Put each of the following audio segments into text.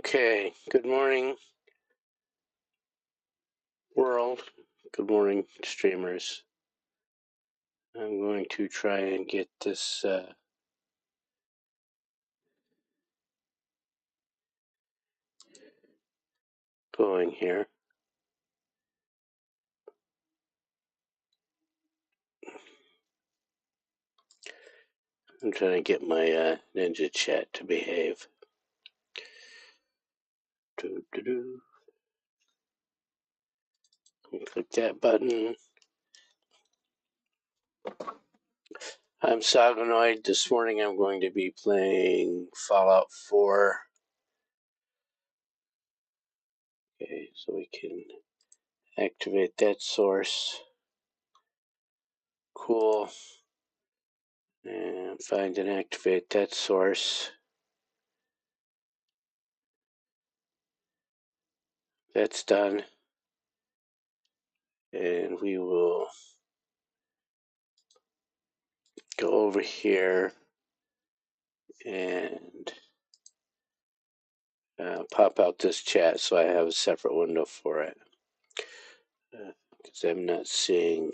Okay, good morning, world. Good morning, streamers. I'm going to try and get this going here. I'm trying to get my Ninja Chat to behave. Click that button. I'm Sagonoid. This morning I'm going to be playing Fallout 4. Okay, so we can activate that source. Cool. And find and activate that source. That's done. And we will go over here and pop out this chat so I have a separate window for it, because I'm not seeing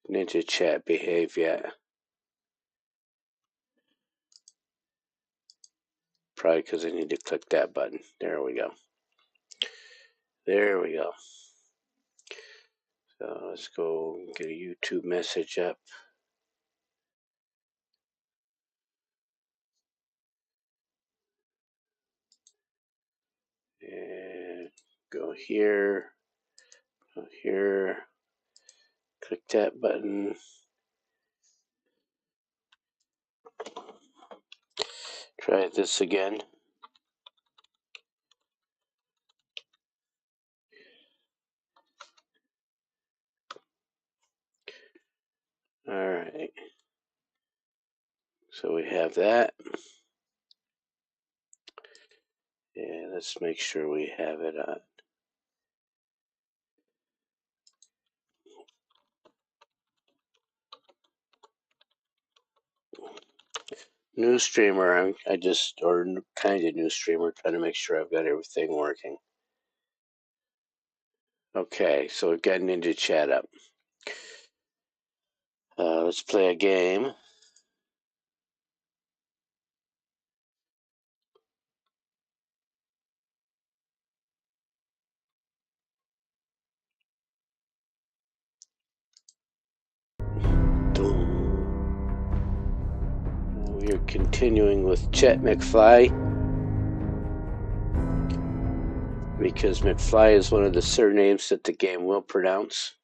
Ninja Chat behave yet. Probably because I need to click that button. There we go. There we go. So let's go get a YouTube message up. And go here, click that button. Try this again. All right. So we have that. And let's make sure we have it on. New streamer, I just, or kind of new streamer, trying to make sure I've got everything working. Okay, so we've got Ninja Chat up. Let's play a game. We are continuing with Chet McFly, because McFly is one of the surnames that the game will pronounce.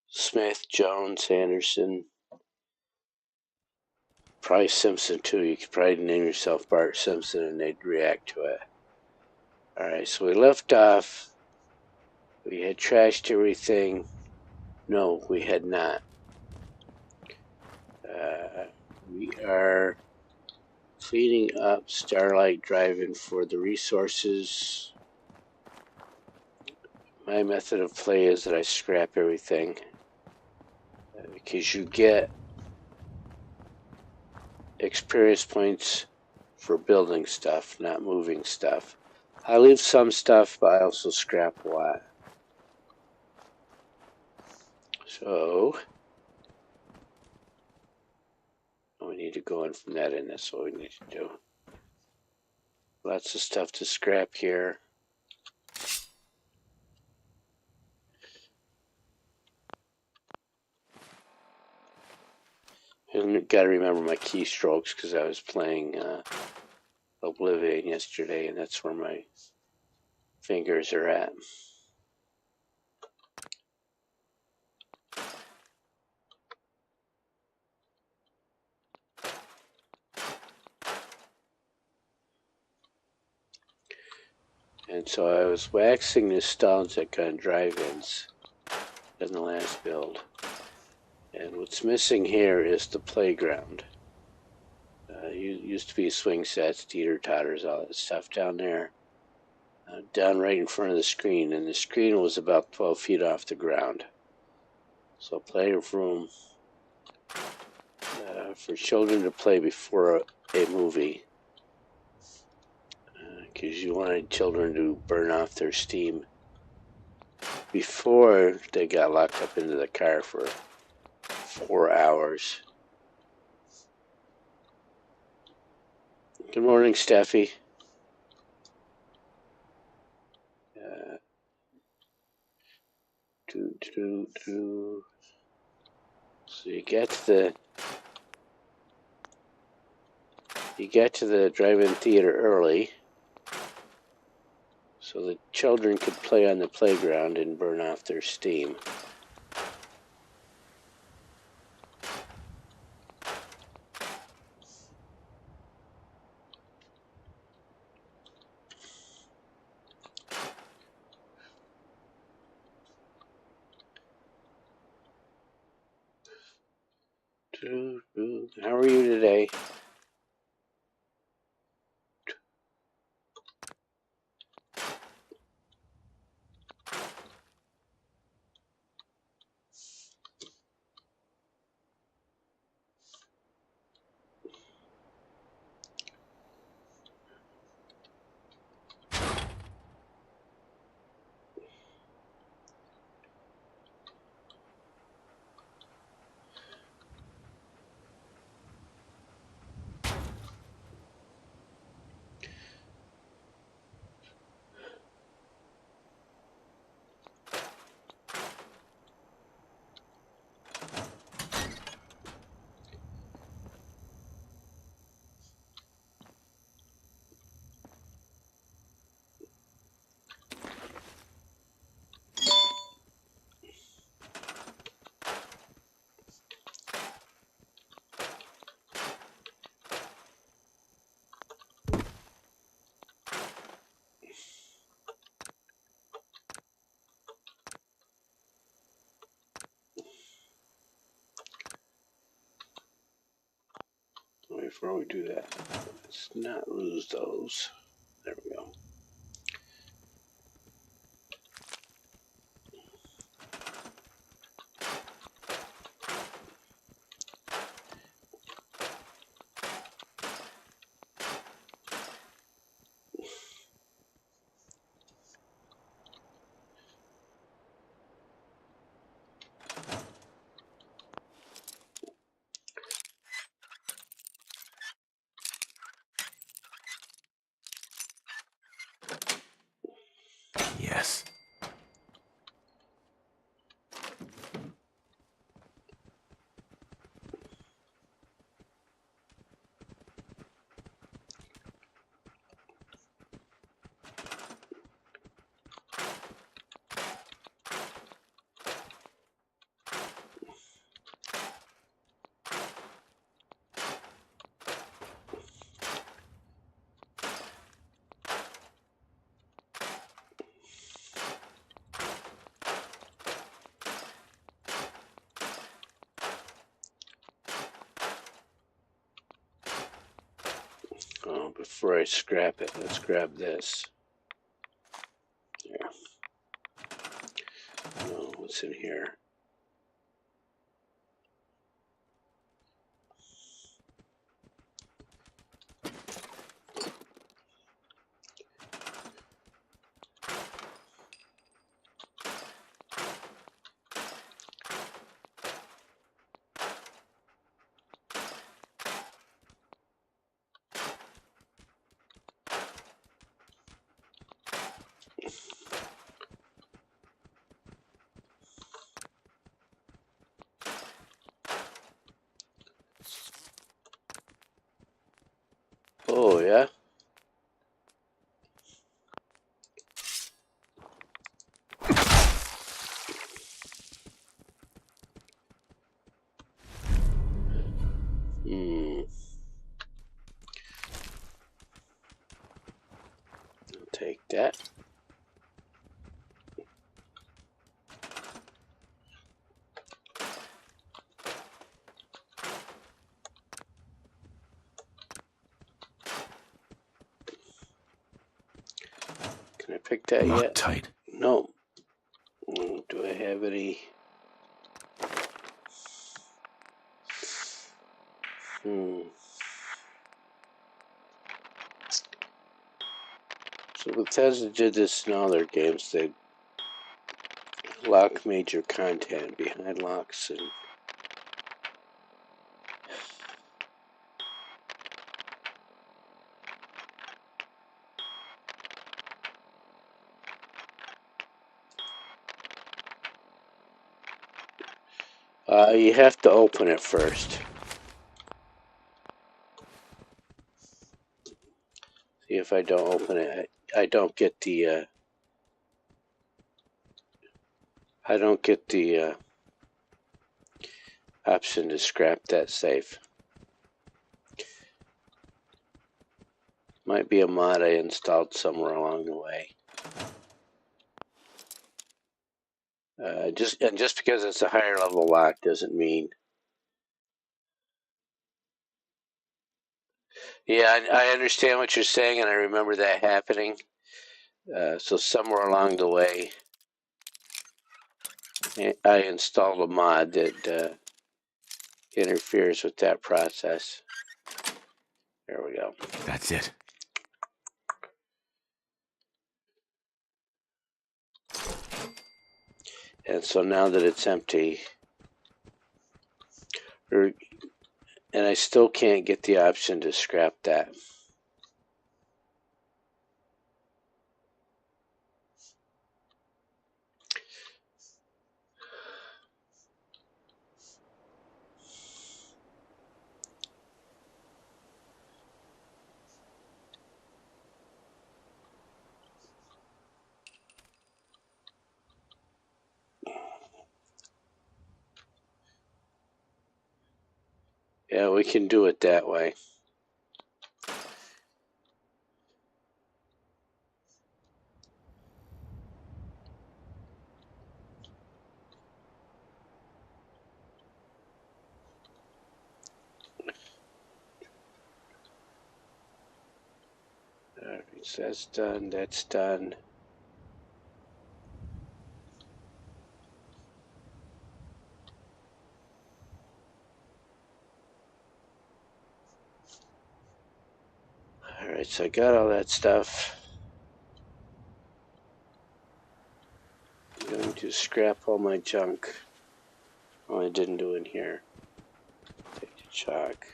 Smith, Jones, Anderson, probably Simpson too. You could probably name yourself Bart Simpson and they'd react to it. Alright, so we left off. We had trashed everything. No, we had not. We are cleaning up Starlight Drive-In for the resources. My method of play is that I scrap everything, because you get experience points for building stuff, not moving stuff. I leave some stuff, but I also scrap a lot. So we need to go in from that end. That's what we need to do. Lots of stuff to scrap here. And got to remember my keystrokes, because I was playing Oblivion yesterday, and that's where my fingers are at. And so I was waxing nostalgic on drive-ins in the last build. And what's missing here is the playground. Used to be swing sets, teeter-totters, all that stuff down there. Down right in front of the screen. And the screen was about 12 feet off the ground. So plenty of room for children to play before a movie. because you wanted children to burn off their steam before they got locked up into the car for 4 hours. Good morning, Steffi. So you get to the drive-in theater early, so the children could play on the playground and burn off their steam. How are you today? Before we do that, let's not lose those. There we go. Yes. Oh, before I scrap it, let's grab this. There. No, what's in here? Oh, yeah? I'll take that. Can I pick that Not yet? tight. No. Do I have any? So Bethesda did this in all their games. They lock major content behind locks and you have to open it first. See, if I don't open it, I don't get the option to scrap that safe. Might be a mod I installed somewhere along the way. Just because it's a higher level lock doesn't mean. Yeah, I understand what you're saying, and I remember that happening. So somewhere along the way, I installed a mod that interferes with that process. There we go. That's it. And so now that it's empty, and I still can't get the option to scrap that. Yeah, we can do it that way. All right, so that's done. That's done. All right, so I got all that stuff. I'm going to scrap all my junk. Oh, I didn't do in here. Take the chalk.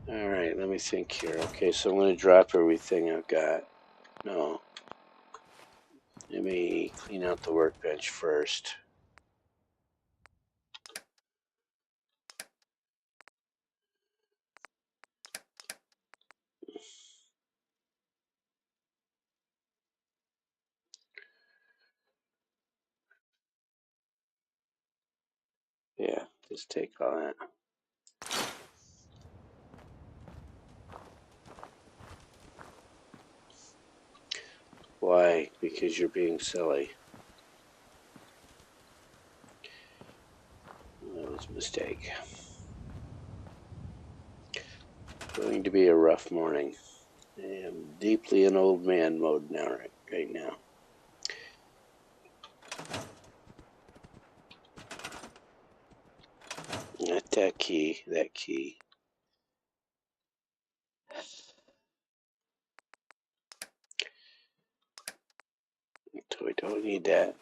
All right, let me think here. Okay, so I'm going to drop everything I've got. No. Let me clean out the workbench first. Yeah, just take all that. Why? Because you're being silly. That was a mistake. Going to be a rough morning. I am deeply in old man mode now, right now. Not that key, that key. So we don't need that.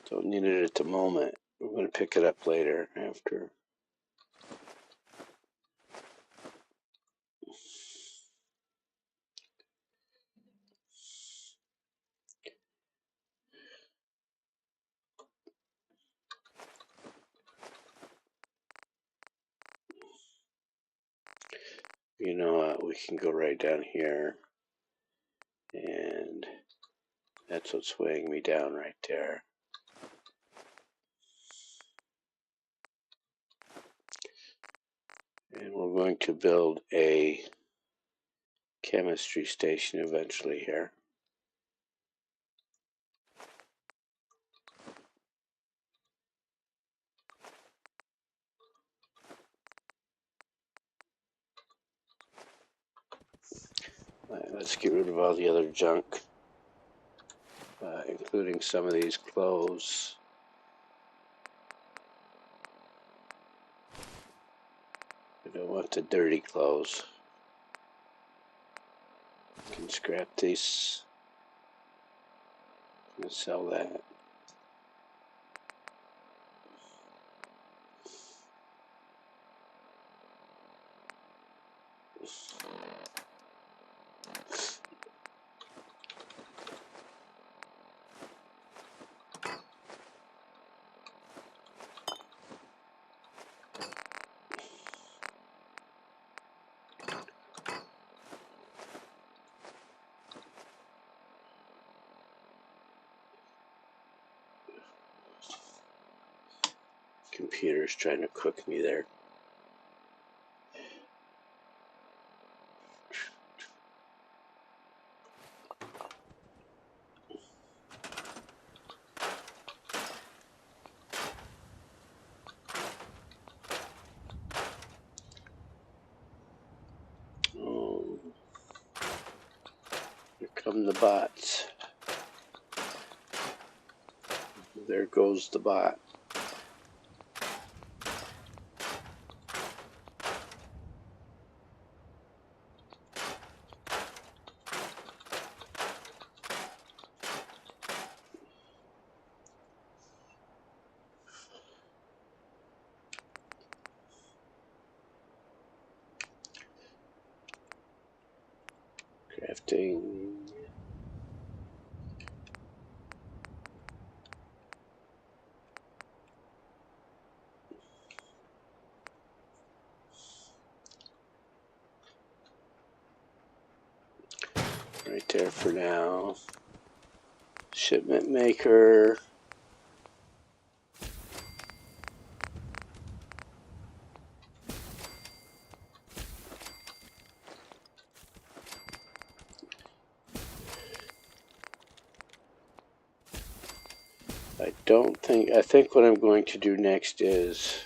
Don't need it at the moment. We're going to pick it up later after. You know what? We can go right down here and That's what's weighing me down right there. And we're going to build a chemistry station eventually here. Let's get rid of all the other junk, including some of these clothes. I don't want the dirty clothes. I can scrap these and sell that. Computer's trying to cook me there. Oh, here come the bots. There goes the bot. Crafting. Right there for now. Shipment maker. I think what I'm going to do next is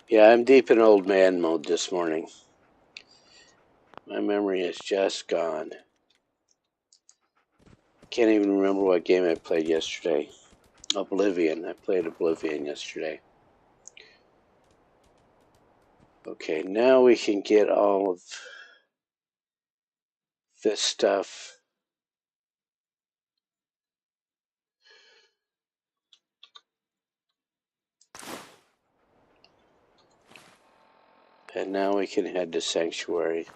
yeah, I'm deep in old man mode this morning. My memory is just gone. Can't even remember what game I played yesterday. Oblivion. I played Oblivion yesterday. Okay, now we can get all of this stuff. And now we can head to Sanctuary.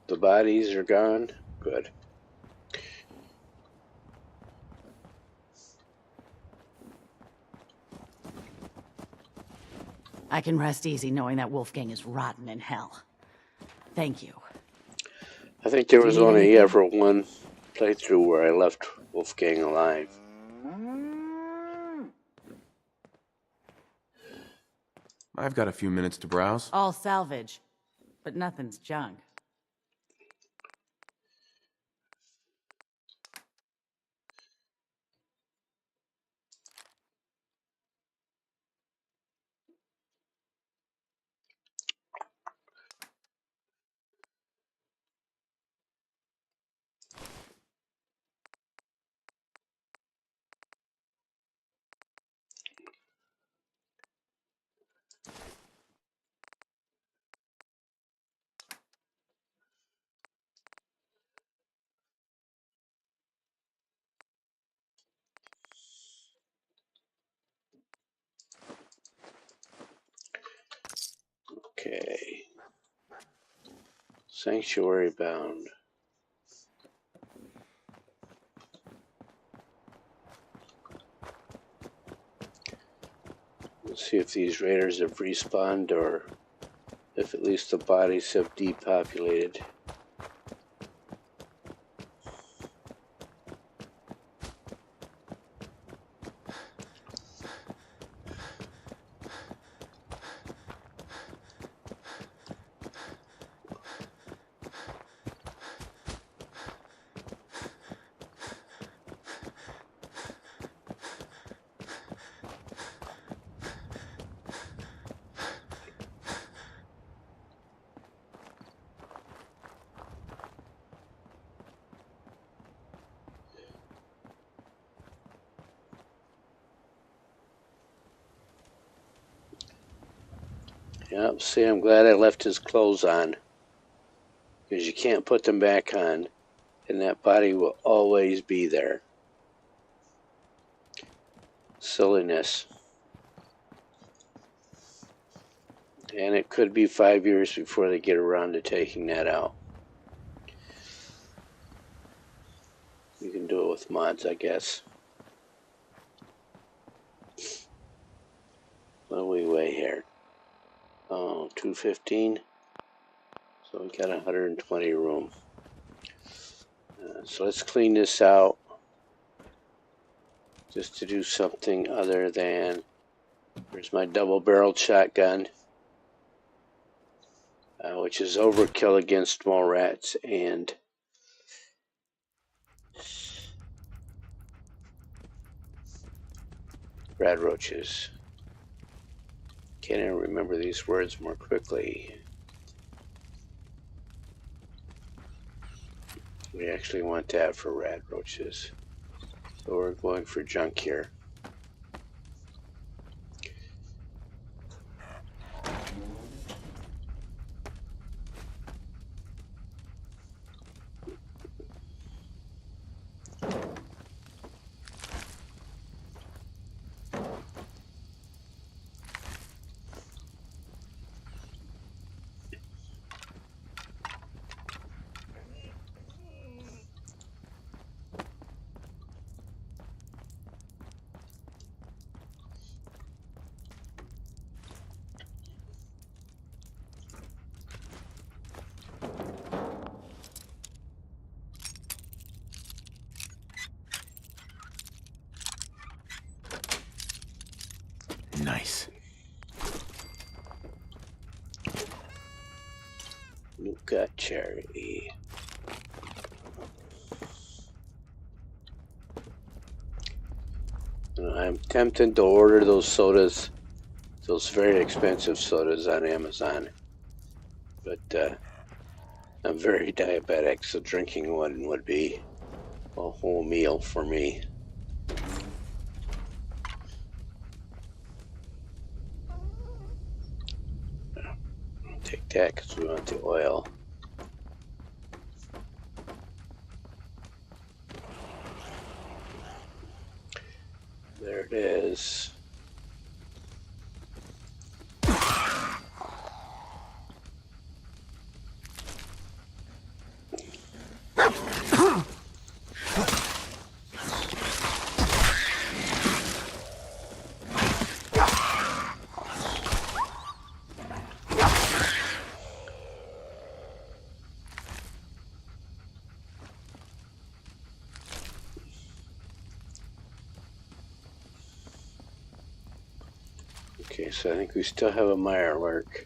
The bodies are gone. Good. I can rest easy knowing that Wolfgang is rotten in hell. Thank you. I think there Do you was need only anything? ever one playthrough where I left Wolfgang alive. I've got a few minutes to browse. All salvage, but nothing's junk. Sanctuary bound. We'll see if these raiders have respawned or if at least the bodies have depopulated. Yep, see, I'm glad I left his clothes on. Because you can't put them back on, and that body will always be there. Silliness. And it could be 5 years before they get around to taking that out. You can do it with mods, I guess. What do we weigh here? Oh, 215. So we got 120 room. So let's clean this out. Just to do something other than... There's my double-barreled shotgun. Which is overkill against mole rats and... rad roaches. Can't even remember these words more quickly. We actually want that for rad roaches. So we're going for junk here. Nice. Nuka cherry. I'm tempted to order those sodas, those very expensive sodas on Amazon. But I'm very diabetic, so drinking one would be a whole meal for me. I'll take that because we want the oil. There it is. Okay, so I think we still have a mire work.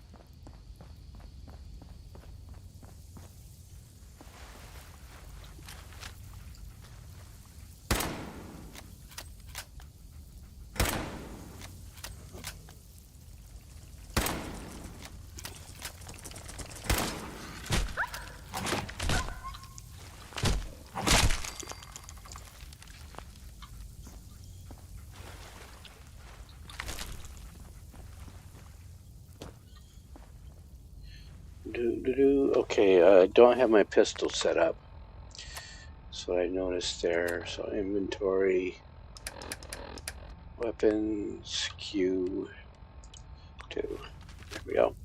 Okay, I don't have my pistol set up. So I noticed there. So inventory, weapons, Q2. There we go.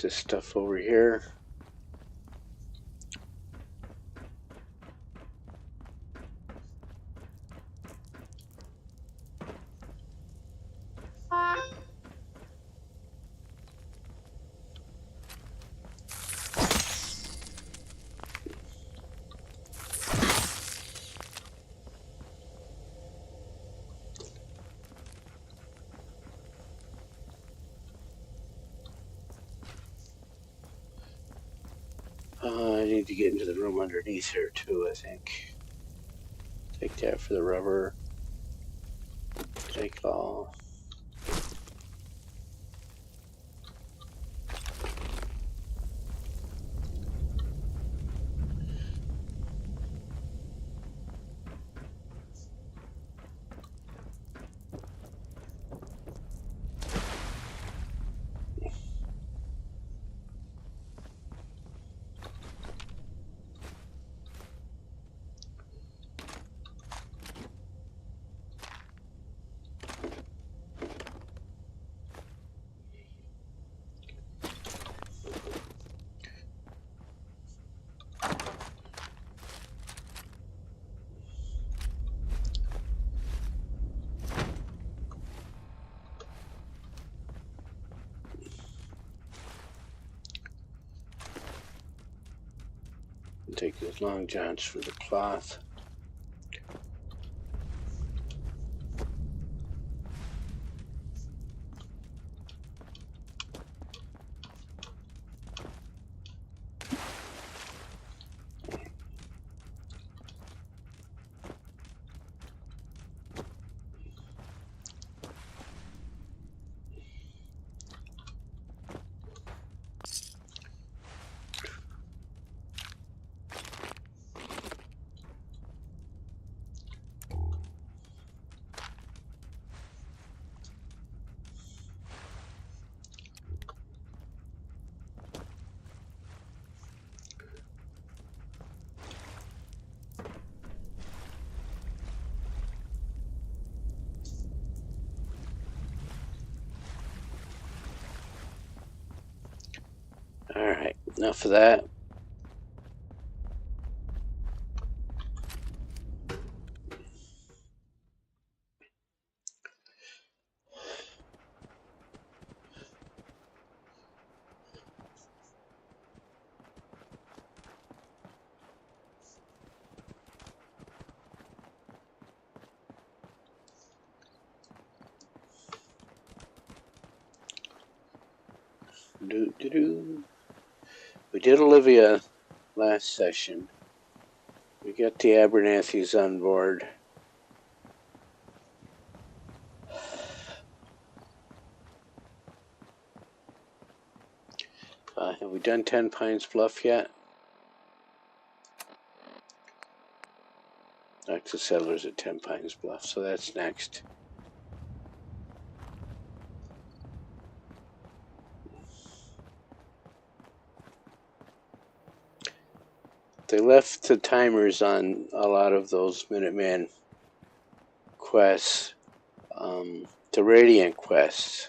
this stuff over here. I need to get into the room underneath here too, I think. Take that for the rubber. Take all. Take those long johns for the cloth. Alright, enough of that. We did Olivia last session. We got the Abernathy's on board. Have we done 10 Pines Bluff yet? That's the settlers at 10 Pines Bluff, so that's next. They left the timers on a lot of those Minuteman quests, the Radiant quests.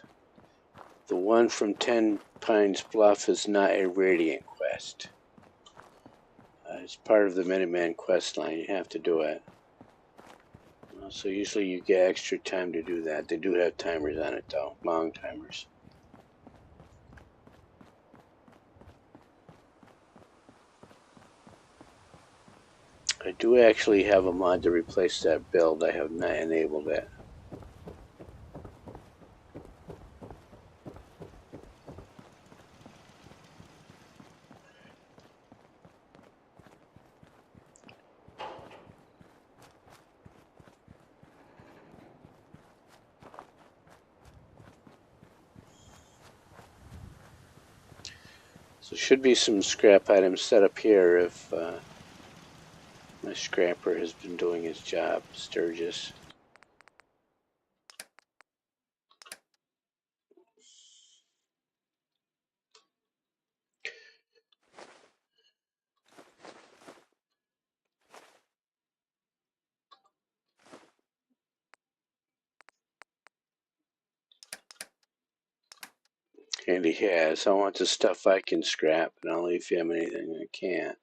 The one from 10 Pines Bluff is not a Radiant quest. It's part of the Minuteman quest line. You have to do it. So usually you get extra time to do that. They do have timers on it though, long timers. I do actually have a mod to replace that build. I have not enabled it. So should be some scrap items set up here if my scrapper has been doing his job, Sturgis. And he has. I want the stuff I can scrap, and I'll leave him anything I can't.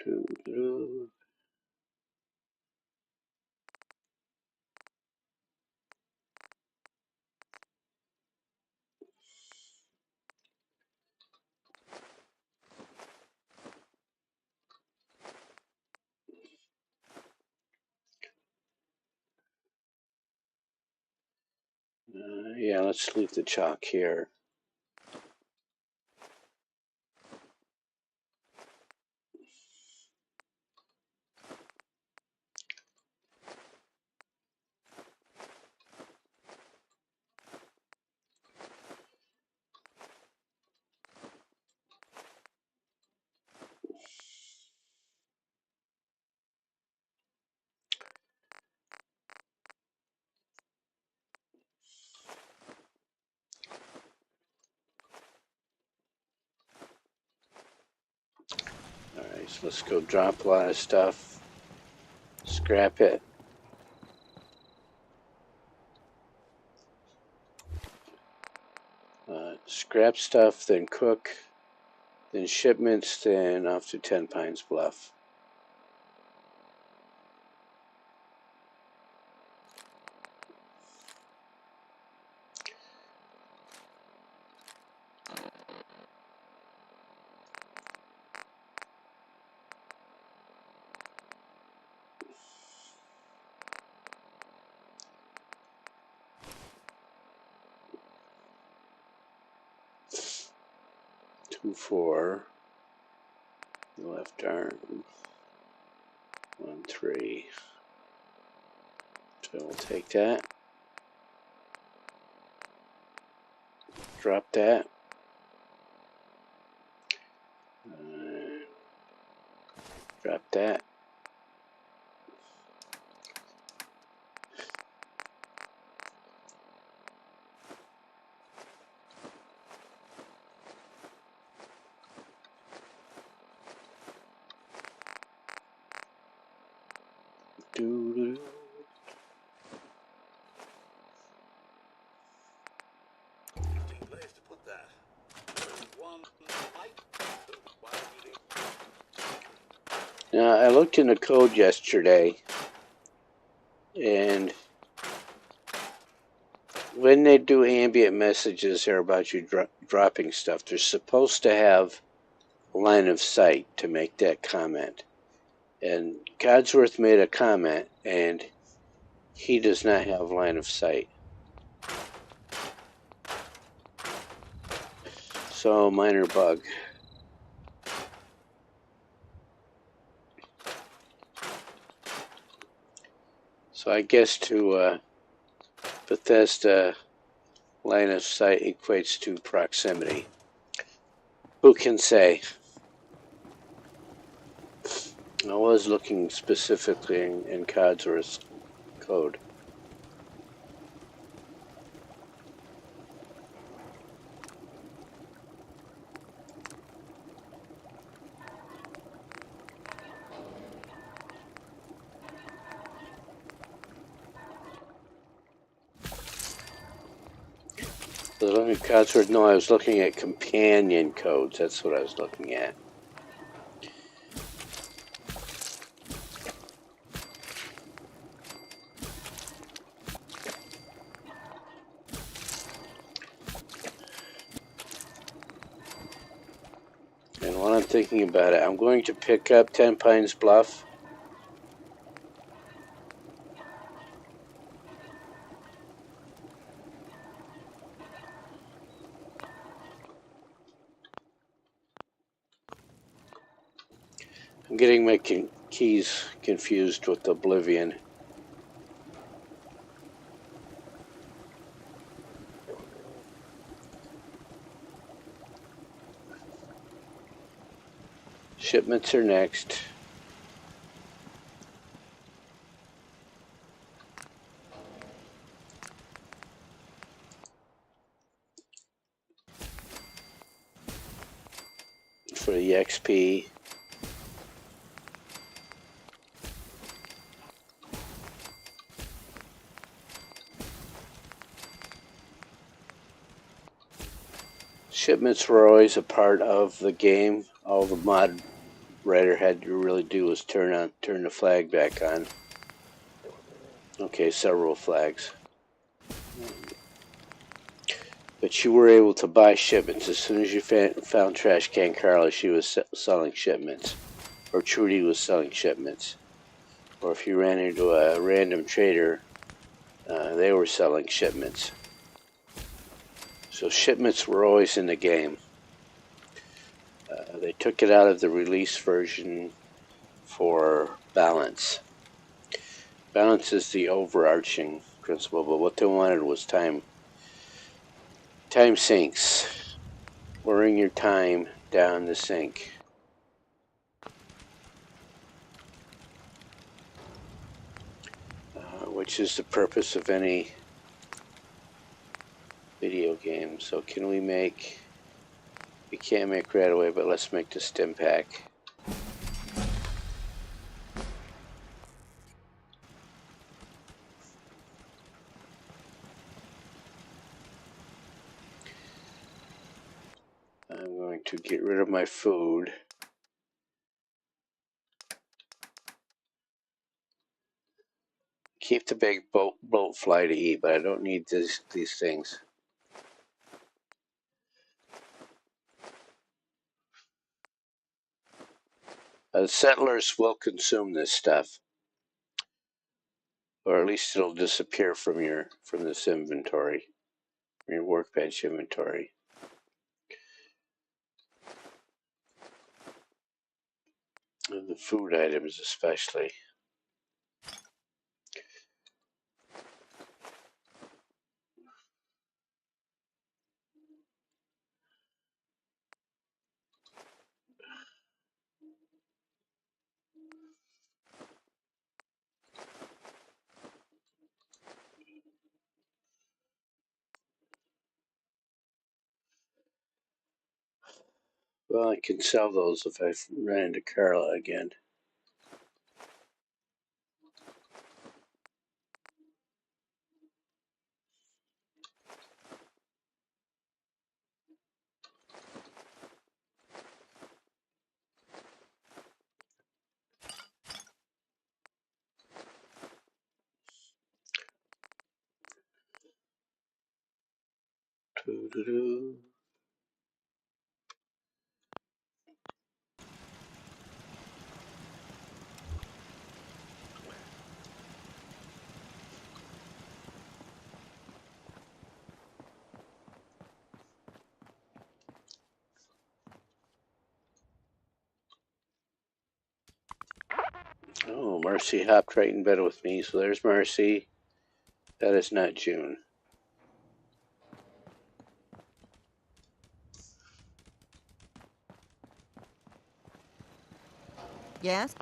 Doo-doo. Yeah, let's leave the chalk here. Alright, so let's go drop a lot of stuff. Scrap it. Scrap stuff, then cook, then shipments, then off to 10 Pines Bluff. Two, 4. Left arm. 1, 3. So we'll take that. Drop that. Drop that. Doo-doo. Place to put that. One light. Now, I looked in the code yesterday, and when they do ambient messages there about you dropping stuff, they're supposed to have line of sight to make that comment. And Codsworth made a comment, and he does not have line of sight. So, minor bug. So I guess to Bethesda, line of sight equates to proximity. Who can say? I was looking specifically in Codsworth's code. So looking at Codsworth, no, I was looking at companion codes. That's what I was looking at. And while I'm thinking about it, I'm going to pick up 10 Pines Bluff. I'm getting my keys confused with Oblivion. Shipments are next. For the XP. Shipments were always a part of the game. All the mod writer had to really do was turn the flag back on. Okay, several flags. But you were able to buy shipments as soon as you found Trash Can Carla. She was selling shipments, or Trudy was selling shipments, or if you ran into a random trader, they were selling shipments. So shipments were always in the game. They took it out of the release version for balance. Balance is the overarching principle, but what they wanted was time. Time sinks. Pouring your time down the sink. Which is the purpose of any video game. So can we make... We can't make right away, but let's make the stim pack. I'm going to get rid of my food. Keep the big boat fly to eat, but I don't need these things. Settlers will consume this stuff, or at least it'll disappear from this inventory, from your workbench inventory. And the food items especially. Well, I can sell those if I ran into Carla again. Doo-doo-doo. Oh, Marcy hopped right in bed with me, so there's Marcy. That is not June. Yes?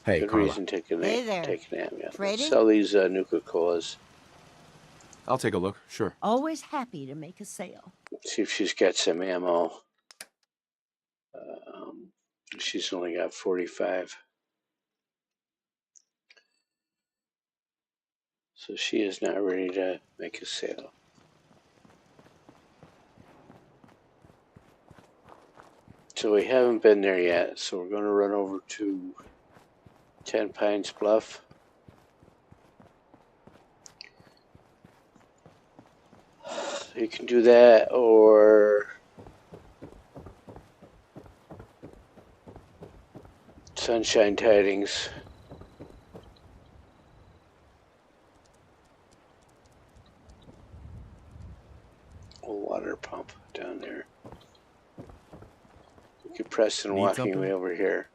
Hey, Good Carla. reason to take a nap. Hey there. Take a nap. Yeah. Freddy? Sell these Nuka-Colas. I'll take a look, sure. Always happy to make a sale. See if she's got some ammo. She's only got 45. So she is not ready to make a sale. So we haven't been there yet, so we're going to run over to 10 Pines Bluff. You can do that, or Sunshine Tidings. A water pump down there. We could Preston Need walking something? way over here.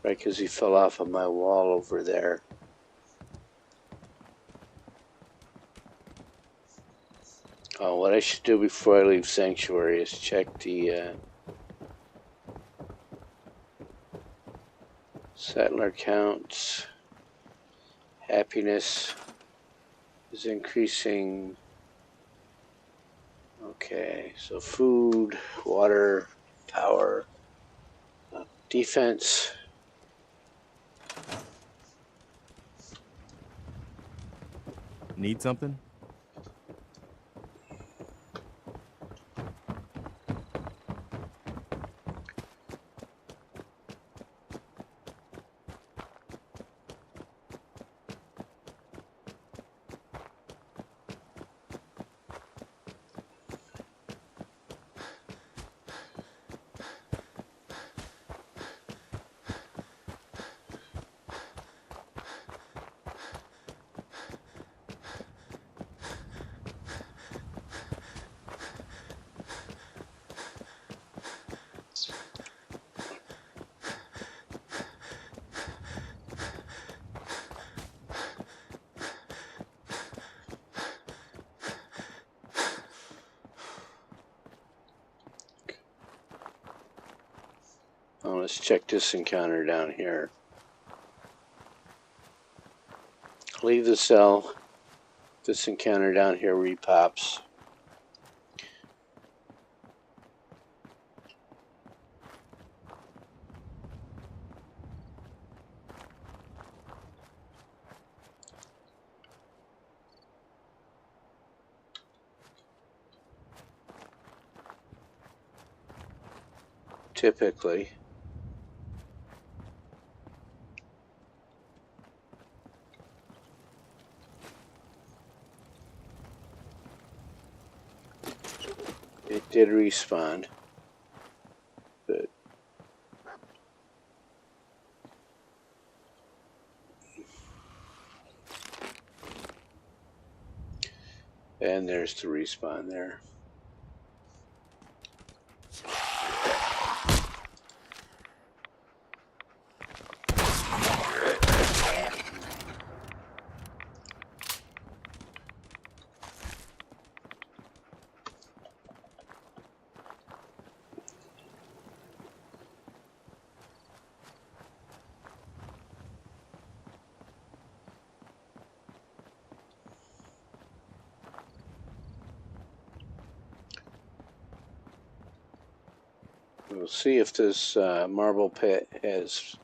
Right, because he fell off of my wall over there. Oh, what I should do before I leave Sanctuary is check the settler counts. Happiness is increasing. Okay, so food, water, power, defense. Need something? Oh, let's check this encounter down here. Leave the cell. This encounter down here repops. Typically. It did respawn. But and there's the respawn there. We'll see if this marble pit has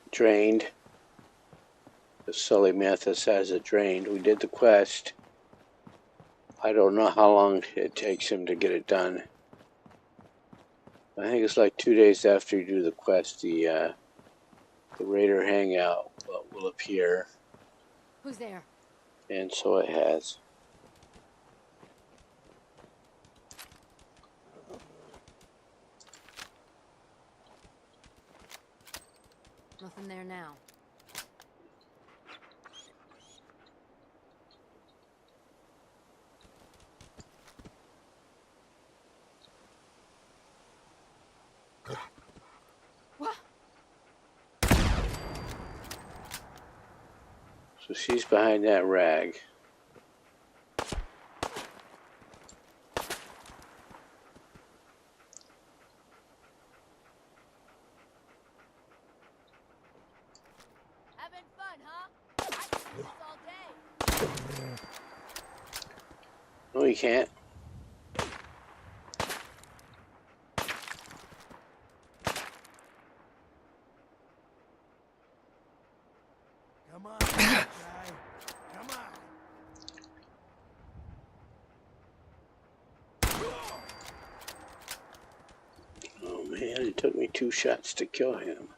drained. If Sully Mathis has it drained. We did the quest. I don't know how long it takes him to get it done. I think it's like 2 days after you do the quest, the Raider hangout will appear. Who's there? And so it has. Nothing there now. What? So she's behind that rag. Having fun, huh? I can do this all day. No, you can't. Come on, guy. Come on. Oh man, it took me 2 shots to kill him.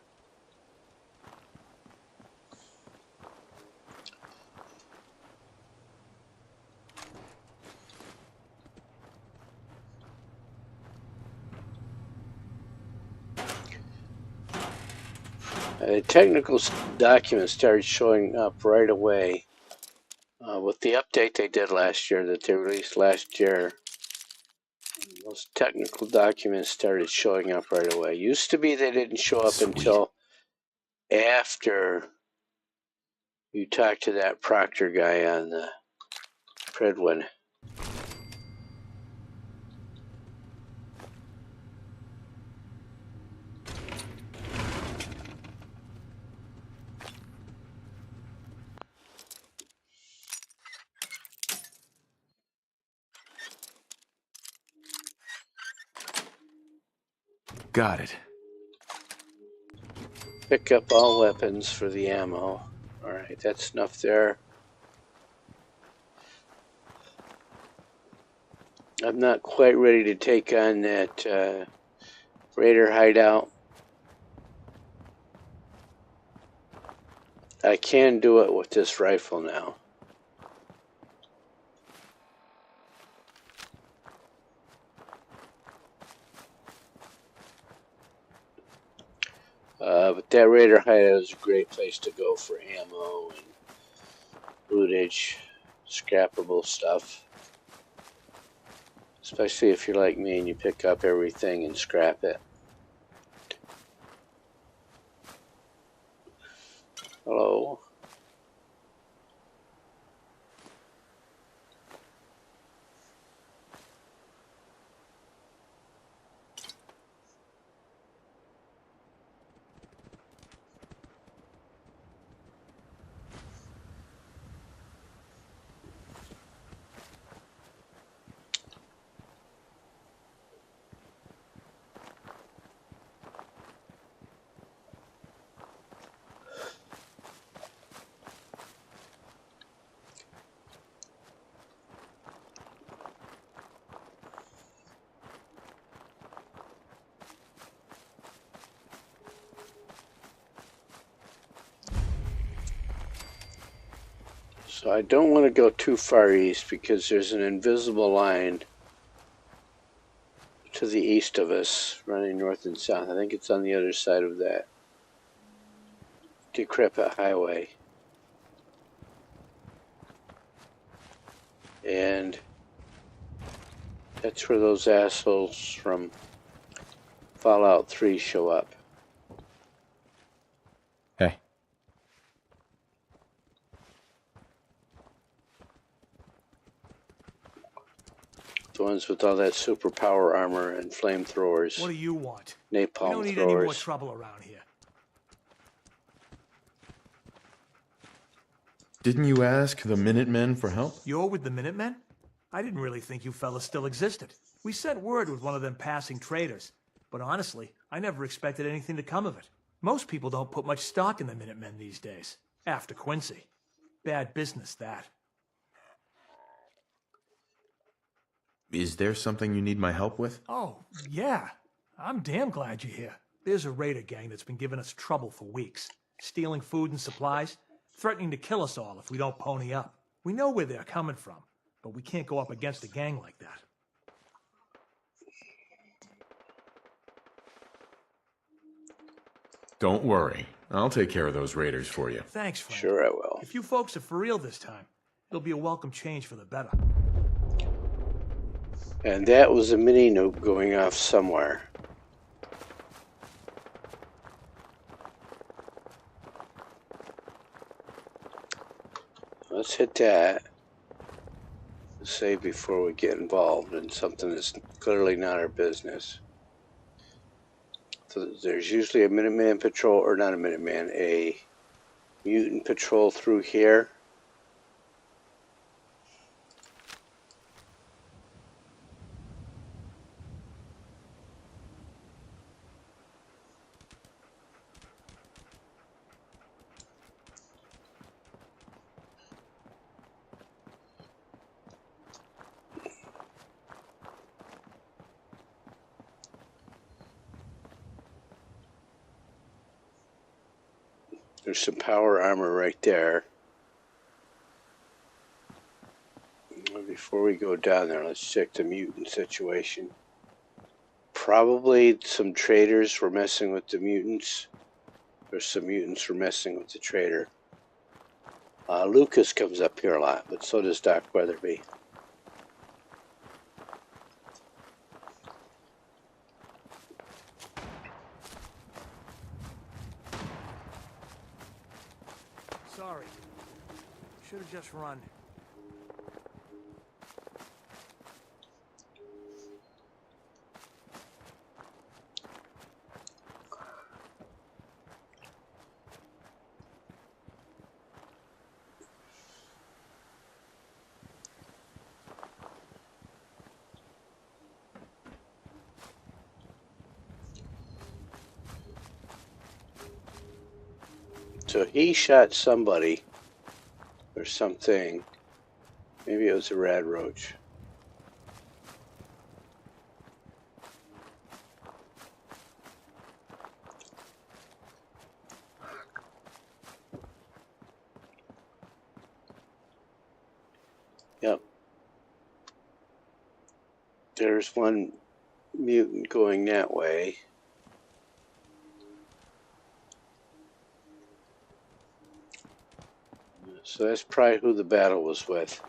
Technical documents started showing up right away with the update they did last year, that they released last year. Those technical documents started showing up right away. Used to be they didn't show up Sweet. until after you talked to that Proctor guy on the Predwin. Got it. Pick up all weapons for the ammo. Alright, that's enough there. I'm not quite ready to take on that Raider hideout. I can do it with this rifle now. But that Raider hideout is a great place to go for ammo and lootage, scrappable stuff. Especially if you're like me and you pick up everything and scrap it. Hello. So I don't want to go too far east because there's an invisible line to the east of us running north and south. I think it's on the other side of that decrepit highway. And that's where those assholes from Fallout 3 show up. Hey. The ones with all that superpower armor and flamethrowers. What do you want? Napalm We don't need any more throwers. trouble around here. Didn't you ask the Minutemen for help? You're with the Minutemen? I didn't really think you fellas still existed. We sent word with one of them passing traders. But honestly, I never expected anything to come of it. Most people don't put much stock in the Minutemen these days. After Quincy. Bad business, that. Is there something you need my help with? Oh, yeah. I'm damn glad you're here. There's a raider gang that's been giving us trouble for weeks. Stealing food and supplies. Threatening to kill us all if we don't pony up. We know where they're coming from, but we can't go up against a gang like that. Don't worry. I'll take care of those raiders for you. Thanks, friend. Sure I will. If you folks are for real this time, it'll be a welcome change for the better. And that was a mini nuke going off somewhere. Let's hit that. Save before we get involved in something that's clearly not our business. So there's usually a Minuteman patrol, or not a Minuteman, a mutant patrol through here. There's some power armor right there. Before we go down there, let's check the mutant situation. Probably some traders were messing with the mutants. Or some mutants were messing with the trader. Lucas comes up here a lot, but so does Doc Weatherby. Sorry. Should have just run. So he shot somebody or something. Maybe it was a rad roach. Yep. There's one mutant going that way. So that's probably who the battle was with.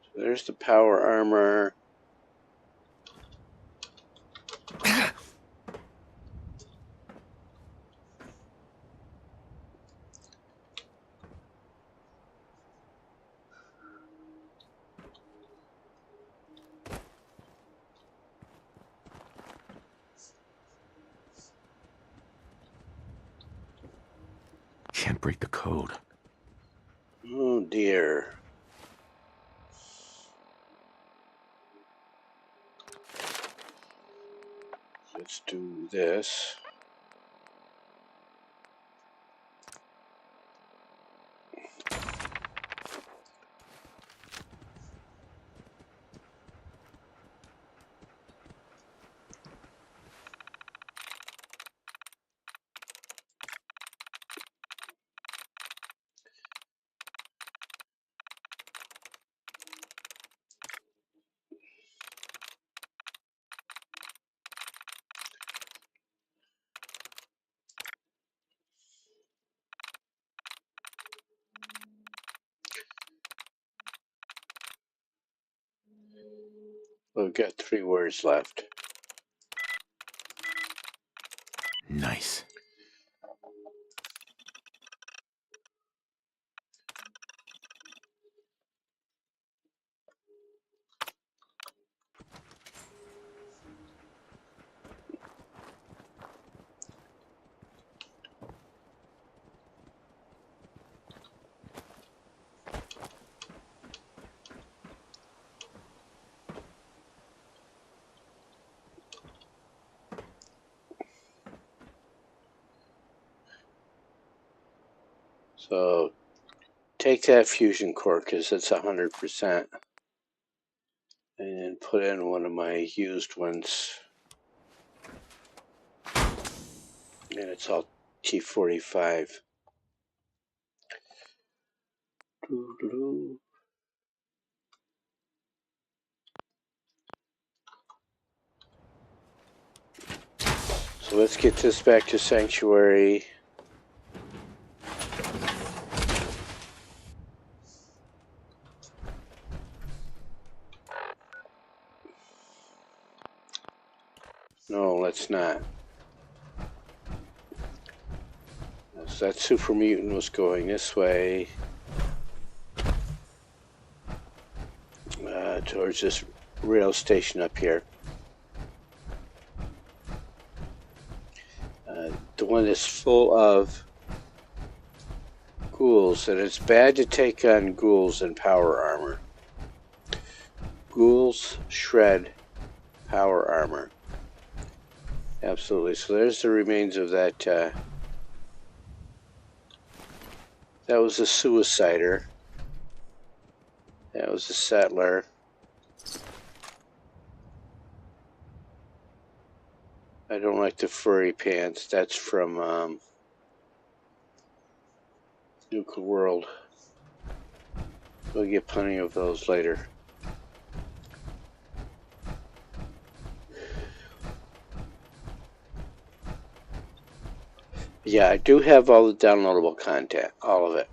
So there's the power armor. Can't break the code. Oh dear. Let's do this. We've got 3 words left. Nice. So take that fusion core because it's 100%, and then put in one of my used ones, and it's all T45. Doo-doo-doo. So let's get this back to Sanctuary. No, let's not. So that super mutant was going this way. Towards this rail station up here. The one that's full of ghouls, and it's bad to take on ghouls in power armor. Ghouls shred power armor. Absolutely. So there's the remains of that. That was a suicider. That was a settler. I don't like the furry pants. That's from Nuka World. We'll get plenty of those later. Yeah, I do have all the downloadable content, all of it.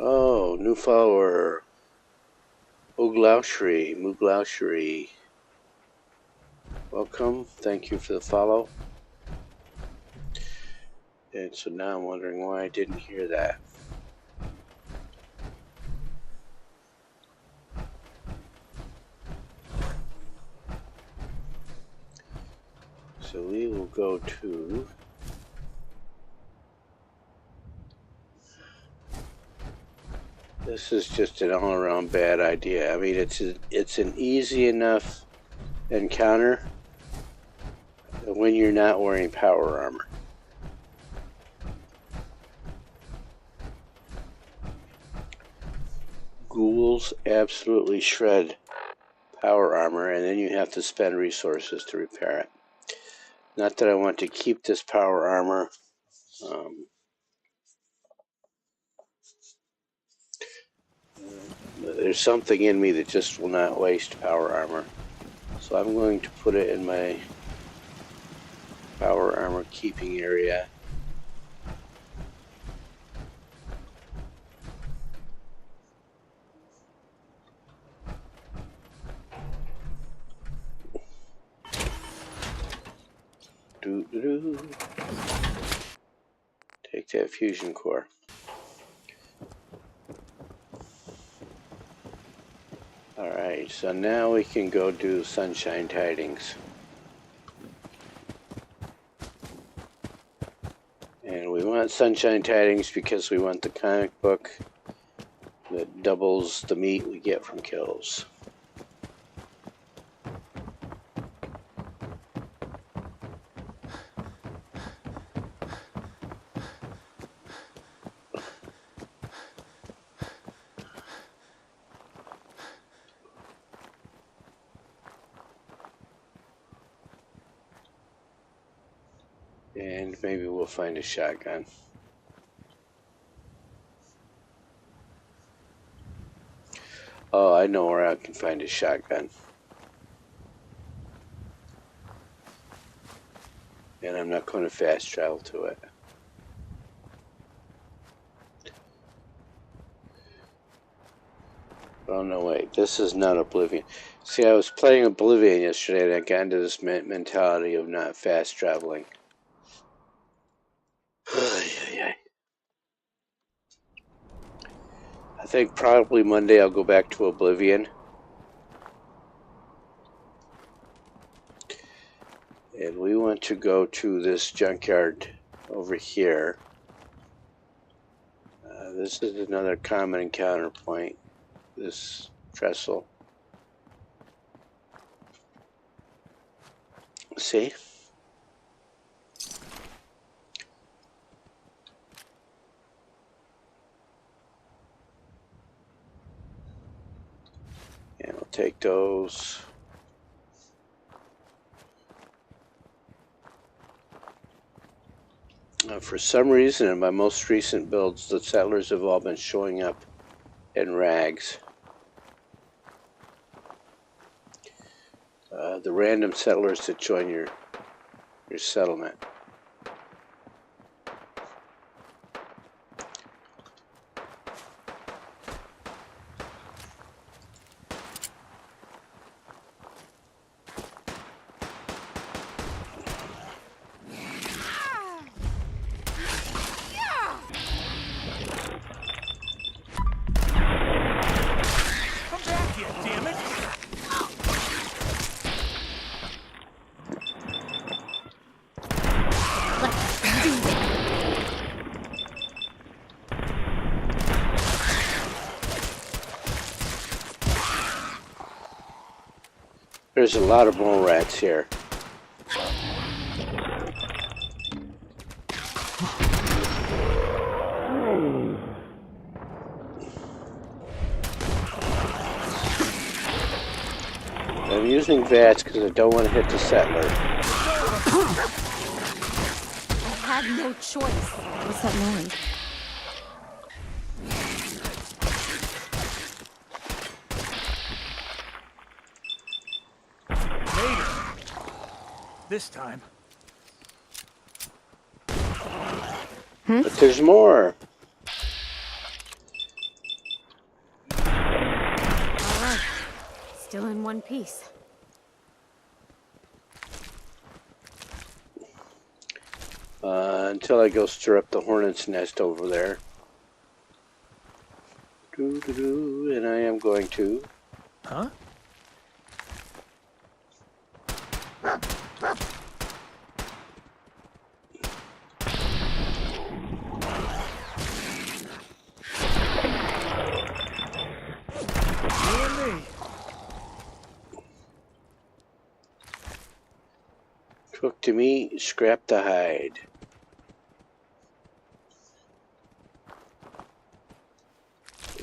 Oh, new follower. Muglaushri. Welcome. Thank you for the follow. And so now I'm wondering why I didn't hear that. So we will go to this is just an all-around bad idea. I mean, it's an easy enough encounter when you're not wearing power armor. Ghouls absolutely shred power armor, and then you have to spend resources to repair it. Not that I want to keep this power armor. There's something in me that just will not waste power armor. So I'm going to put it in my power armor keeping area. Take that fusion core. Alright, so now we can go do Sunshine Tidings. And we want Sunshine Tidings because we want the comic book that doubles the meat we get from kills. And maybe we'll find a shotgun. Oh, I know where I can find a shotgun. And I'm not going to fast travel to it. Oh, no, wait. This is not Oblivion. See, I was playing Oblivion yesterday and I got into this mentality of not fast traveling. I think probably Monday I'll go back to Oblivion. And we want to go to this junkyard over here. This is another common encounter point. This trestle. See? And we'll take those. For some reason, in my most recent builds, the settlers have all been showing up in rags. The random settlers that join your settlement. There's a lot of mole rats here. I'm using VATS because I don't want to hit the settler. I had no choice. What's that noise? This time. But there's more. Alright. Still in one piece. Until I go stir up the hornet's nest over there. And I am going to. Huh? You and me. Cook the meat, scrap the hide.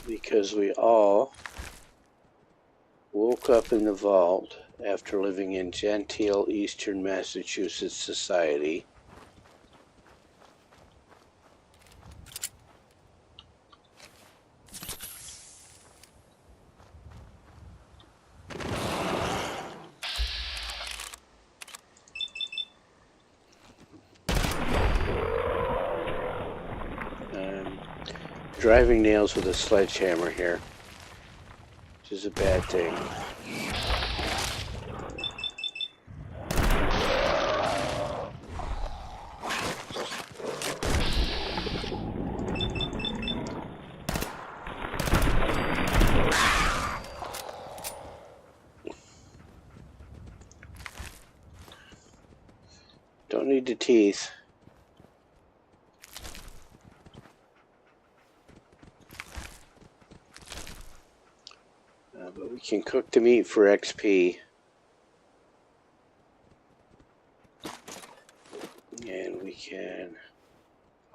Because we all woke up in the vault after living in genteel eastern Massachusetts society. Driving nails with a sledgehammer here, which is a bad thing. Don't need the teeth. But we can cook the meat for XP. And we can...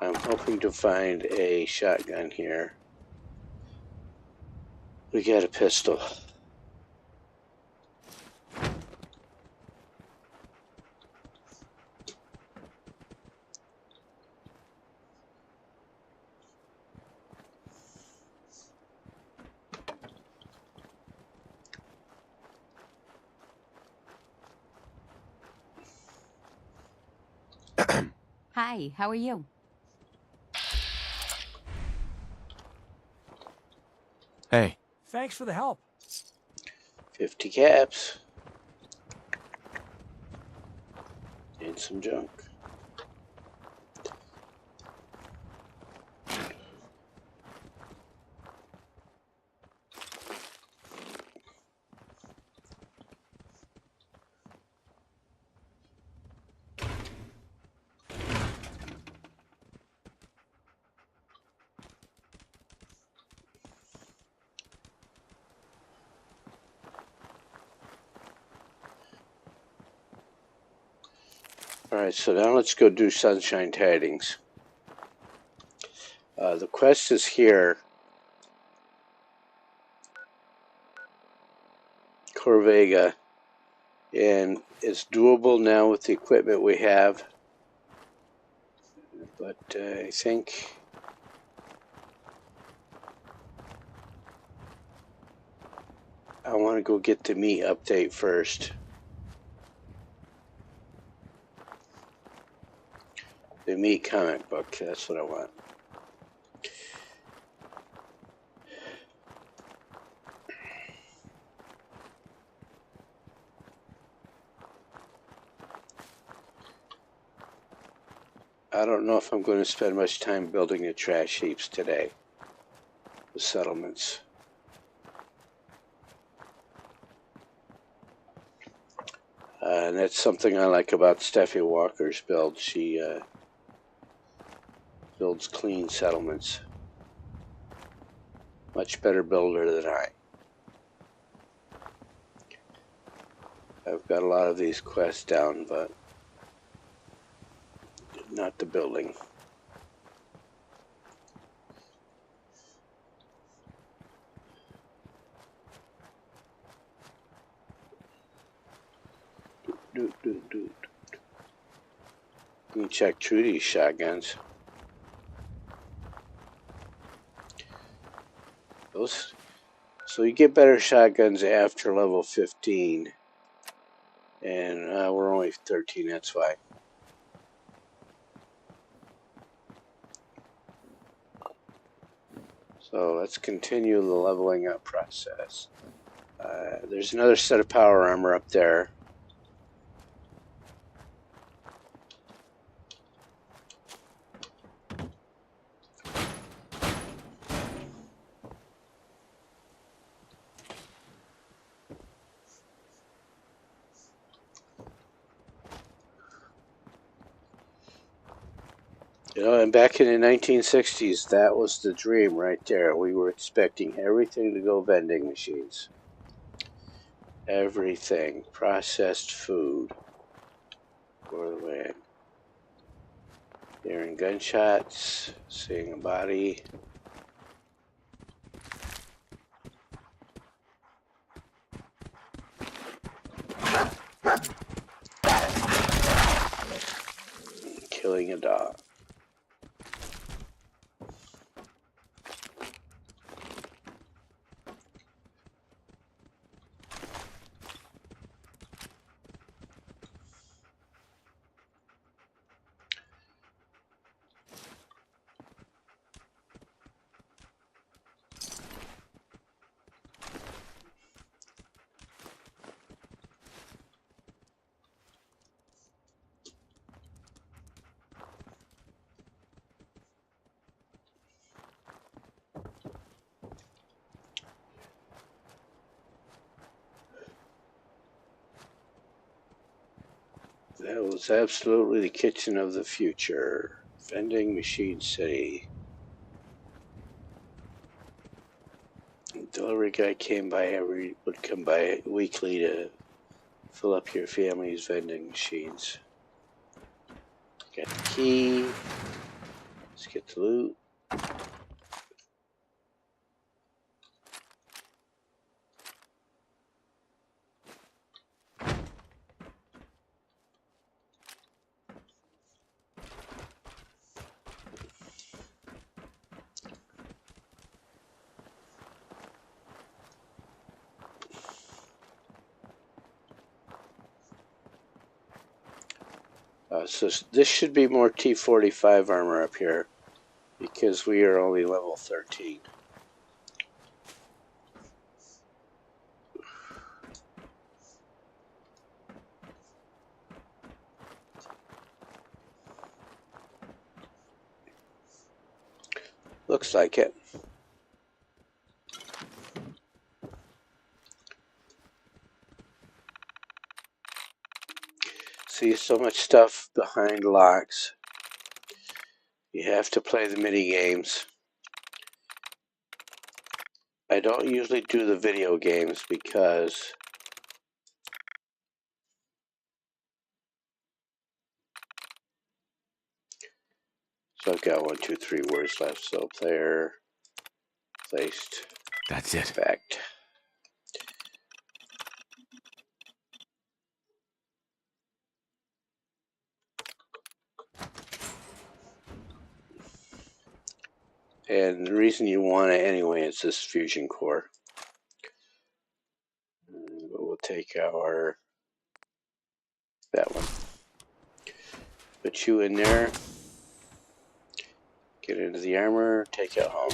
I'm hoping to find a shotgun here. We got a pistol. Hi, how are you? Hey, Thanks for the help. 50 caps. And some junk. Alright, so now let's go do Sunshine Tidings. The quest is here. Corvega. And it's doable now with the equipment we have. But I think... I want to go get the meat update first. The meat comic book, that's what I want. I don't know if I'm going to spend much time building the trash heaps today. The settlements. And that's something I like about Steffi Walker's build. She builds clean settlements. Much better builder than I. I've got a lot of these quests down, but not the building. Let me check Trudy's shotguns. Those, so you get better shotguns after level 15. And we're only 13, that's why. So let's continue the leveling up process. There's another set of power armor up there. You know, and back in the 1960s, that was the dream right there. We were expecting everything to go vending machines. Everything. Processed food. For the win. Hearing gunshots, seeing a body. Killing a dog. That was absolutely the kitchen of the future. Vending Machine City. The delivery guy would come by weekly to fill up your family's vending machines. Got the key. Let's get the loot. So this should be more T-45 armor up here because we are only level 13. Looks like it. See, so much stuff behind locks. You have to play the mini games. I don't usually do the video games because so I've got 1, 2, 3 words left. So player, placed, That's it. fact. And the reason you want it anyway is this fusion core. We'll take that one. Put you in there. Get into the armor, take it home.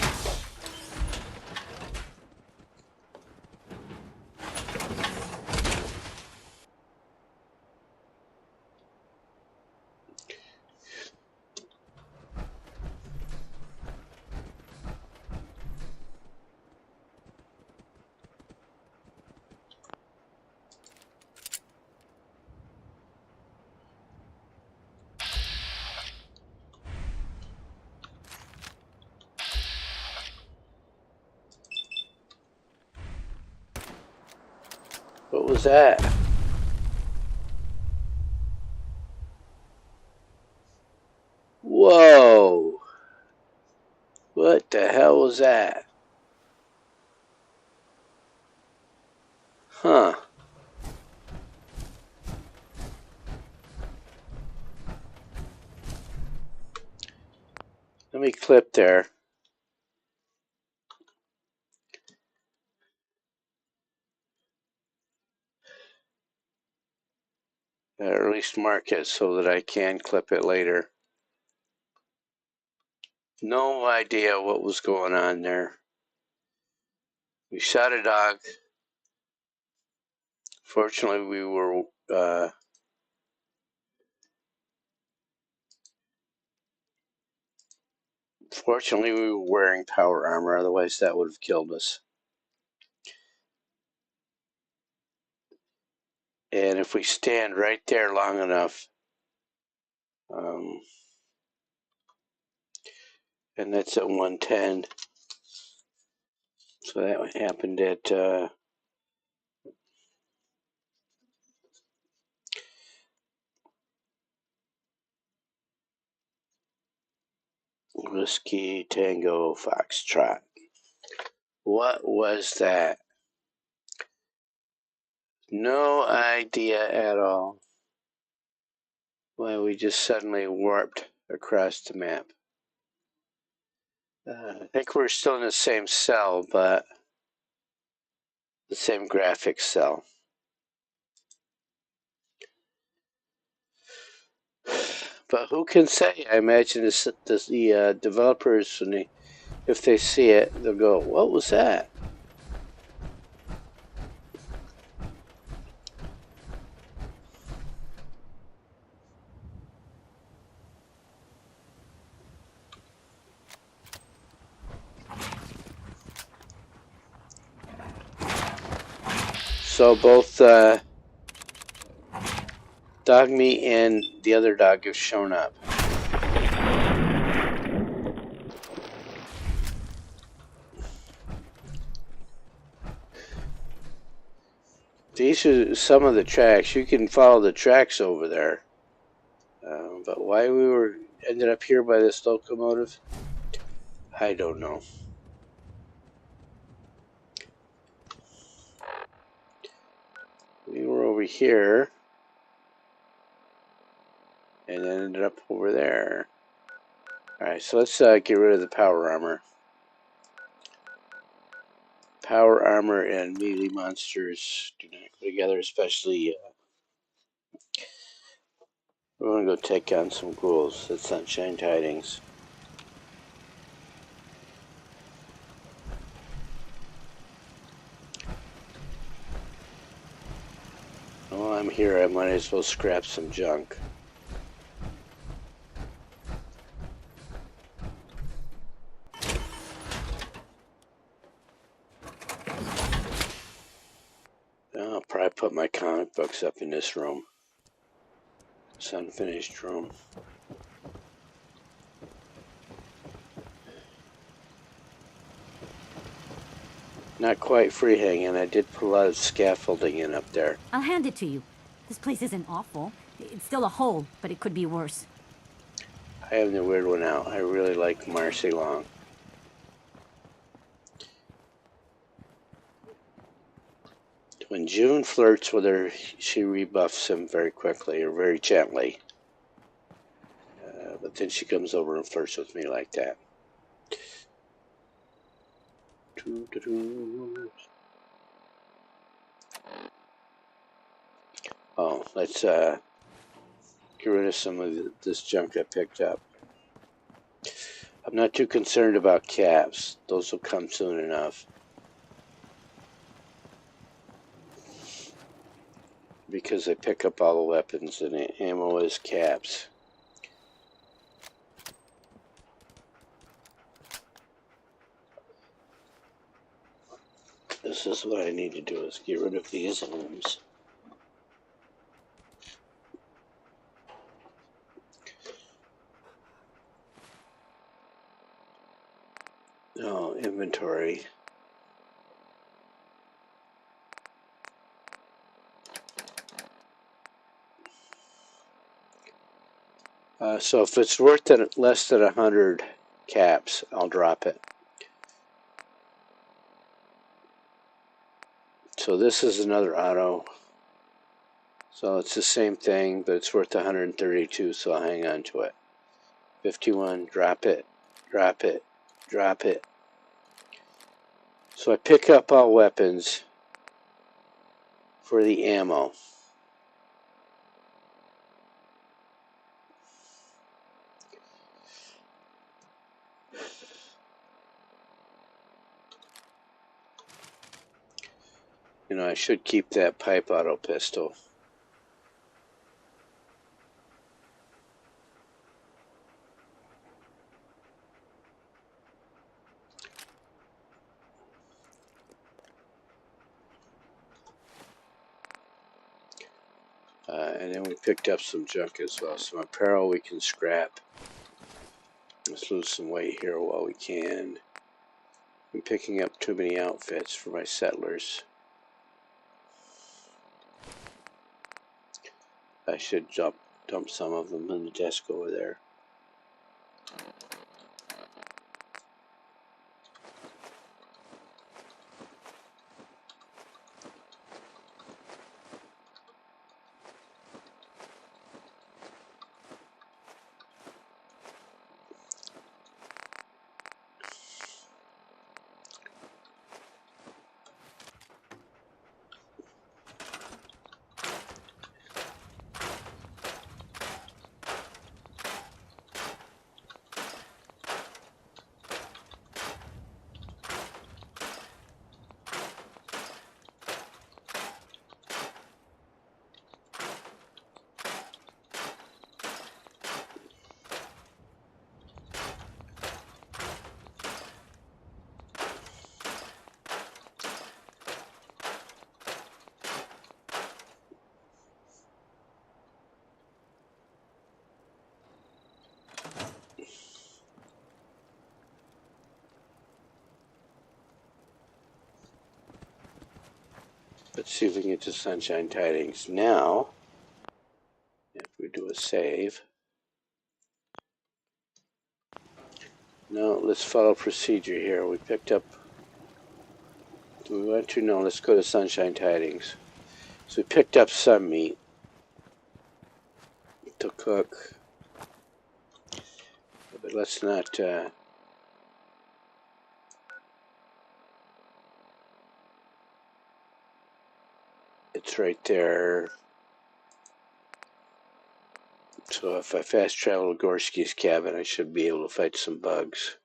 What was that? Whoa! What the hell was that? Huh. Let me clip there. Or at least mark it so that I can clip it later. No idea what was going on there. We shot a dog. Fortunately, we were wearing power armor, otherwise that would have killed us. And if we stand right there long enough, And that's at 110. So that happened at Whiskey Tango Foxtrot. What was that? No idea at all why we just suddenly warped across the map. I think we're still in the same cell, but the same graphics cell. But who can say? I imagine the developers, if they see it, they'll go, "What was that?" So both Dog Meat and the other dog have shown up. These are some of the tracks. You can follow the tracks over there. But why we ended up here by this locomotive, I don't know. We were over here and then ended up over there. Alright, so let's get rid of the power armor. Power armor and melee monsters do not go together, especially we're going to go take on some ghouls at Sunshine Tidings. While I'm here, I might as well scrap some junk. I'll probably put my comic books up in this room. This unfinished room. Not quite free hanging. I did put a lot of scaffolding in up there. I'll hand it to you. This place isn't awful. It's still a hole, but it could be worse. I have the weird one out. I really like Marcy Long. When June flirts with her, she rebuffs him very quickly or very gently. But then she comes over and flirts with me like that. Oh, let's get rid of some of this junk I picked up. I'm not too concerned about caps. Those will come soon enough. Because I pick up all the weapons and the ammo is caps. This is what I need to do, is get rid of these items. Oh, inventory. So if it's worth less than 100 caps, I'll drop it. So this is another auto. So it's the same thing, but it's worth 132, so I'll hang on to it. 51, drop it, drop it, drop it. So I pick up all weapons for the ammo. You know, I should keep that pipe auto pistol. And then we picked up some junk as well. Some apparel we can scrap. Let's lose some weight here while we can. I'm picking up too many outfits for my settlers. I should dump some of them in the desk over there. Let's see if we can get to Sunshine Tidings now. If we do a save. No, let's follow procedure here. We picked up. Do we want to? No, let's go to Sunshine Tidings. So we picked up some meat to cook. But let's not. It's right there. So if I fast travel to Gorski's cabin, I should be able to fight some bugs.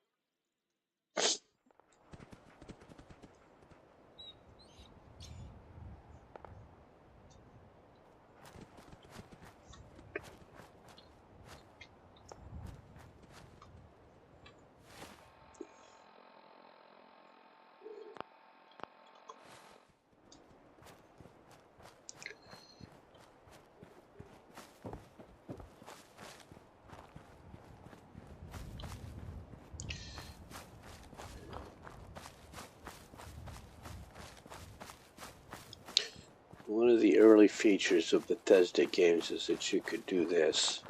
One of the early features of Bethesda games is that you could do this,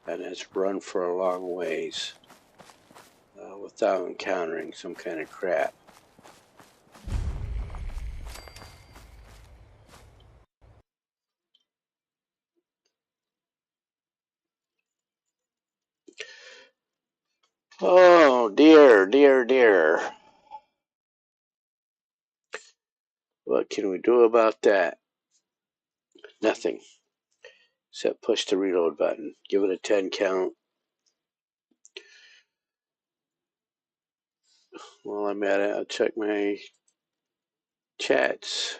and it's run for a long ways without encountering some kind of crap. Oh dear, dear, dear. What can we do about that? Nothing. Except push the reload button. Give it a 10 count. While I'm at it, I'll check my chats.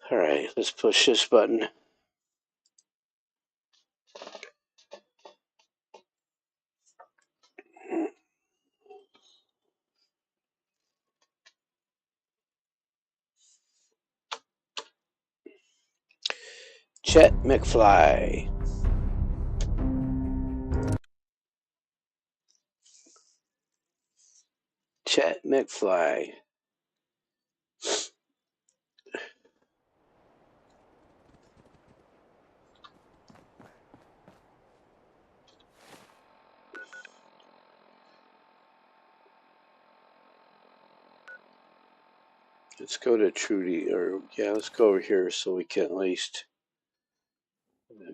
Alright, let's push this button. Chet McFly. Chet McFly. Let's go to Trudy, or yeah, let's go over here so we can at least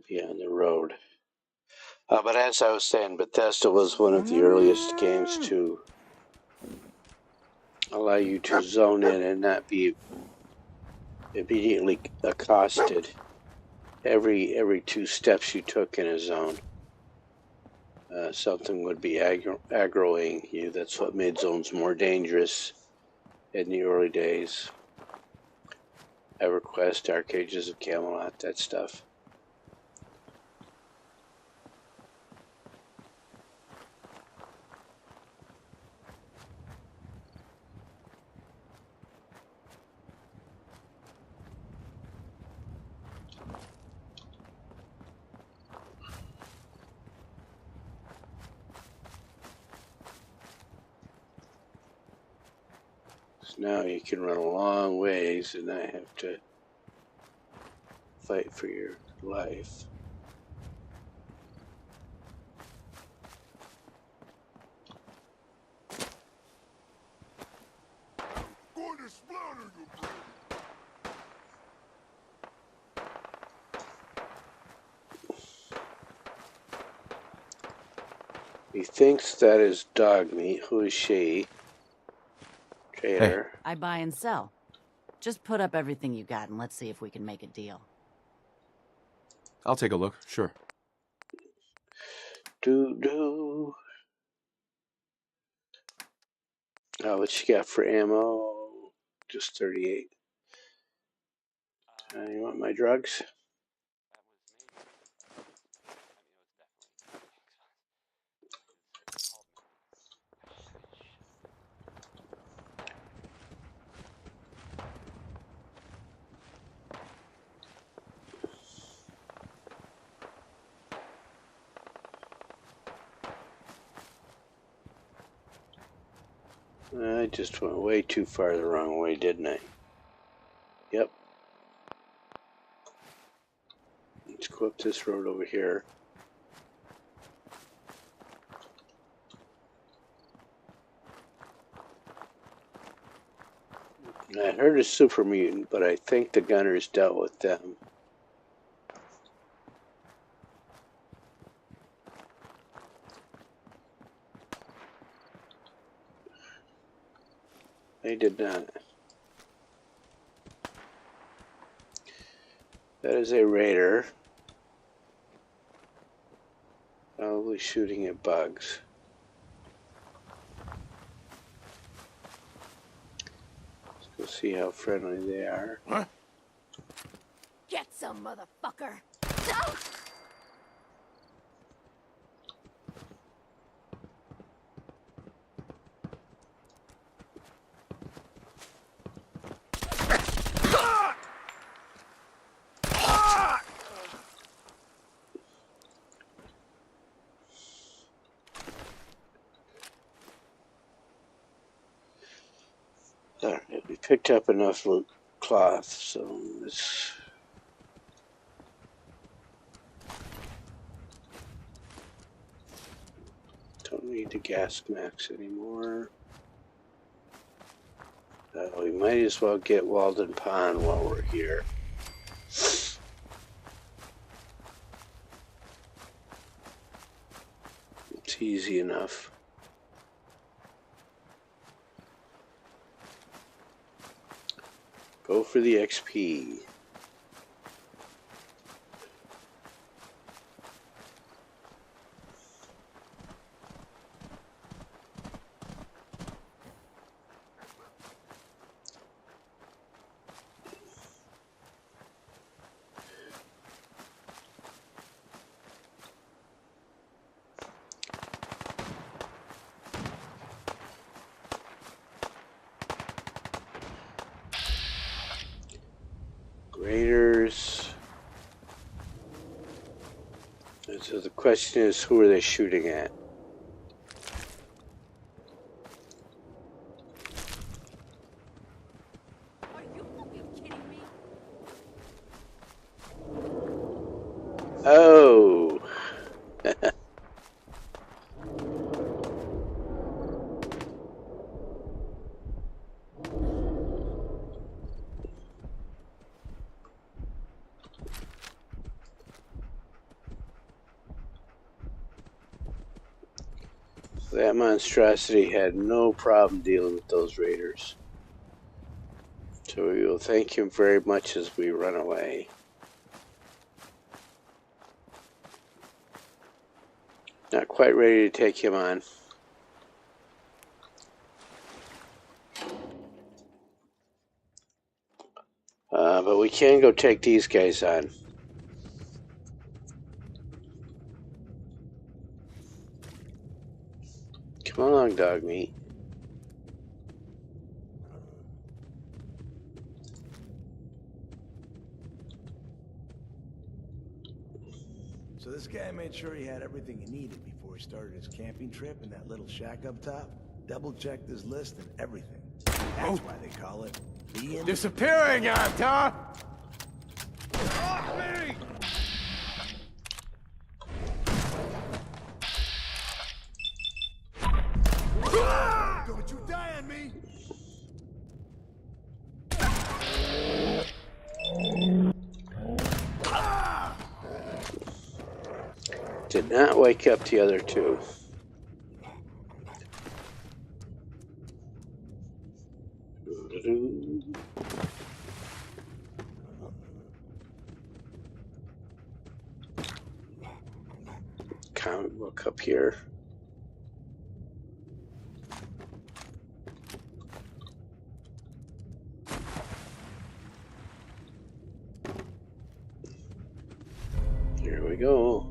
be on the road. But as I was saying, Bethesda was one of the earliest games to allow you to zone in and not be immediately accosted every 2 steps you took in a zone. something would be aggroing you. That's what made zones more dangerous in the early days. EverQuest, Dark Ages of Camelot, that stuff. Now you can run a long ways and not have to fight for your life. He thinks that is dog meat. Who is she? Trader. I buy and sell. Just put up everything you got and let's see if we can make a deal. I'll take a look, sure. Do. Oh, what you got for ammo? Just 38. You want my drugs? I just went way too far the wrong way, didn't I? Yep. Let's go up this road over here. I heard a super mutant, but I think the gunners dealt with them. They did not. That is a raider. Probably shooting at bugs. Let's go see how friendly they are. What? Get some, motherfucker. Alright, we picked up enough loot cloth, so let's... Don't need the gas max anymore. We might as well get Walden Pond while we're here. It's easy enough. Go for the XP. Raiders. So the question is, who are they shooting at? Are you fucking kidding me? Oh! That monstrosity had no problem dealing with those raiders. So we will thank him very much as we run away. Not quite ready to take him on. But we can go take these guys on. Come along, dog meat. So this guy made sure he had everything he needed before he started his camping trip in that little shack up top. Double-checked his list and everything. That's why they call it the Inn. Disappearing act, huh? Don't you die on me! Did not wake up the other two. Comic book up here. Here we go.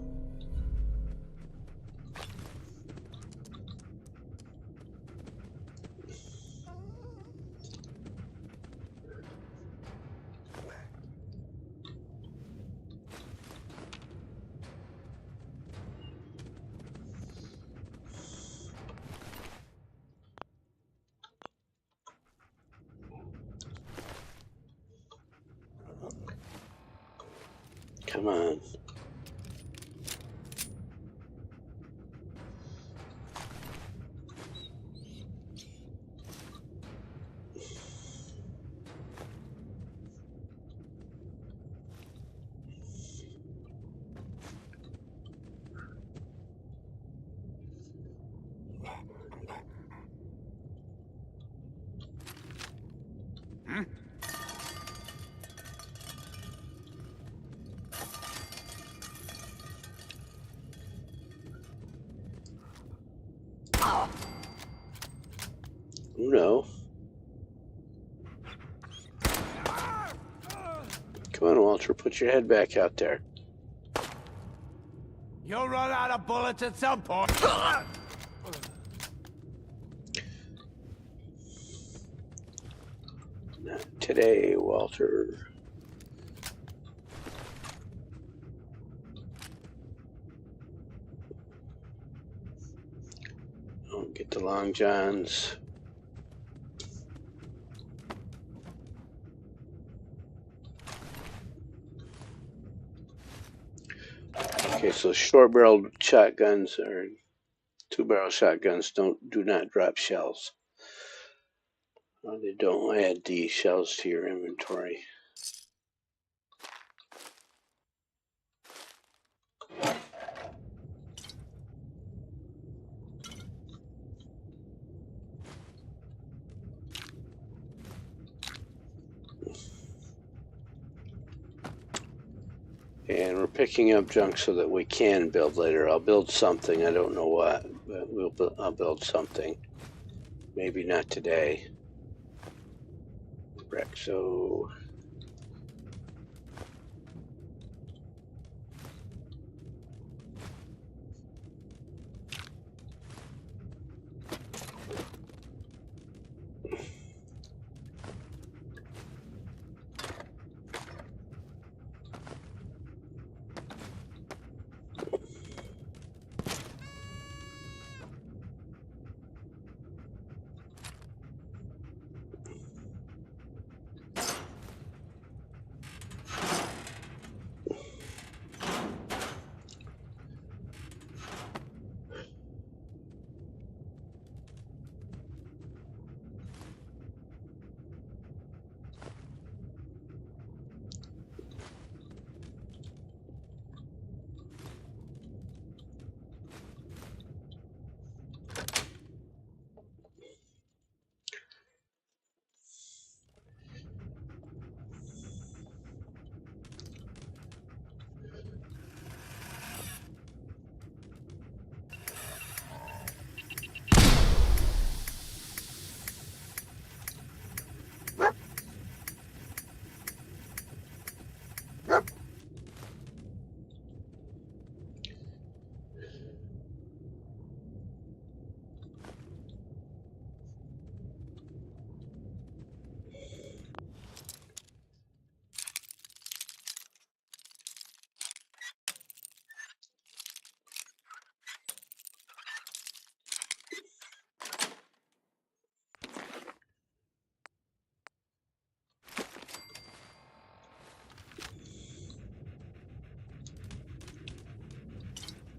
Come on. No. Come on, Walter, put your head back out there. You'll run out of bullets at some point. Not today, Walter. Don't get the long johns. Okay, so short-barreled shotguns or two-barrel shotguns do not drop shells. They don't add the shells to your inventory. And we're picking up junk so that we can build later. I'll build something. I don't know what, but I'll build something. Maybe not today. Rexo.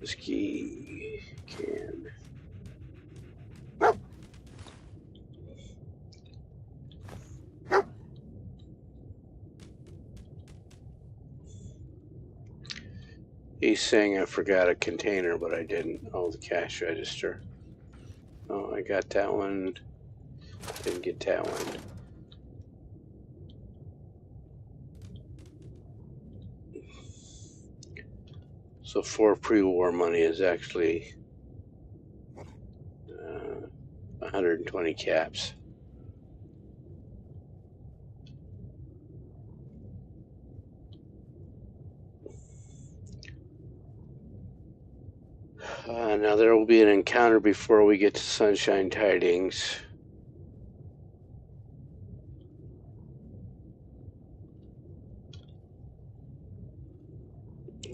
Whiskey can. He's saying I forgot a container, but I didn't. Oh, the cash register. Oh, I got that one. Didn't get that one. So 4 pre-war money is actually 120 caps. Now there will be an encounter before we get to Sunshine Tidings.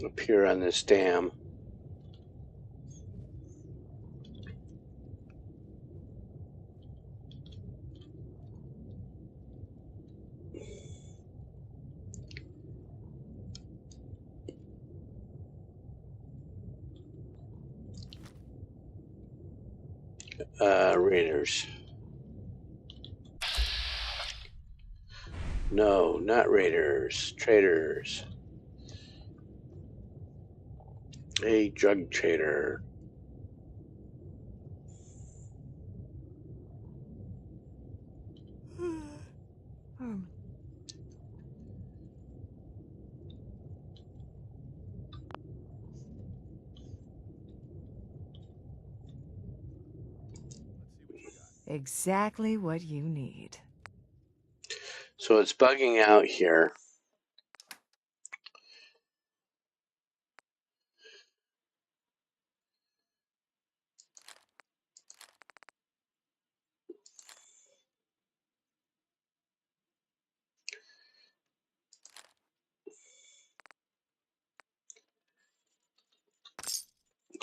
Up here on this dam. Raiders. No, not raiders. Traders. A drug trader. Exactly what you need. So it's bugging out here.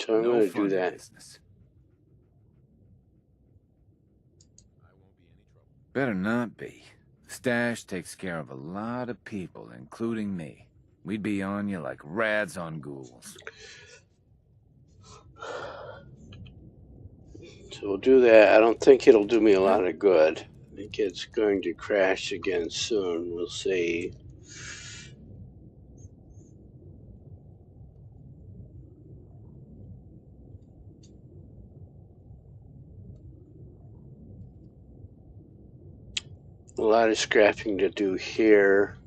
So I'm going to do that. Better not be. The stash takes care of a lot of people, including me. We'd be on you like rats on ghouls. So we'll do that. I don't think it'll do me a lot of good. I think it's going to crash again soon. We'll see. A lot of scrapping to do here.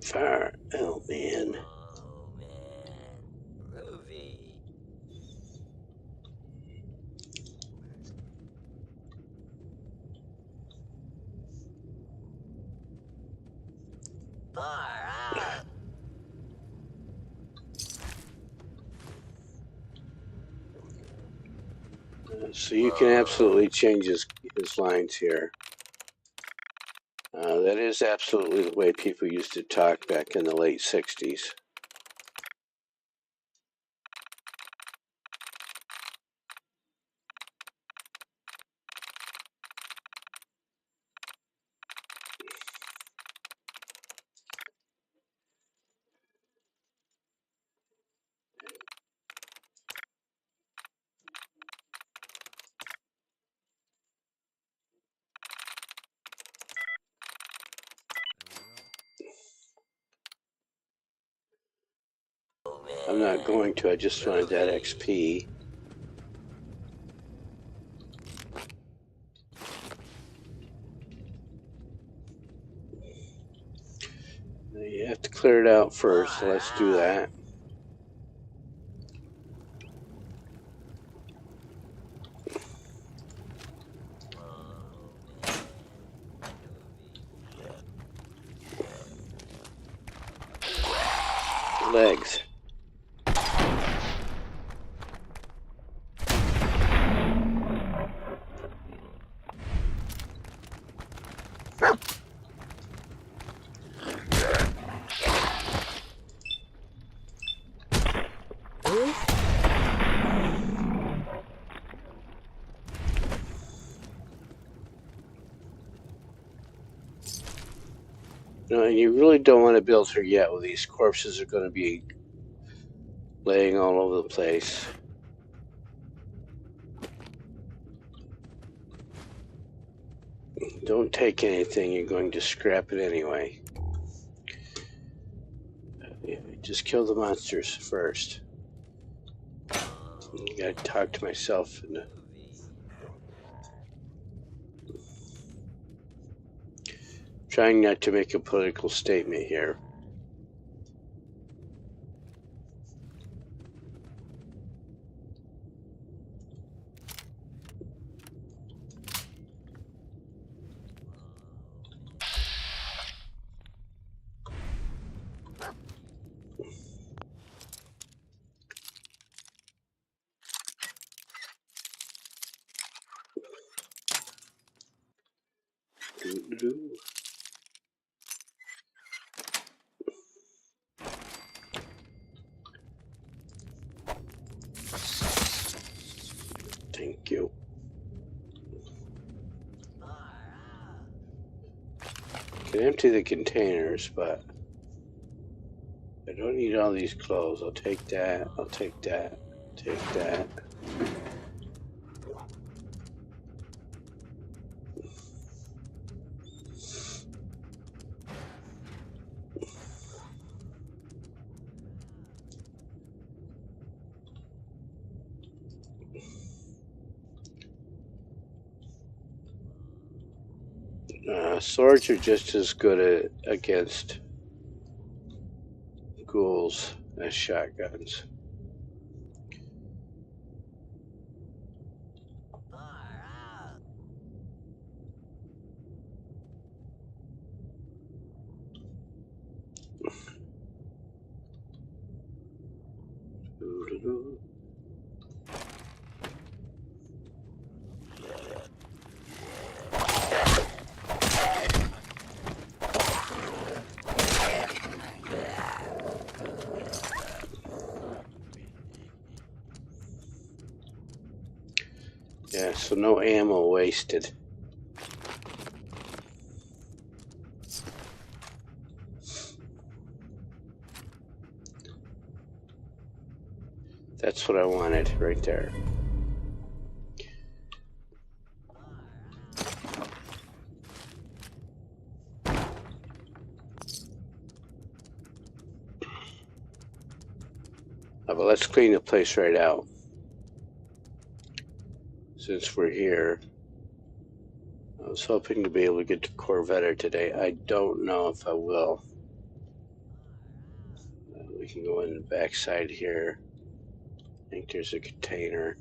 Fire. Oh, man. So you can absolutely change his lines here. That is absolutely the way people used to talk back in the late 60s. I'm not going to, I just wanted that XP. You have to clear it out first, so let's do that. Legs. No, and you really don't want to build her yet. Well, these corpses are going to be laying all over the place. Don't take anything. You're going to scrap it anyway. Just kill the monsters first. You gotta talk to myself. Trying not to make a political statement here. Thank you. Can empty the containers, but I don't need all these clothes. I'll take that. I'll take that. Take that. Swords are just as good against ghouls as shotguns. Yeah, so no ammo wasted. That's what I wanted right there. But let's clean the place right out. Since we're here, I was hoping to be able to get to Corvetta today. I don't know if I will. We can go in the backside here. I think there's a container.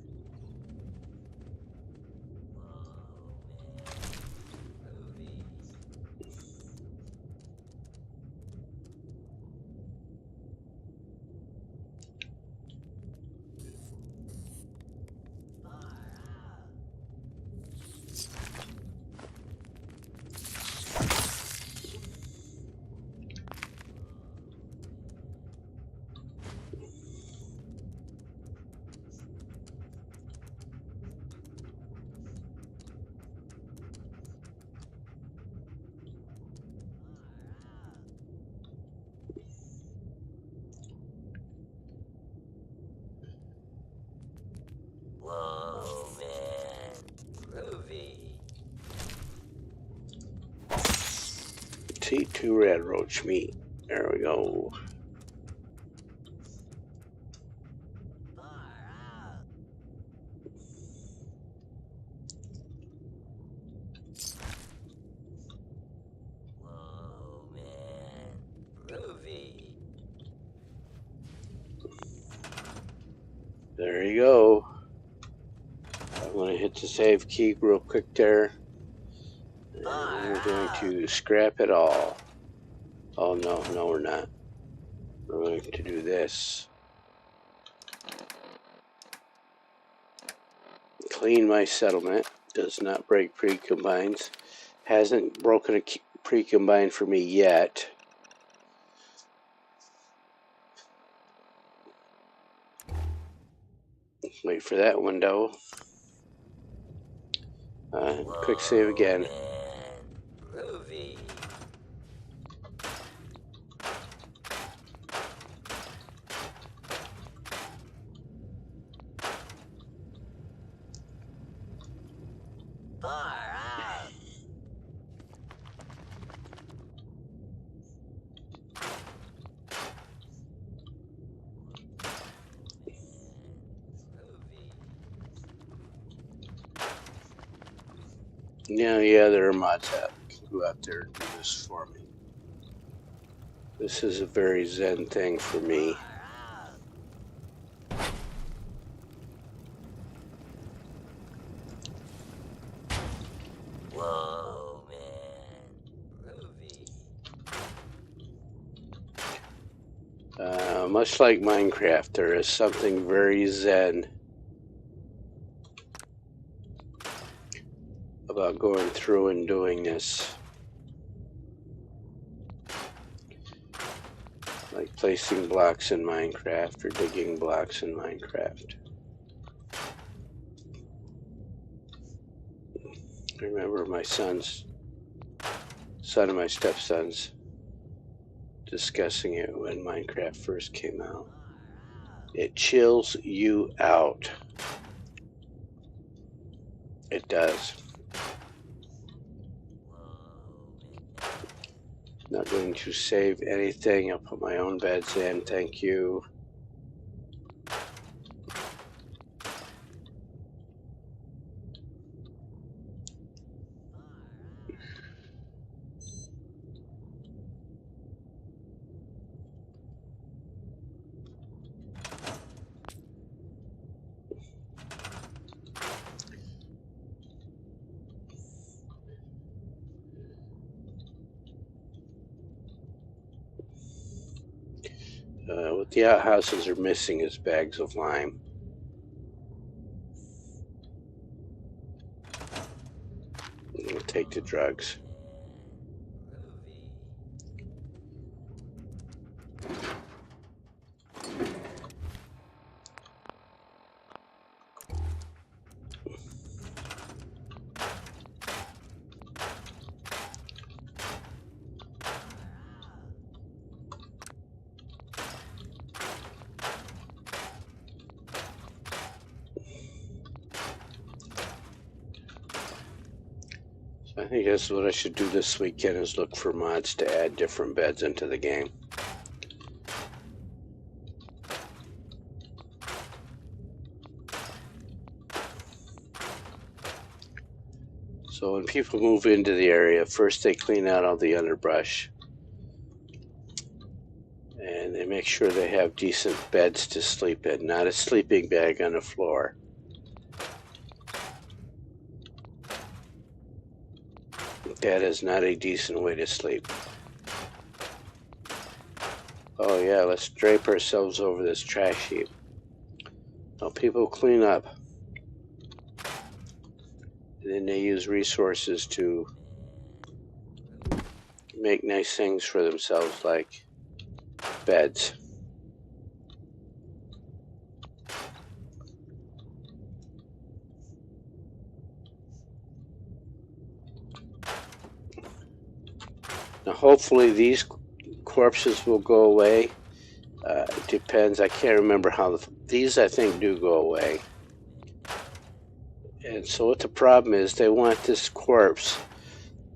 Whoa, man. Groovy. T2 red roach meat. There we go. Whoa, man. Groovy. There you go. I'm going to hit the save key real quick there. And we're going to scrap it all. Oh, no, no, we're not. We're going to do this. Clean my settlement. Does not break pre-combines. Hasn't broken a pre-combine for me yet. Wait for that window. Quick save again. Groovy. Yeah, there are mods that can go out there and do this for me. This is a very zen thing for me. Whoa, man. Groovy. Much like Minecraft, there is something very zen about going through and doing this. Like placing blocks in Minecraft or digging blocks in Minecraft. I remember my son of my stepsons, discussing it when Minecraft first came out. It chills you out. It does. Not going to save anything. I'll put my own beds in. Thank you. What the outhouses are missing is bags of lime. We'll take the drugs. I think that's what I should do this weekend, is look for mods to add different beds into the game. So when people move into the area, first they clean out all the underbrush. And they make sure they have decent beds to sleep in, not a sleeping bag on the floor. That is not a decent way to sleep. Oh yeah, let's drape ourselves over this trash heap. Now people clean up. And then they use resources to make nice things for themselves, like beds. Now hopefully these corpses will go away. It depends. I can't remember how these, I think, do go away. And so what the problem is, they want this corpse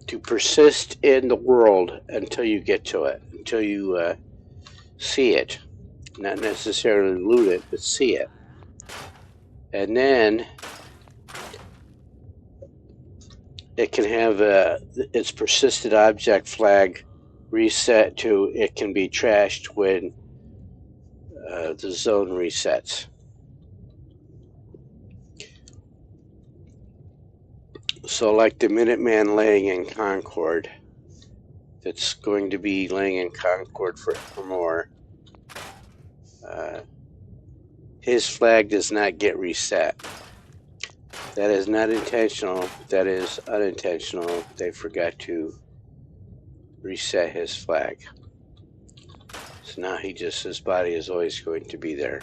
to persist in the world until you get to it, until you see it. Not necessarily loot it, but see it. And then it can have its persisted object flag reset to it can be trashed when the zone resets. So like the Minuteman laying in Concord, that's going to be laying in Concord for more, his flag does not get reset. That is not intentional, that is unintentional. They forgot to reset his flag. So now his body is always going to be there,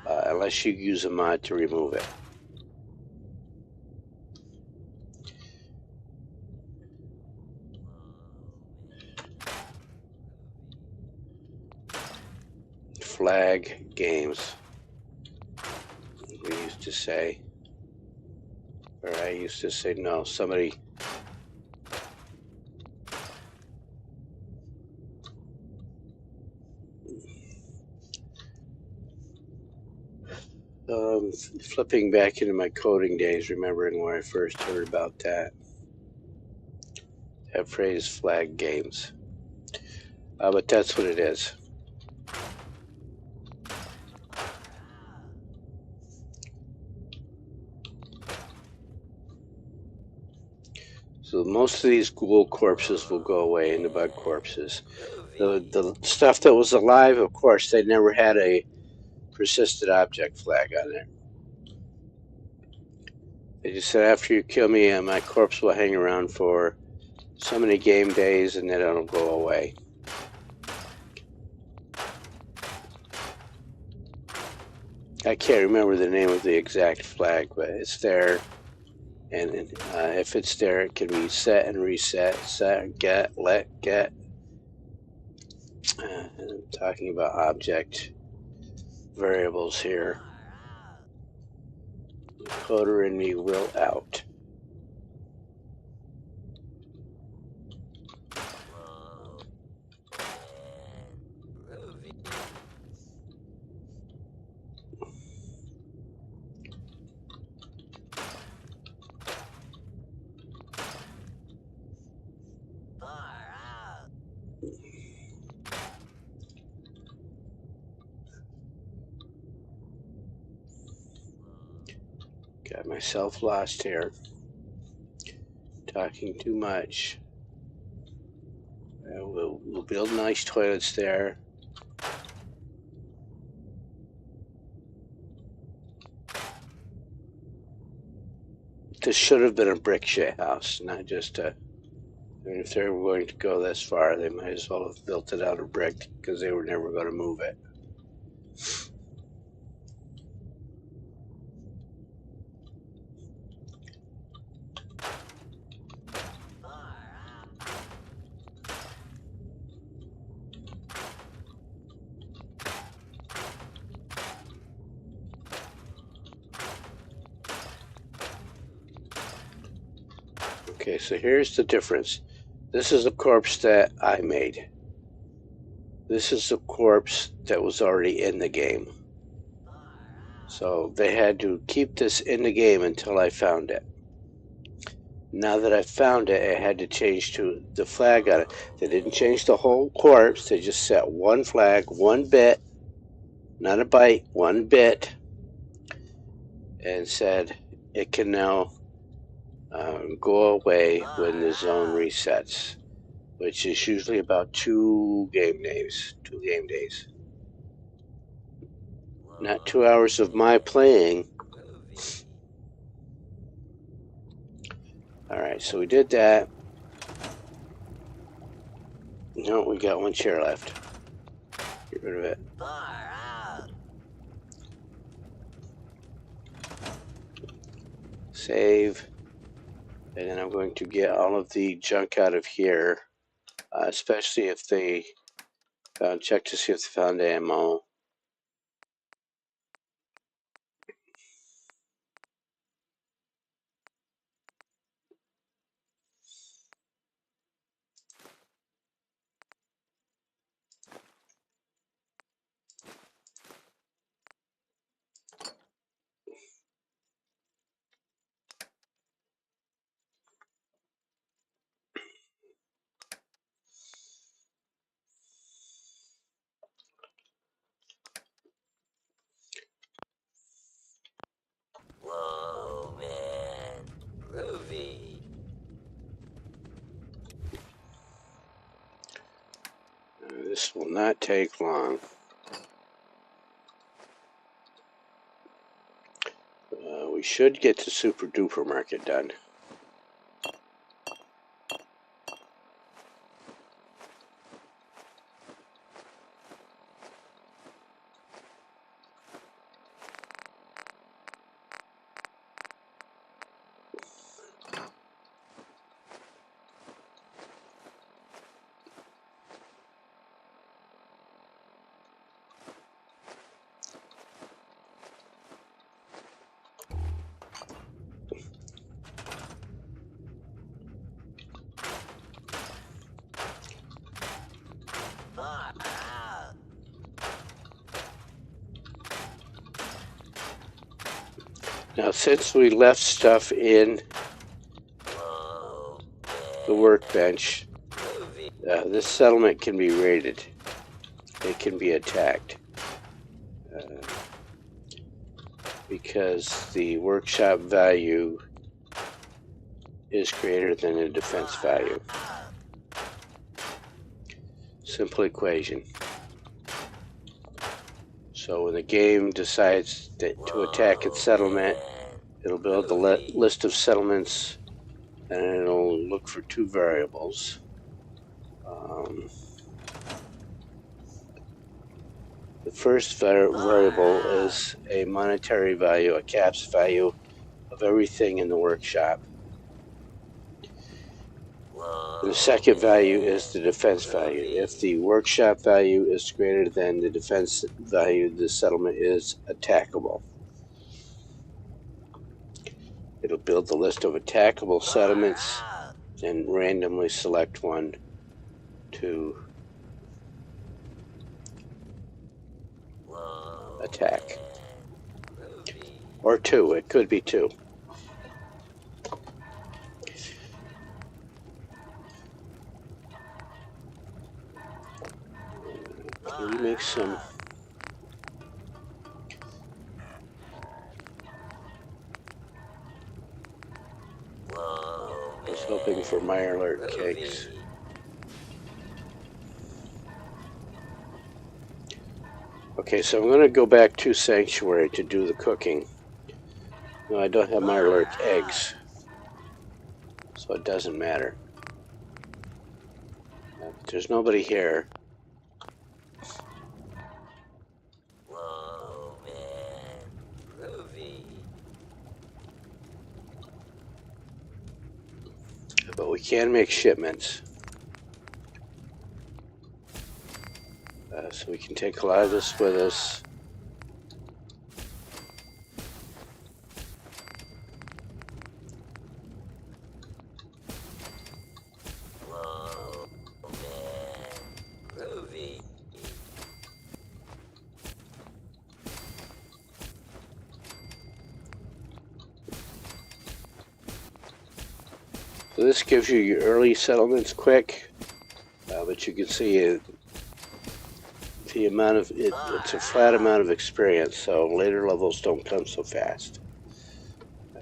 unless you use a mod to remove it. Flag games, we used to say, or I used to say, no, somebody flipping back into my coding days, remembering where I first heard about that. Have raised flag games. But that's what it is. So most of these ghoul corpses will go away into bug corpses. The stuff that was alive, of course, they never had a persistent object flag on it. They just said, after you kill me, my corpse will hang around for so many game days and then it'll go away. I can't remember the name of the exact flag, but it's there. And if it's there, it can be set and reset, set, get, let, get. I'm talking about object variables here. The coder in me will out. Got myself lost here. Talking too much. We'll build nice toilets there. This should have been a brick shit house, not just a... I mean, if they were going to go this far, they might as well have built it out of brick because they were never going to move it. Okay, so here's the difference. This is a corpse that I made. This is a corpse that was already in the game. So they had to keep this in the game until I found it. Now that I found it, it had to change to the flag on it. They didn't change the whole corpse. They just set one flag, one bit, not a byte, one bit, and said it can now go away when the zone resets, which is usually about 2 game days. Not 2 hours of my playing. Alright, so we did that. No, we got 1 chair left. Get rid of it. Save. And then I'm going to get all of the junk out of here, especially if they check to see if they found ammo. Whoa, man. Groovy. This will not take long. We should get the Super Duper Market done. Now, since we left stuff in the workbench, this settlement can be raided. It can be attacked. Because the workshop value is greater than the defense value. Simple equation. So when the game decides to attack its settlement, it'll build the list of settlements, and it'll look for two variables. The first variable is a monetary value, a caps value of everything in the workshop. The second value is the defense value. If the workshop value is greater than the defense value, the settlement is attackable. It'll build the list of attackable settlements and randomly select one to attack. Or two, it could be two. Can we make some... I was hoping for Mirelurk cakes. Okay, so I'm going to go back to Sanctuary to do the cooking. No, I don't have Mirelurk eggs, so it doesn't matter. There's nobody here. Whoa, man. Groovy. But we can make shipments. So we can take a lot of this with us. Whoa, man. Groovy. So this gives you your early settlements quick, but you can see the amount of it's a flat amount of experience, so later levels don't come so fast.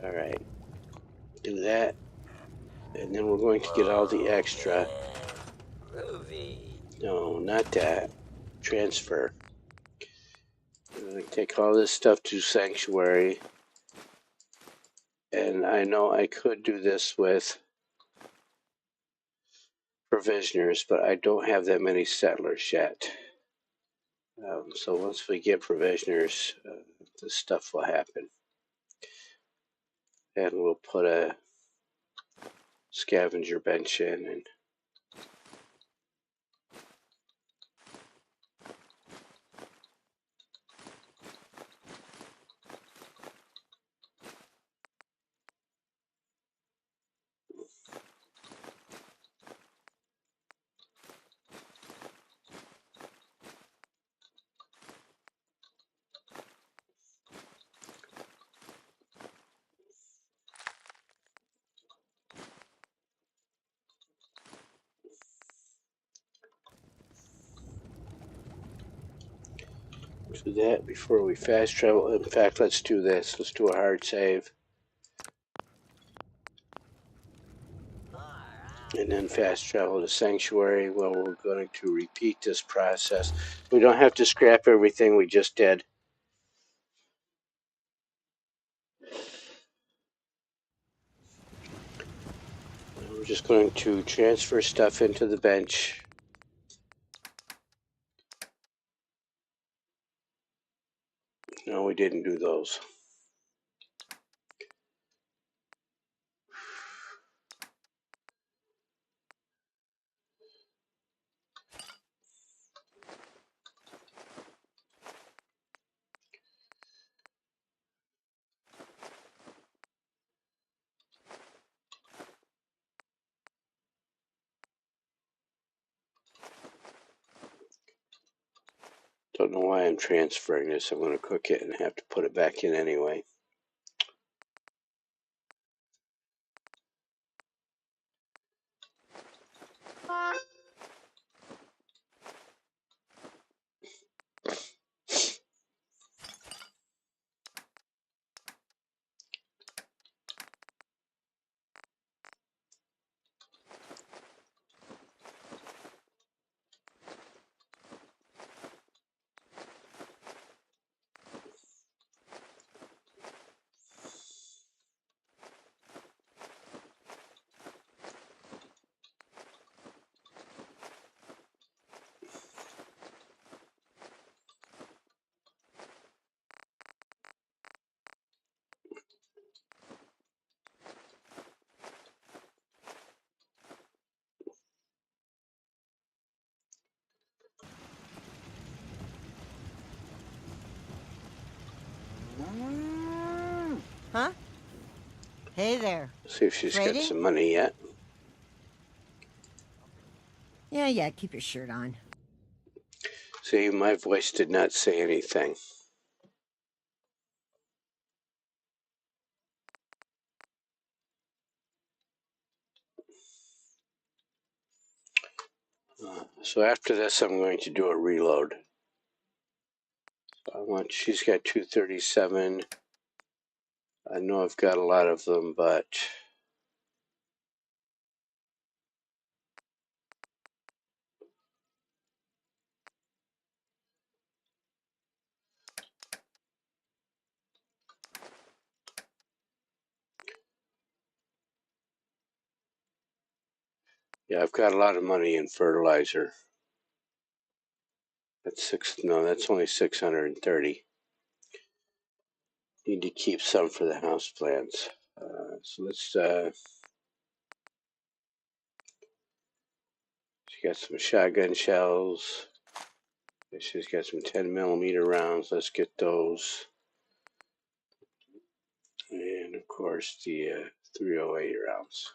All right, do that, and then we're going to get all the extra. No, not that. Transfer. I'm going to take all this stuff to Sanctuary, and I know I could do this with provisioners, but I don't have that many settlers yet. So once we get provisioners, this stuff will happen. And we'll put a scavenger bench in. And do that before we fast travel. In fact, let's do this. Let's do a hard save. And then fast travel to Sanctuary. Well, we're going to repeat this process. We don't have to scrap everything we just did. We're just going to transfer stuff into the bench. No, we didn't do those. Don't know why I'm transferring this. I'm going to cook it and have to put it back in anyway. Huh? Hey there. See if she's got Trading? some money yet. Yeah, keep your shirt on. See, my voice did not say anything. So after this, I'm going to do a reload. She's got 237. I know I've got a lot of them, but yeah, I've got a lot of money in fertilizer. That's only 630. Need to keep some for the house plants. So let's, she got some shotgun shells. She's got some 10mm rounds. Let's get those. And of course the 308 rounds.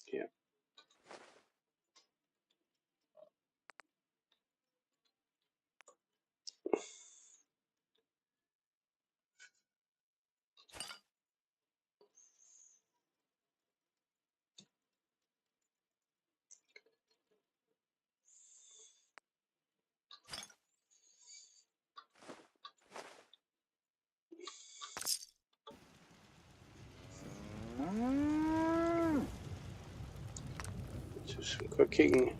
Yeah. Do some cooking.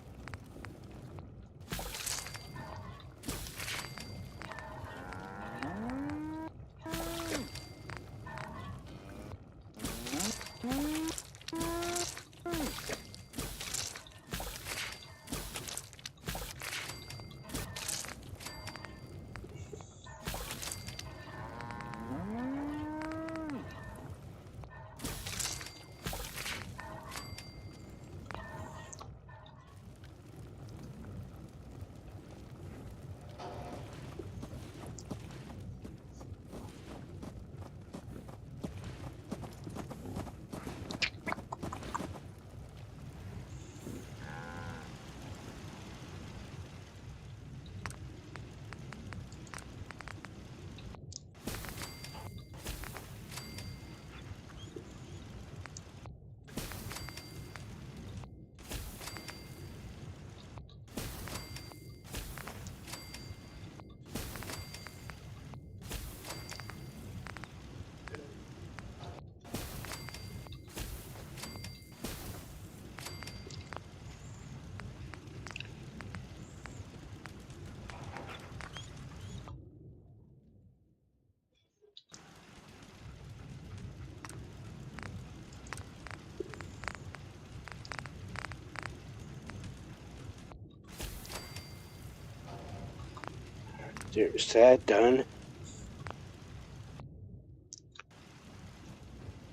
There's that done.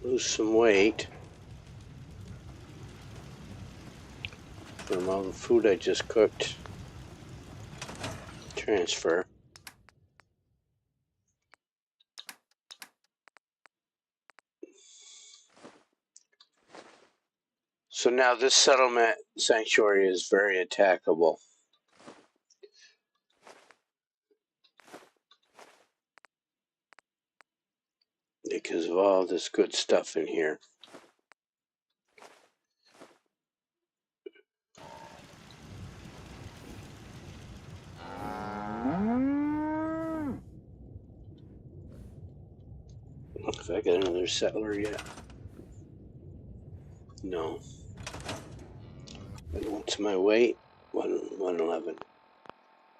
Lose some weight from all the food I just cooked. Transfer. So now this settlement sanctuary is very attackable. Because of all this good stuff in here. Have I got another settler yet? No. What's my weight? 111.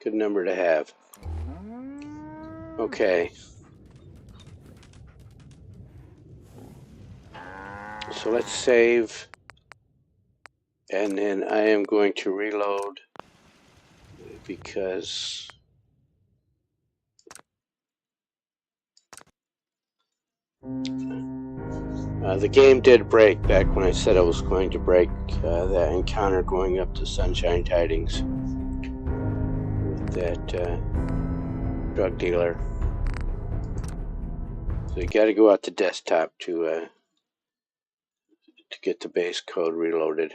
Good number to have. Okay. So let's save. And then I am going to reload because the game did break back when I said I was going to break that encounter going up to Sunshine Tidings with that drug dealer. So you got to go out to desktop to get the base code reloaded.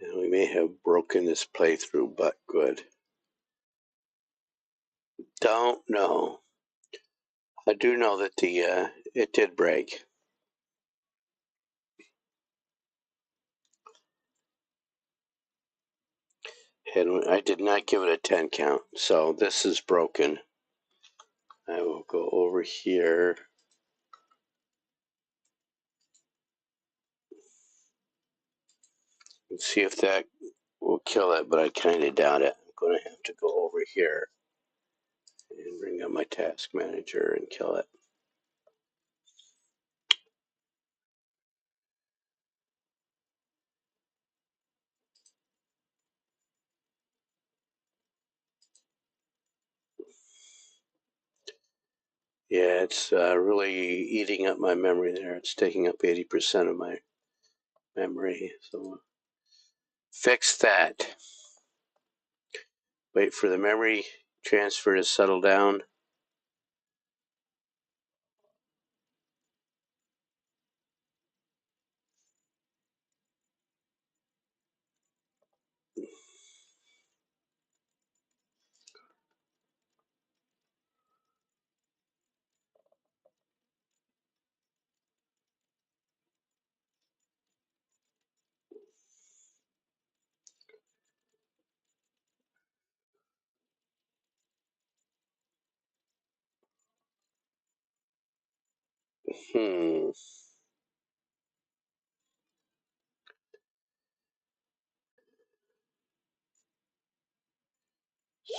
And we may have broken this playthrough, but good. Don't know. I do know that the it did break. And I did not give it a 10 count, so this is broken. I will go over here. And see if that will kill it, but I kind of doubt it. I'm going to have to go over here and bring up my task manager and kill it. Yeah, it's really eating up my memory there. It's taking up 80% of my memory. So fix that. Wait for the memory transfer to settle down.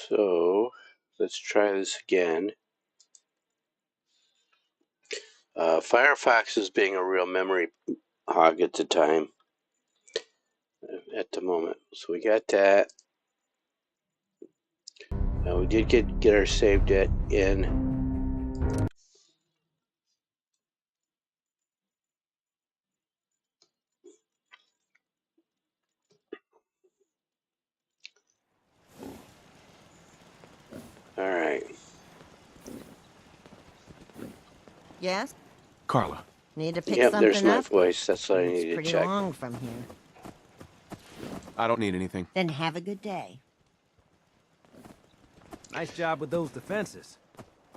So let's try this again. Firefox is being a real memory hog at the time, at the moment. So we got that. We did get our save debt in. All right. Yes? Carla. Need to pick Yep, something there's my up? voice. That's what I It's need to pretty check. long from here. I don't need anything. Then have a good day. Nice job with those defenses.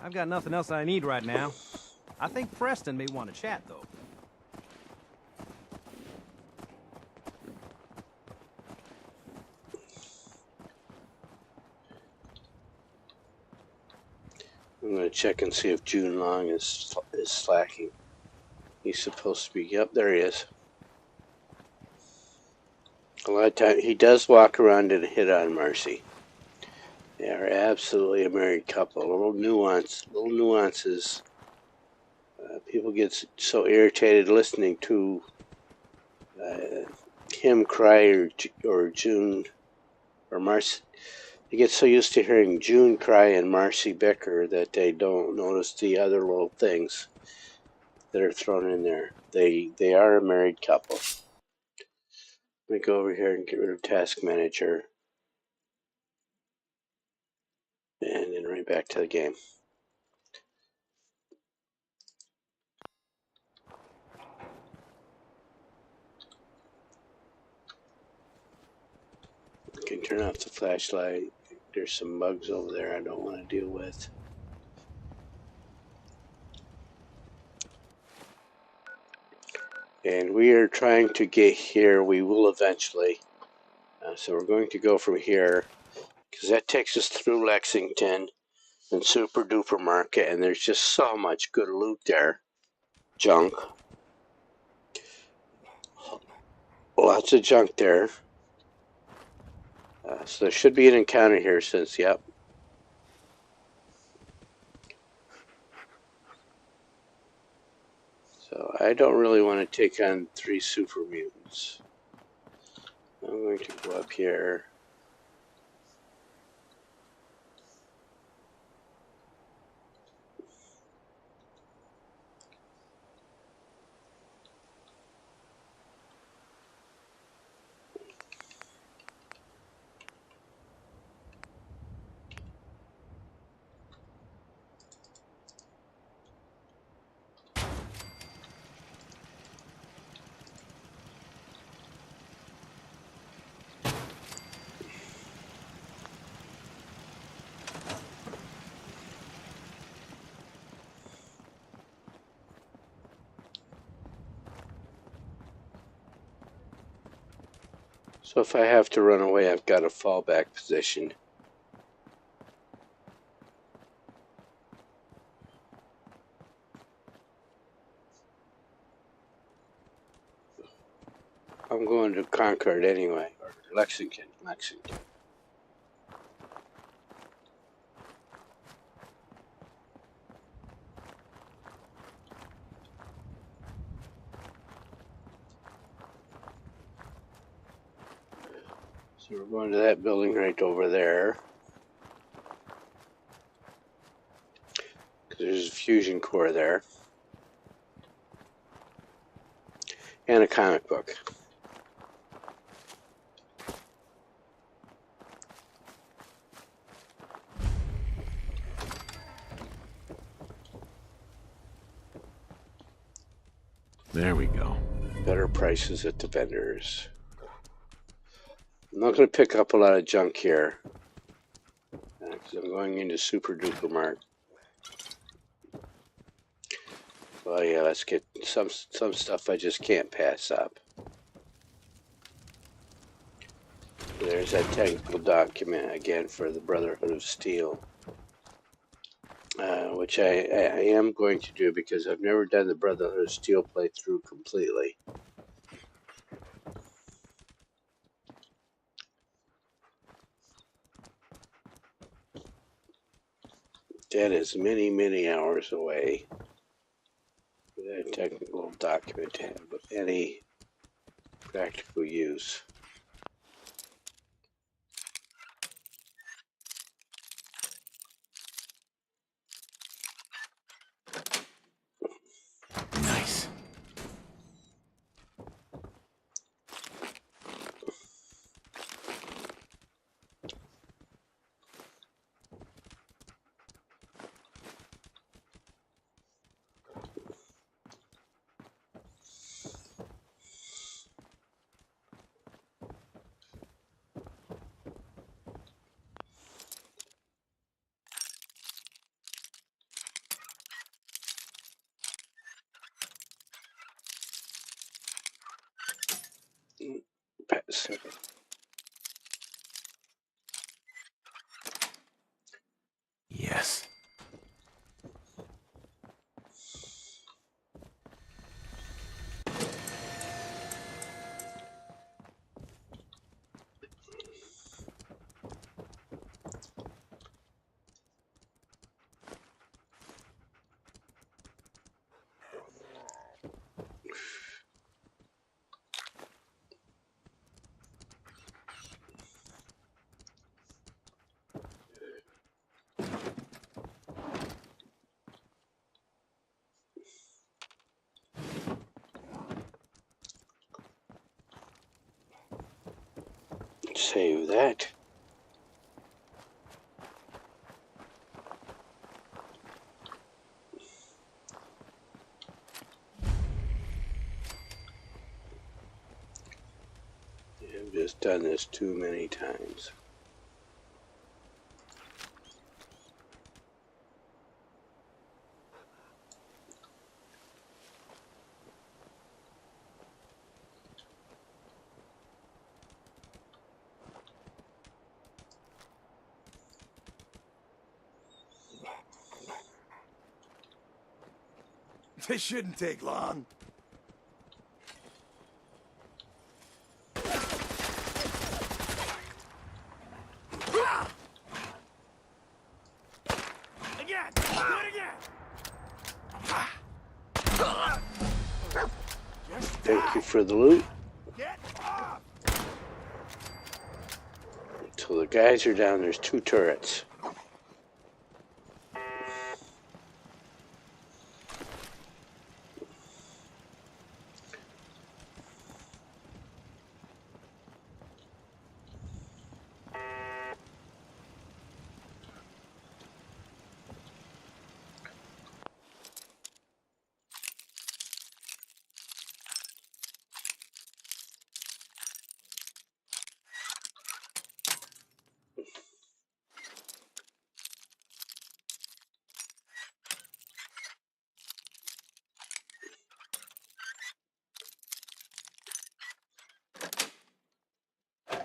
I've got nothing else I need right now. I think Preston may want to chat, though. I'm going to check and see if June Long is slacking. He's supposed to be. Yep, there he is. A lot of time he does walk around and hit on Marcy. They are absolutely a married couple. Little nuances. People get so irritated listening to him cry or June or Marcy. They get so used to hearing June cry and Marcy bicker that they don't notice the other little things that are thrown in there. They are a married couple. Let me go over here and get rid of Task Manager. And then right back to the game. Turn off the flashlight. There's some bugs over there I don't want to deal with. And we are trying to get here. We will eventually. So we're going to go from here, because that takes us through Lexington and Super Duper Market, and there's just so much good loot there. Junk. Lots of junk there. So there should be an encounter here since, yep. So I don't really want to take on 3 super mutants. I'm going to go up here. So if I have to run away, I've got a fallback position. I'm going to Concord anyway, or Lexington. So we're going to that building right over there. There's a fusion core there. And a comic book. There we go. Better prices at the vendors. I'm not going to pick up a lot of junk here, because I'm going into Super Duper Mart. Well, yeah, let's get some stuff I just can't pass up. There's that technical document again for the Brotherhood of Steel, which I am going to do because I've never done the Brotherhood of Steel playthrough completely. That is many, many hours away. That technical document to have any practical use. Nice. Yes. Save that. just done this too many times. This shouldn't take long. Again! Do it again! Thank you for the loot. Get off! So the guys are down. There's 2 turrets.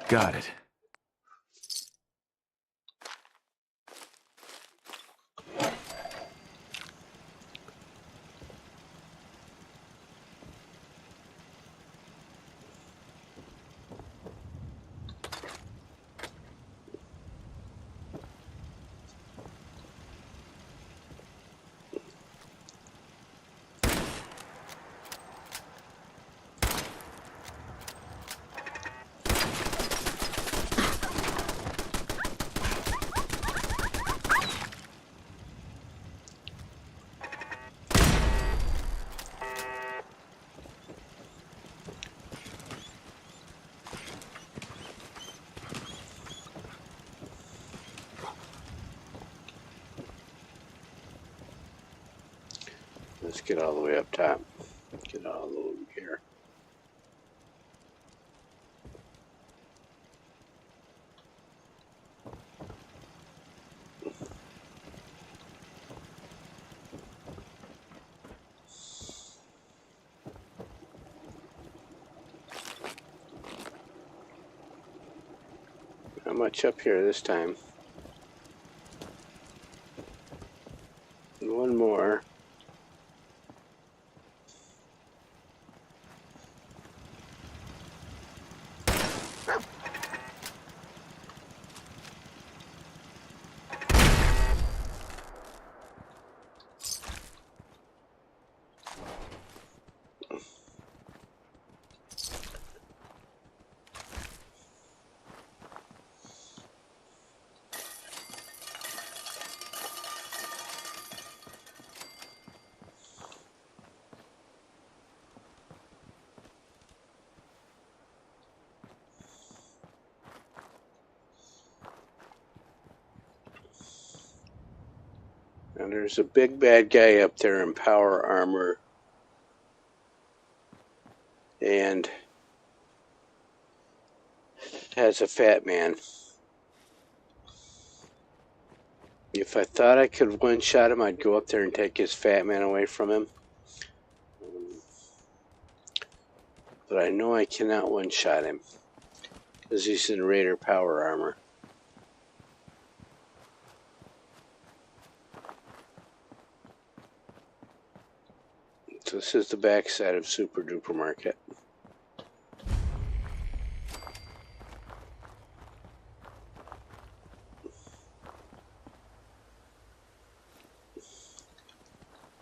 Got it. Let's get all the way up top. Get all the loot here. Not much up here this time. And one more. And there's a big bad guy up there in power armor. And has a fat man. If I thought I could one-shot him, I'd go up there and take his fat man away from him. But I know I cannot one-shot him, because he's in Raider power armor. So this is the backside of Super Duper Market.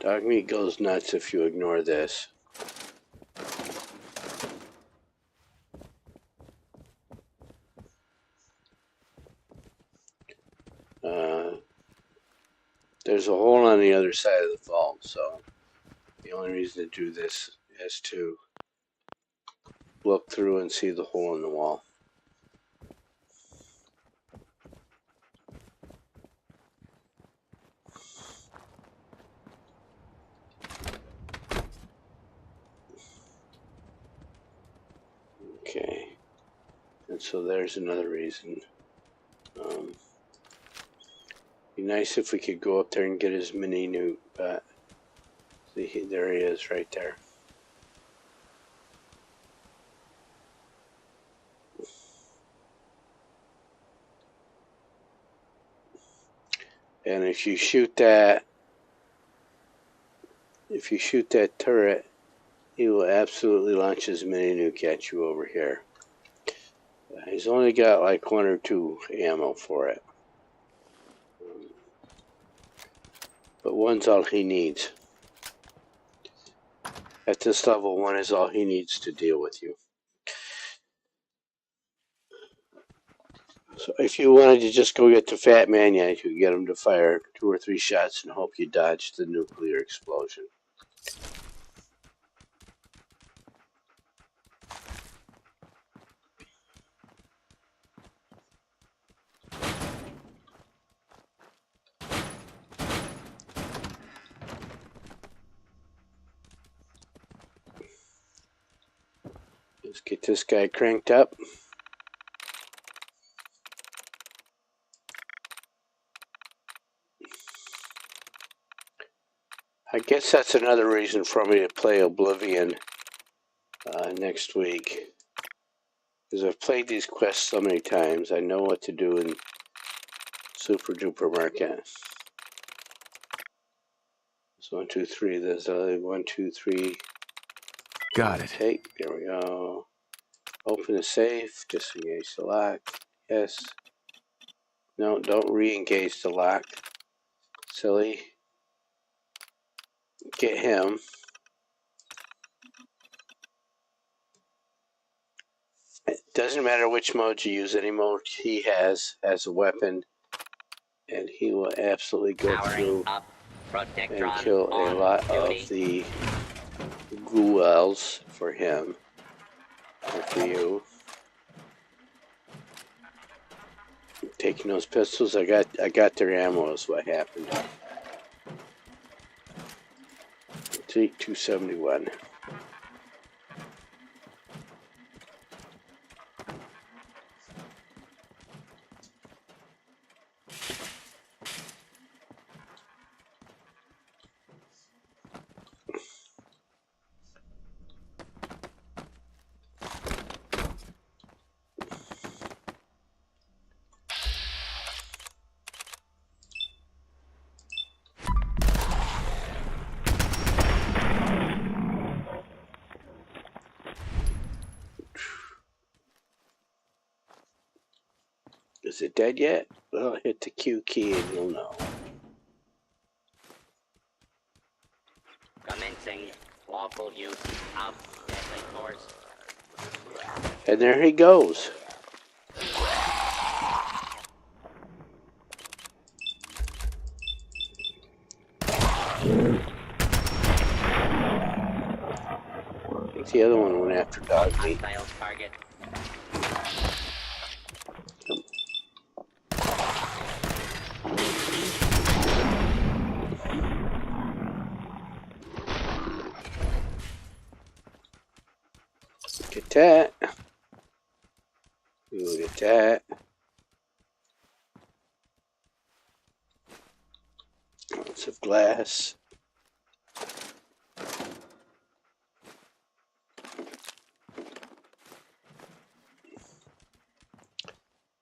Dog meat goes nuts if you ignore this. There's a hole on the other side of the vault, so the only reason to do this is to look through and see the hole in the wall. Okay. And so there's another reason. Be nice if we could go up there and get his mini nuke, but see, there he is right there. And if you shoot that turret, he will absolutely launch his mini nuke at you over here. He's only got like 1 or 2 ammo for it. But 1's all he needs. At this level, 1 is all he needs to deal with you. So if you wanted to just go get the Fat Man, yeah, you could get him to fire 2 or 3 shots and hope you dodge the nuclear explosion. Let's get this guy cranked up. I guess that's another reason for me to play Oblivion next week. Because I've played these quests so many times, I know what to do in Super Duper Market. There's 1, 2, 3. There's 1, 2, 3. Got it. Take. There we go. Open the safe. Disengage the lock. Yes. No, don't re-engage the lock. Silly. Get him. It doesn't matter which mode you use, any mode he has as a weapon, and he will absolutely go through and kill a lot of the ghouls for him and for you. Taking those pistols, I got their ammo is what happened. 271. Is it dead yet? Well, hit the Q key and you'll know. Commencing lawful use of deadly force. And there he goes. I think the other one went after Dogmeat. Target. Get that. Look at that. Lots of glass.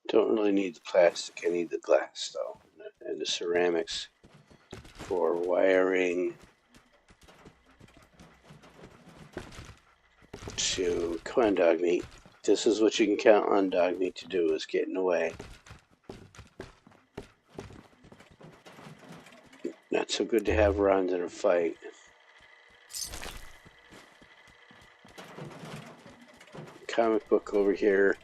Don't really need the plastic, I need the glass though, and the ceramics for wiring. So, come on, Dogmeat. This is what you can count on Dogmeat to do, is getting away. Not so good to have around in a fight. Comic book over here.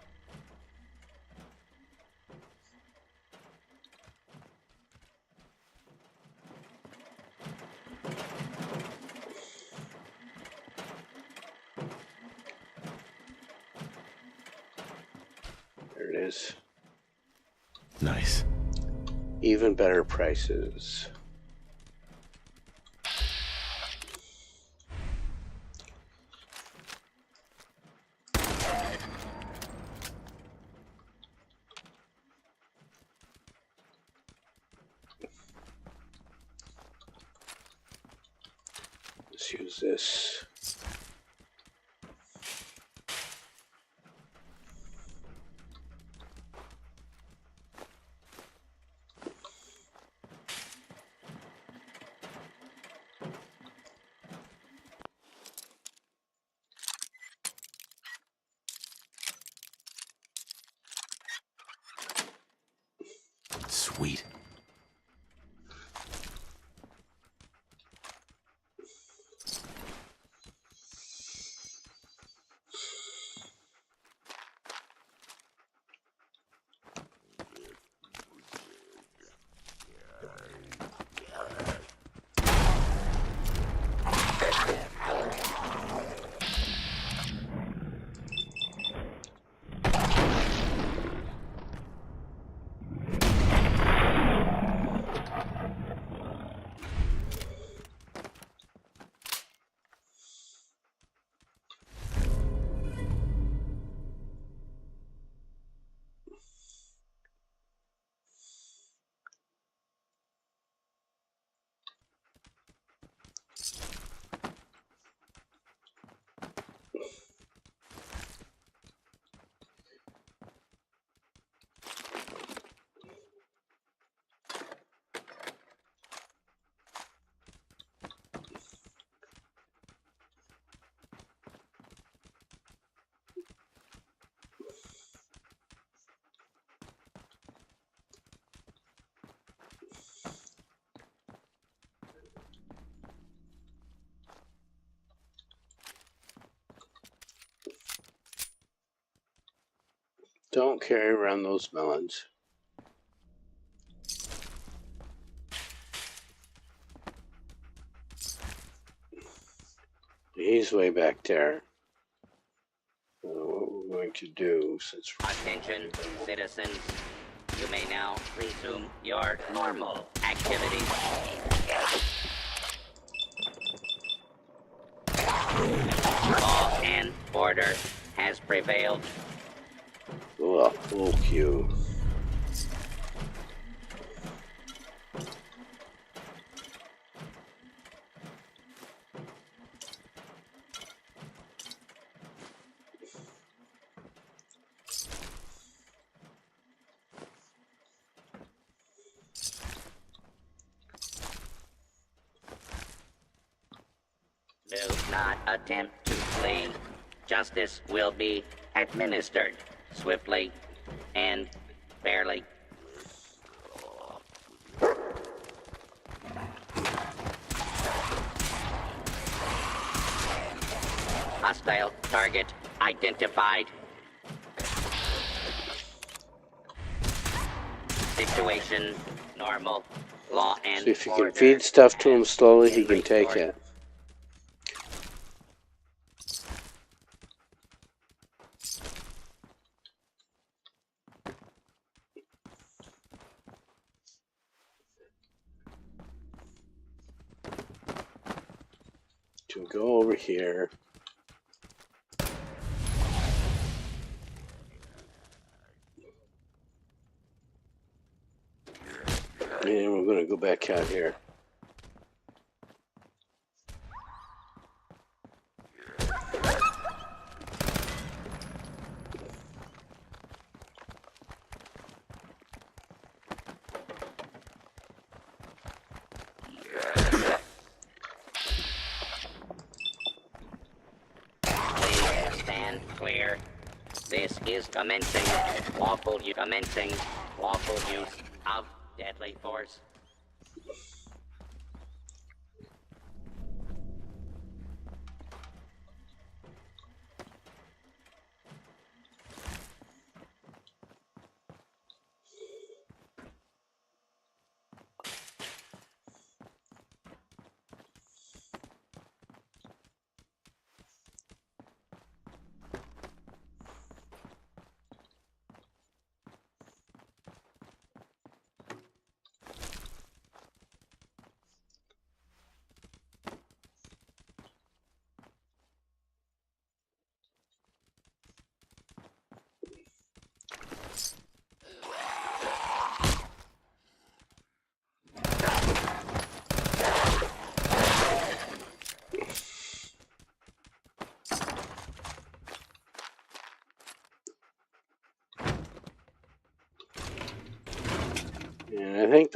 There it is. Nice. Even better prices. Let's use this. Sweet. Don't carry around those melons. He's way back there. What we're going to do, since we're... Attention, citizens. You may now resume your normal activities. Law and order has prevailed. Oh, fuck you. Do not attempt to flee. Justice will be administered swiftly and fairly. Hostile target identified. Situation normal. Law and So if you order can feed stuff to him has slowly, he been can take restored. it. To go over here. And we're going to go back out here. Please stand clear. This is commencing lawful use of deadly force.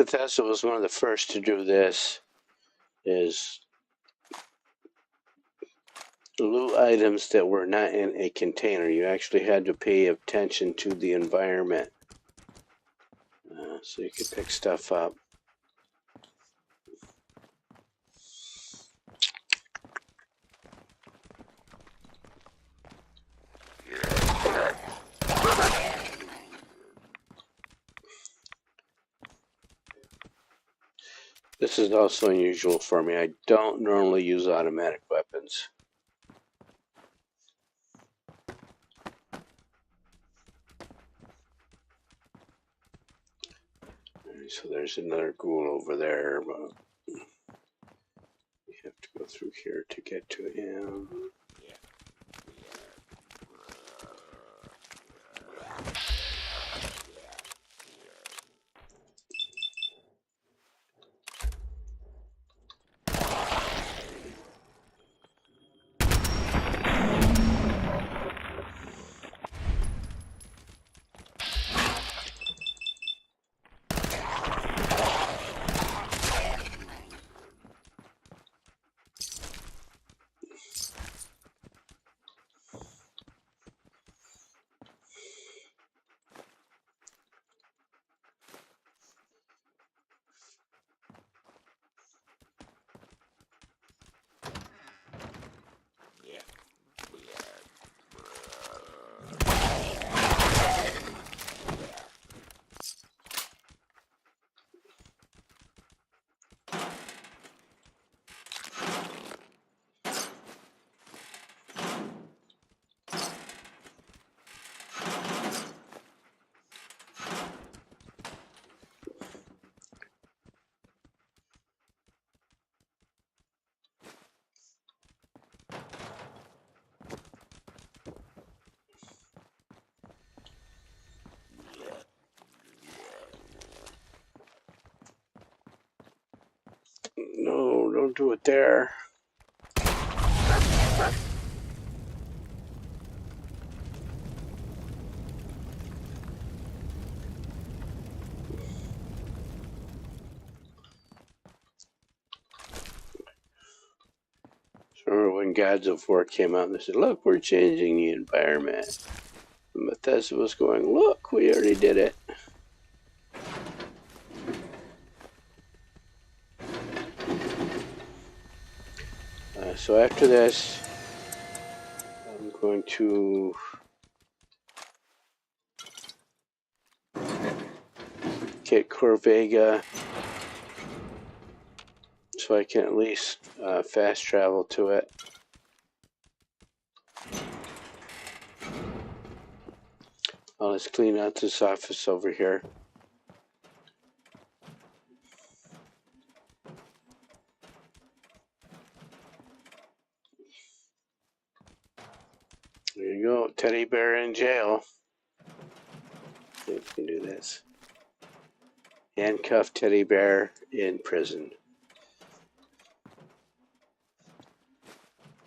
Bethesda was one of the first to do this, is loot items that were not in a container. You actually had to pay attention to the environment. So you could pick stuff up. This is also unusual for me. I don't normally use automatic weapons. So there's another ghoul over there, but we have to go through here to get to him. No, don't do it there. Remember when Gods of War came out and they said, look, we're changing the environment. And Bethesda was going, look, we already did it. So after this, I'm going to get Corvega so I can at least fast travel to it. I'll just clean out this office over here. There you go, teddy bear in jail. See if we can do this. Handcuffed teddy bear in prison.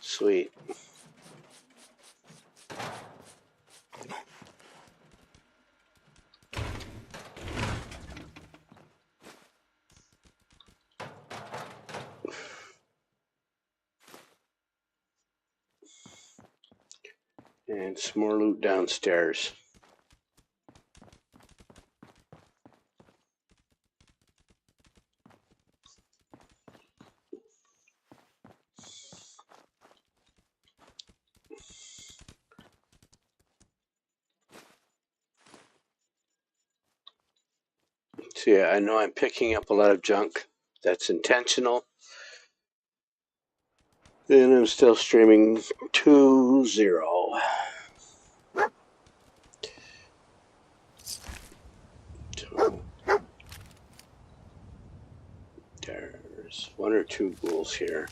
Sweet. And some more loot downstairs. So yeah, I know I'm picking up a lot of junk. That's intentional. And I'm still streaming 2-0. So, there's one or two ghouls here.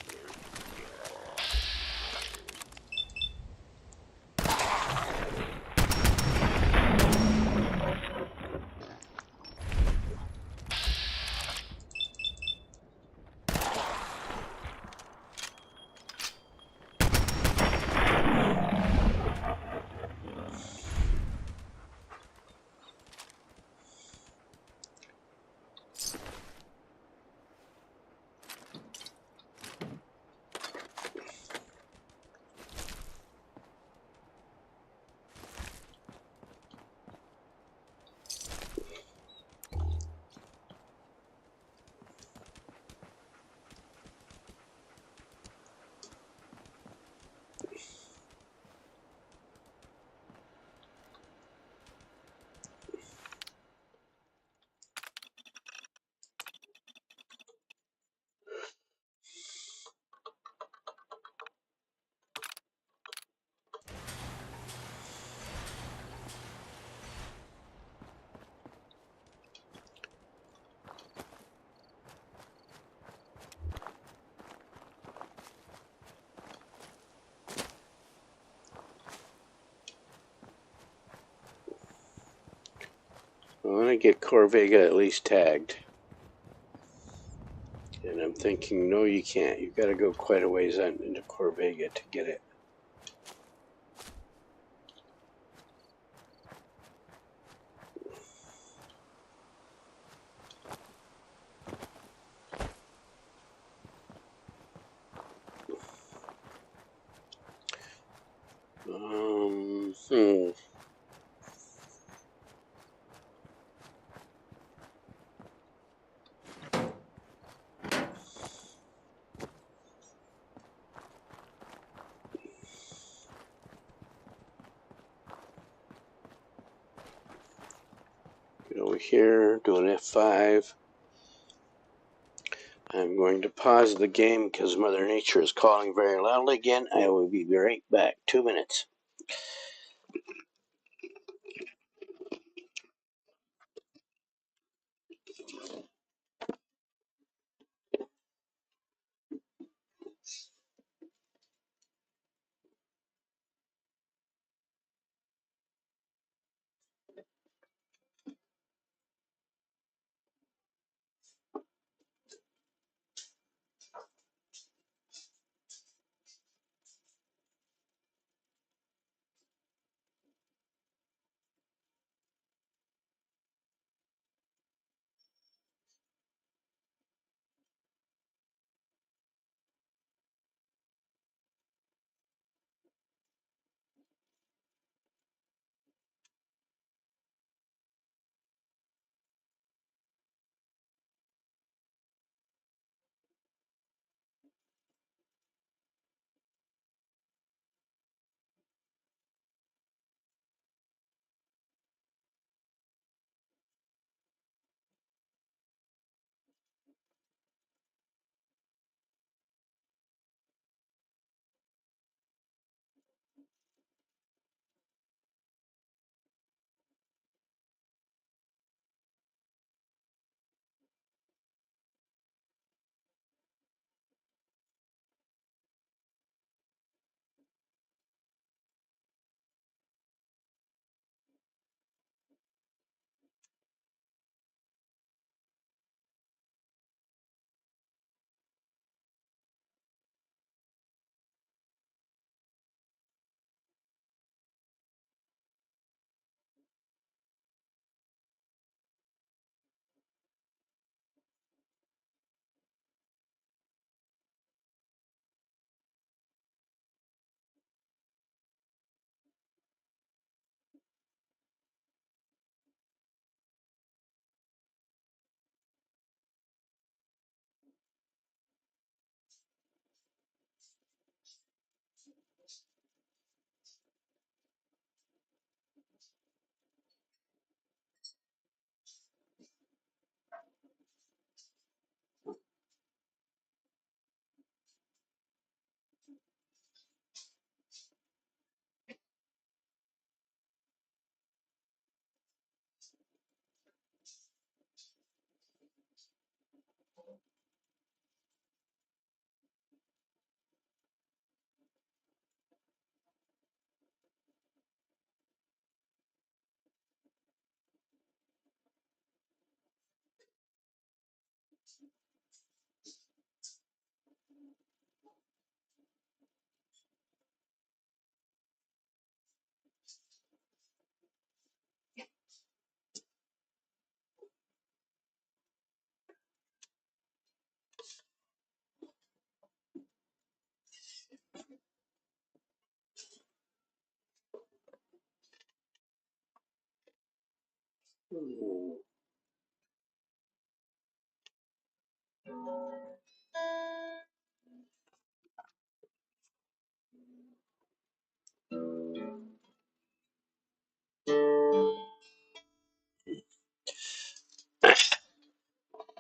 want to get Corvega at least tagged. And I'm thinking, no, you can't. You've got to go quite a ways on into Corvega to get it. Hmm. Get over here, do an F5. I'm going to pause the game because Mother Nature is calling very loudly again. I will be right back. 2 minutes.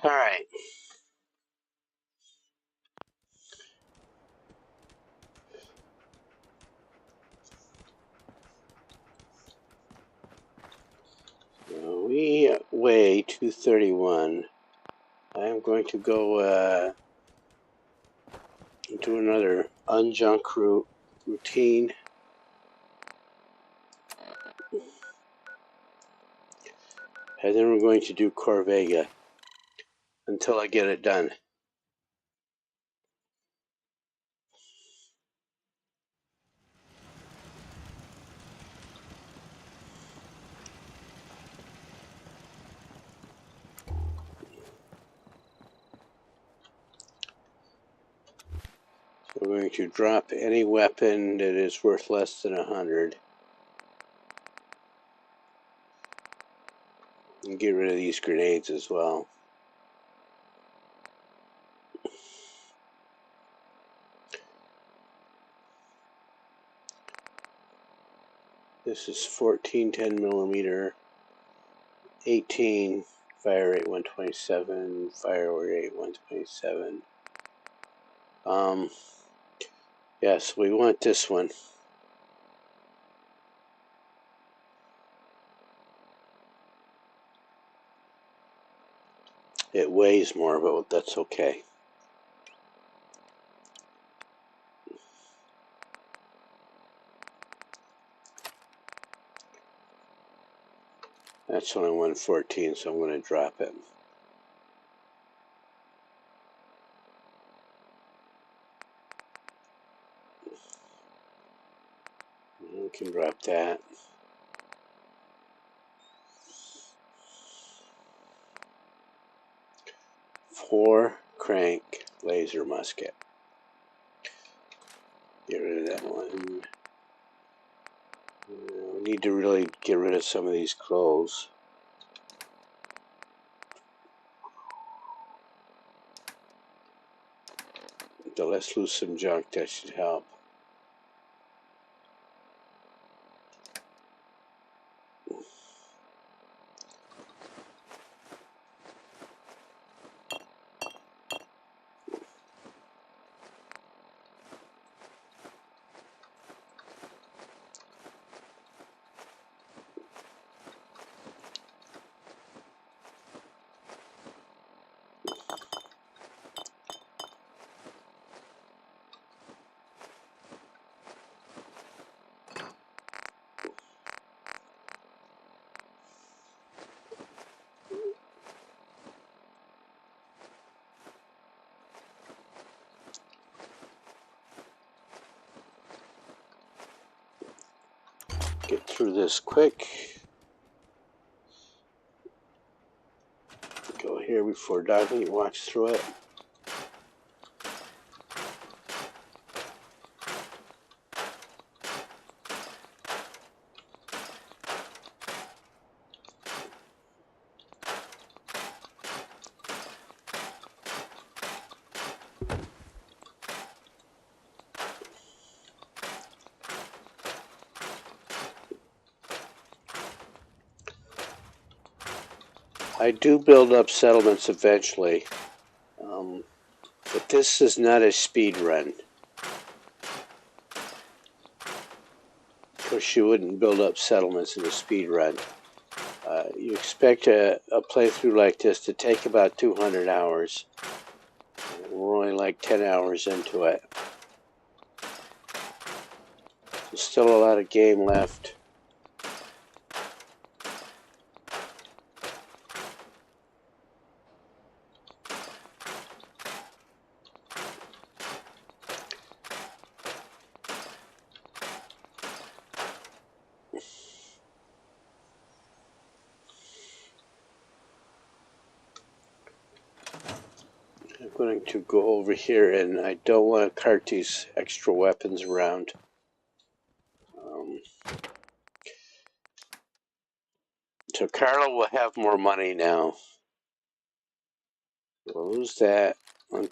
All right. So we weigh 231. I'm going to go do another unjunk routine. And then we're going to do Corvega until I get it done. So we're going to drop any weapon that is worth less than 100. And get rid of these grenades as well. This is 14 10mm, 18 fire rate 127, fire rate 127. Yes, we want this one. It weighs more, but that's okay. That's only 114, so I'm going to drop it. We can drop that. Four crank laser musket. Get rid of that one. We need to really get rid of some of these clothes. So let's lose some junk. That should help. Get through this quick. Go here before Dogmeat walks through it. I do build up settlements eventually, but this is not a speed run. Of course, you wouldn't build up settlements in a speed run. You expect a playthrough like this to take about 200 hours. We're only like 10 hours into it. There's still a lot of game left. I'm going to go over here, and I don't want to cart these extra weapons around. So Carlo will have more money now. We'll lose that. We'll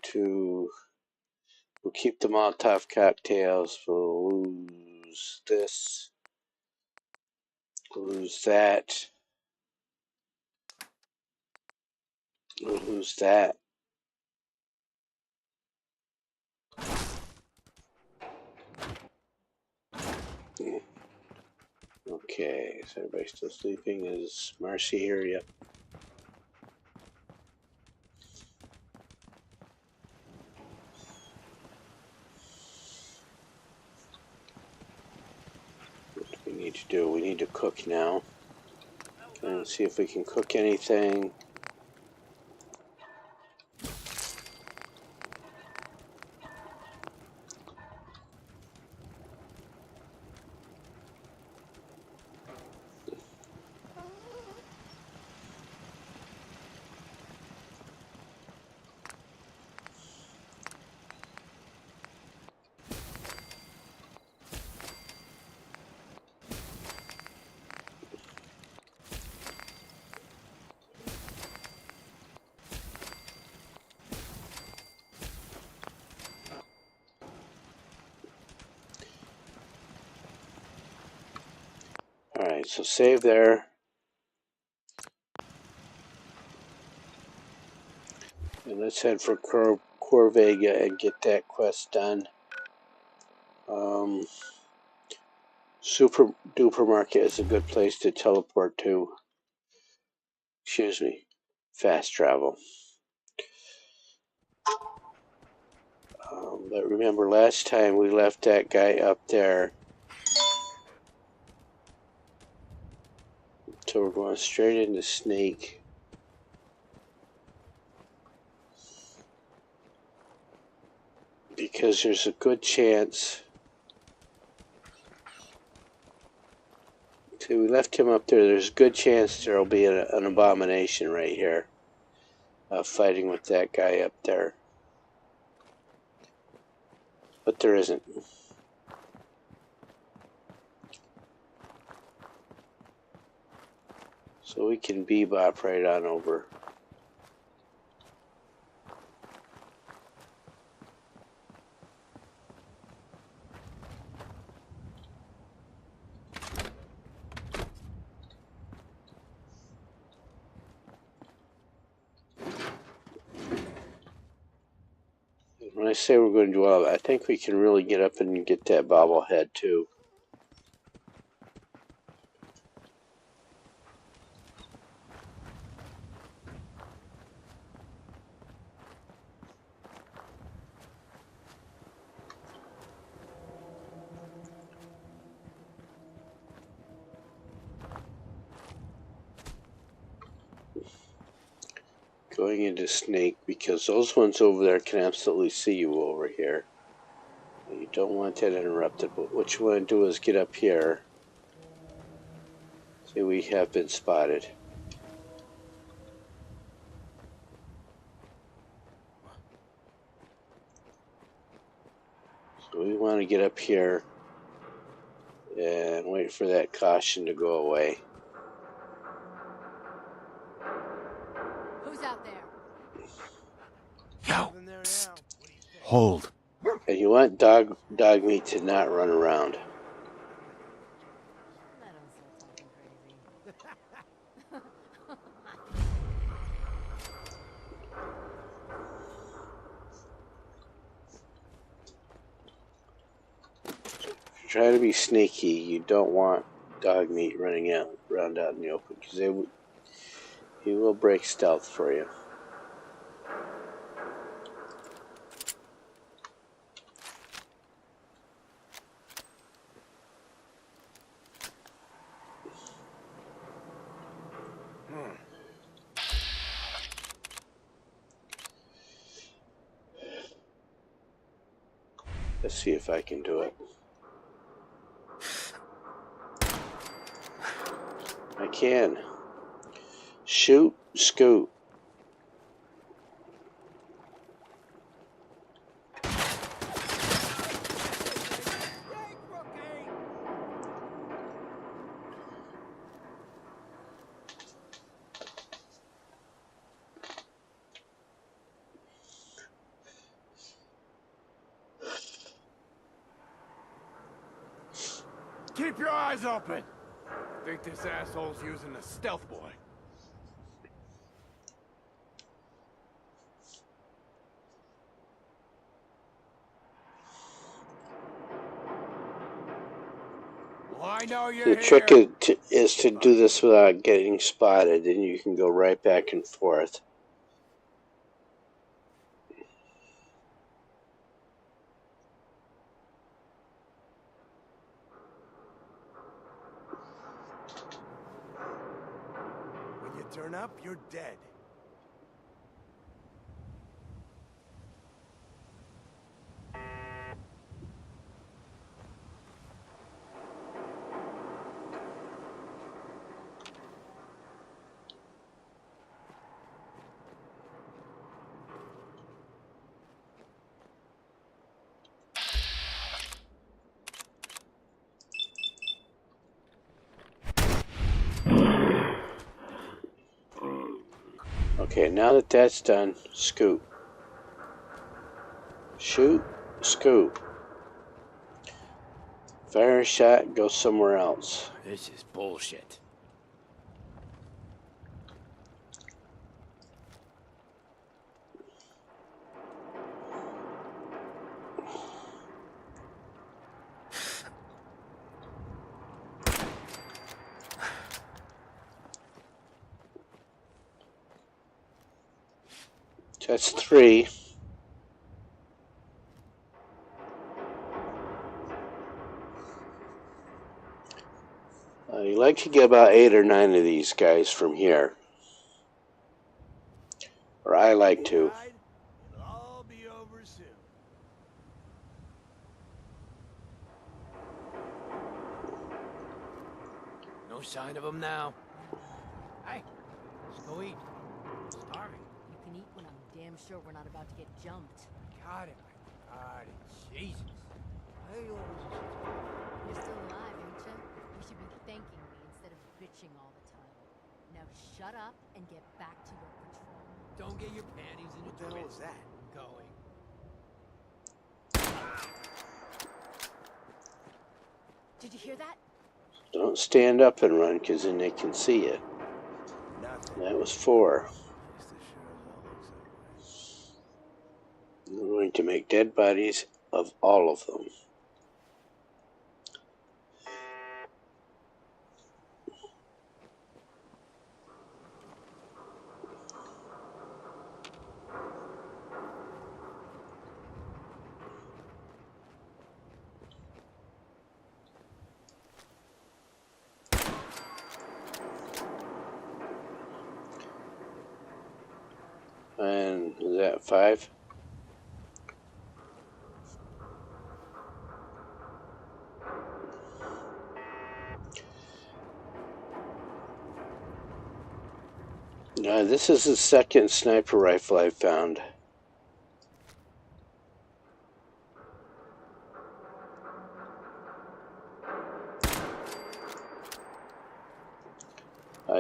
keep the Molotov cocktails. We'll lose this. We'll lose that. We'll lose that. Okay, is everybody still sleeping? Is Marcy here yet? What do we need to do? We need to cook now. And see if we can cook anything. Alright, so save there. And let's head for Corvega and get that quest done. Super Duper Market is a good place to teleport to. Excuse me. Fast travel. But remember last time we left that guy up there. So we're going straight into Snake. Because there's a good chance. See, we left him up there. There's a good chance there'll be an abomination right here. Fighting with that guy up there. But there isn't. So we can bebop right on over. When I say we're going to do all of it, I think we can really get up and get that bobblehead too. Going into Snake, because those ones over there can absolutely see you over here. You don't want that interrupted, but what you want to do is get up here. See, we have been spotted. So we want to get up here and wait for that caution to go away. Who's out there? Yo! Hold. And you want dog meat to not run around. Try to be sneaky. You don't want dog meat running around out in the open, because he will break stealth for you. Let's see if I can do it. I can. Shoot, scoot. Keep your eyes open! Think this asshole's using the stealth boy. Well, I know you're The trick is to do this without getting spotted, and you can go right back and forth. turn up, you're dead. Okay, now that that's done, scoop. Shoot, scoop. Fire a shot, go somewhere else. This is bullshit. That's 3. You like to get about 8 or 9 of these guys from here. Or I like to. It'll all be over soon. No sign of him now. Hey, let's go eat. I'm starving. You can eat when I'm damn sure we're not about to get jumped. Got it, my God. Jesus. Hey, You're still alive, ain't you? You should be thanking me instead of bitching all the time. Now shut up and get back to your patrol. don't get your panties in What a the hell twist. is that? Going. Did you hear that? Don't stand up and run, because then they can see you. Nothing. That was 4. At least it sure as hell looks that way. We're going to make dead bodies of all of them. And is that 5? This is the second sniper rifle I found.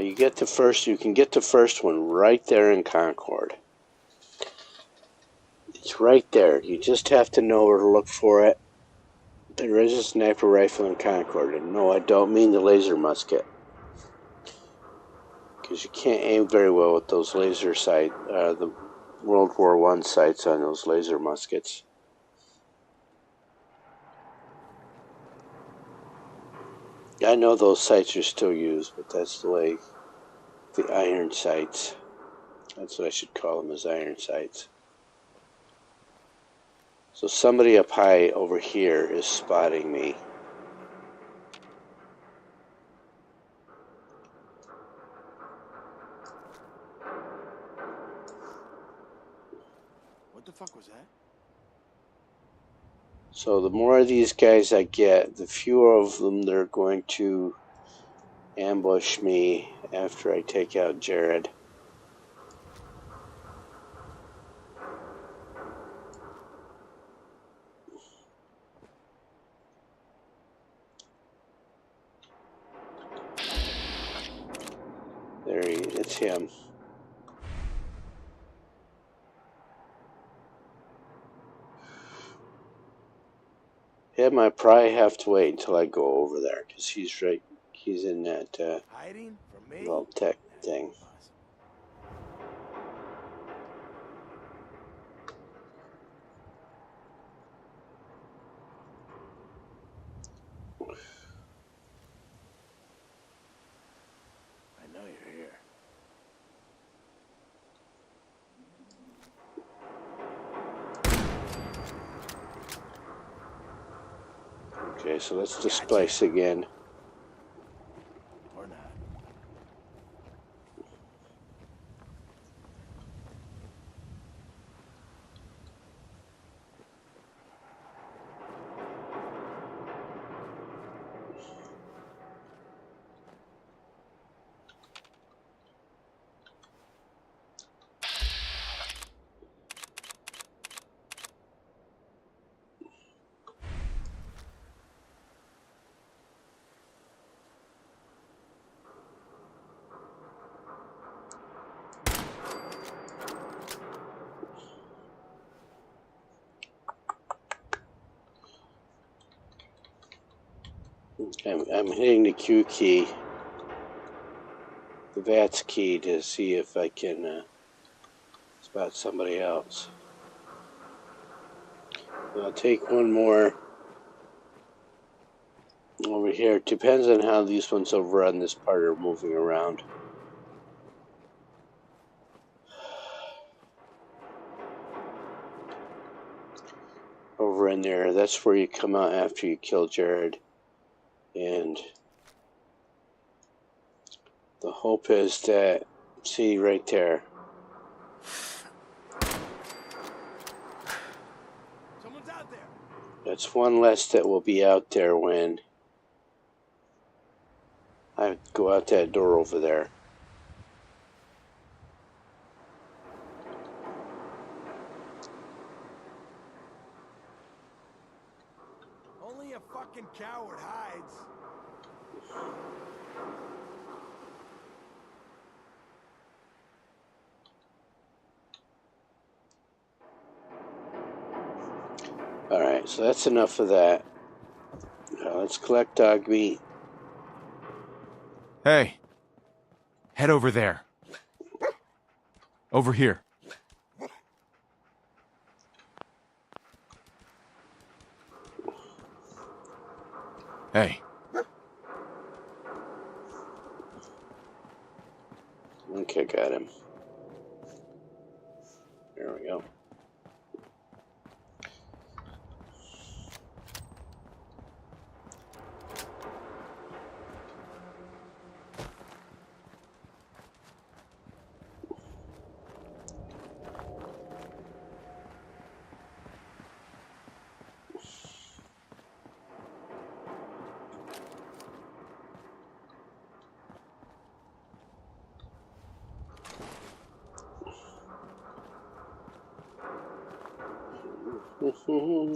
You get the first. You can get the first one right there in Concord. It's right there. You just have to know where to look for it. There is a sniper rifle in Concord, and no, I don't mean the laser musket, because you can't aim very well with those laser sight, the World War I sights on those laser muskets. I know those sights are still used, but that's the way, the iron sights. That's what I should call them, as iron sights. So somebody up high over here is spotting me. What the fuck was that? So the more of these guys I get, the fewer of them they're going to ambush me after I take out Jared. There he is. It's him. Him, I probably have to wait until I go over there, because he's right. He's in that Hiding from me? vault tech thing. I know you're here. Okay, so let's displace again. Or not. I'm hitting the Q key, the VATS key, to see if I can spot somebody else. I'll take one more over here. It depends on how these ones over on this part are moving around. Over in there, that's where you come out after you kill Jared. And the hope is that, see right there. Someone's out there. That's one less that will be out there when I go out that door over there. Only a fucking coward hides. Alright, so that's enough of that. Now let's collect dog meat. Hey. Head over there. Over here. Hey. Okay, got him. There we go.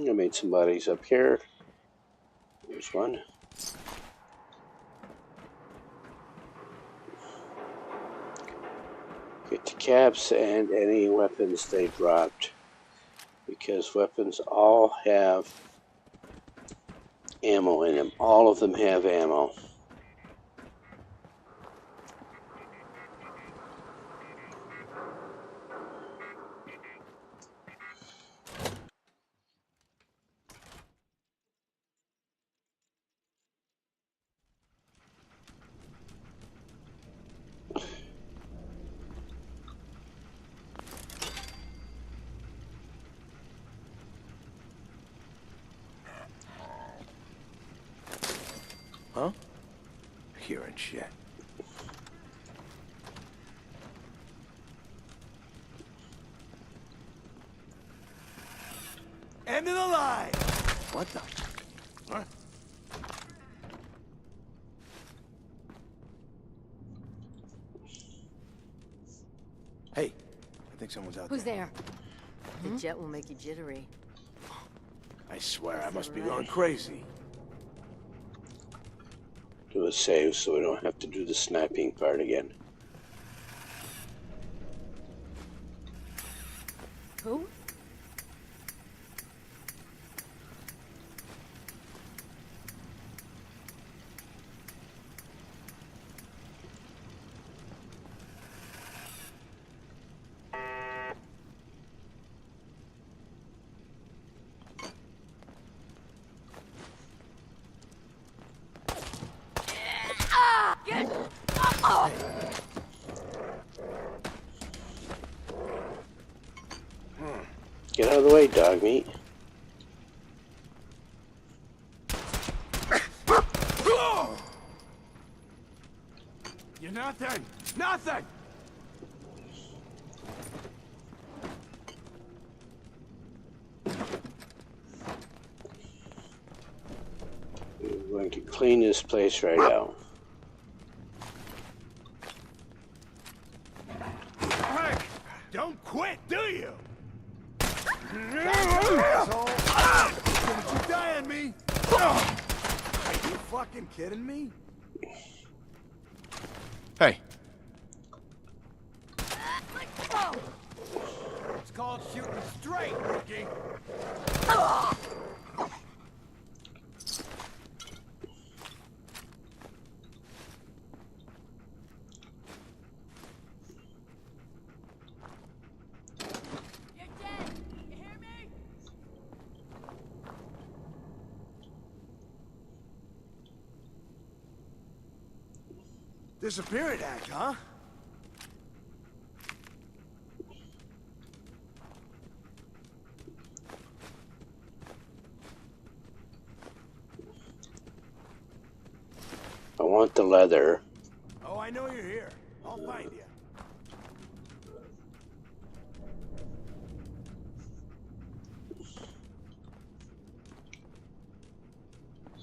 I made some bodies up here. There's one. Get the caps and any weapons they dropped, because weapons all have ammo in them. All of them have ammo. Huh? Hearing shit. End of the line! What the? Huh? Hey, I think someone's out Who's there. there? The jet will make you jittery. I swear I must be going crazy. Do a save so we don't have to do the sniping part again. Who? Get out of the way, dog meat. You're nothing! Nothing! We're going to clean this place right out. Hey! Don't quit, do you? Asshole! Don't you die on me! Are you fucking kidding me? Hey. It's called shooting straight, rookie. Disappearing act, huh? I want the leather. Oh, I know you're here. I'll find you.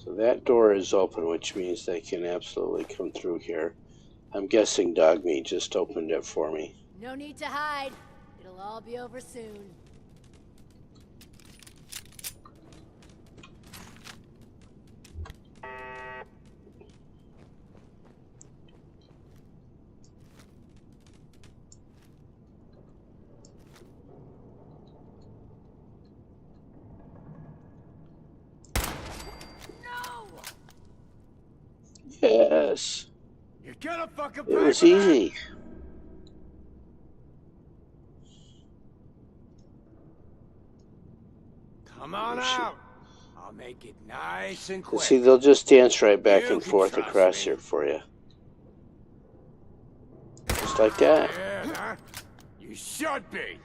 So that door is open, which means they can absolutely come through here. I'm guessing Dogmeat just opened it for me. No need to hide. It'll all be over soon. Yes. You're gonna fucking It was easy. Come on out. I'll make it nice and And quick. see, they'll just dance right back You and can forth trust across me. here for you. Just like that. Yeah, huh? You should be.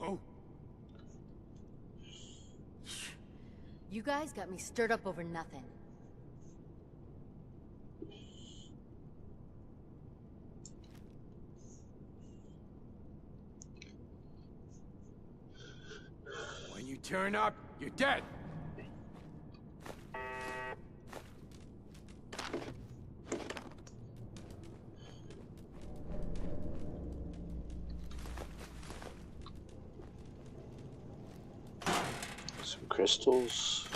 Oh, You guys got me stirred up over nothing. when you turn up, you're dead. Some crystals.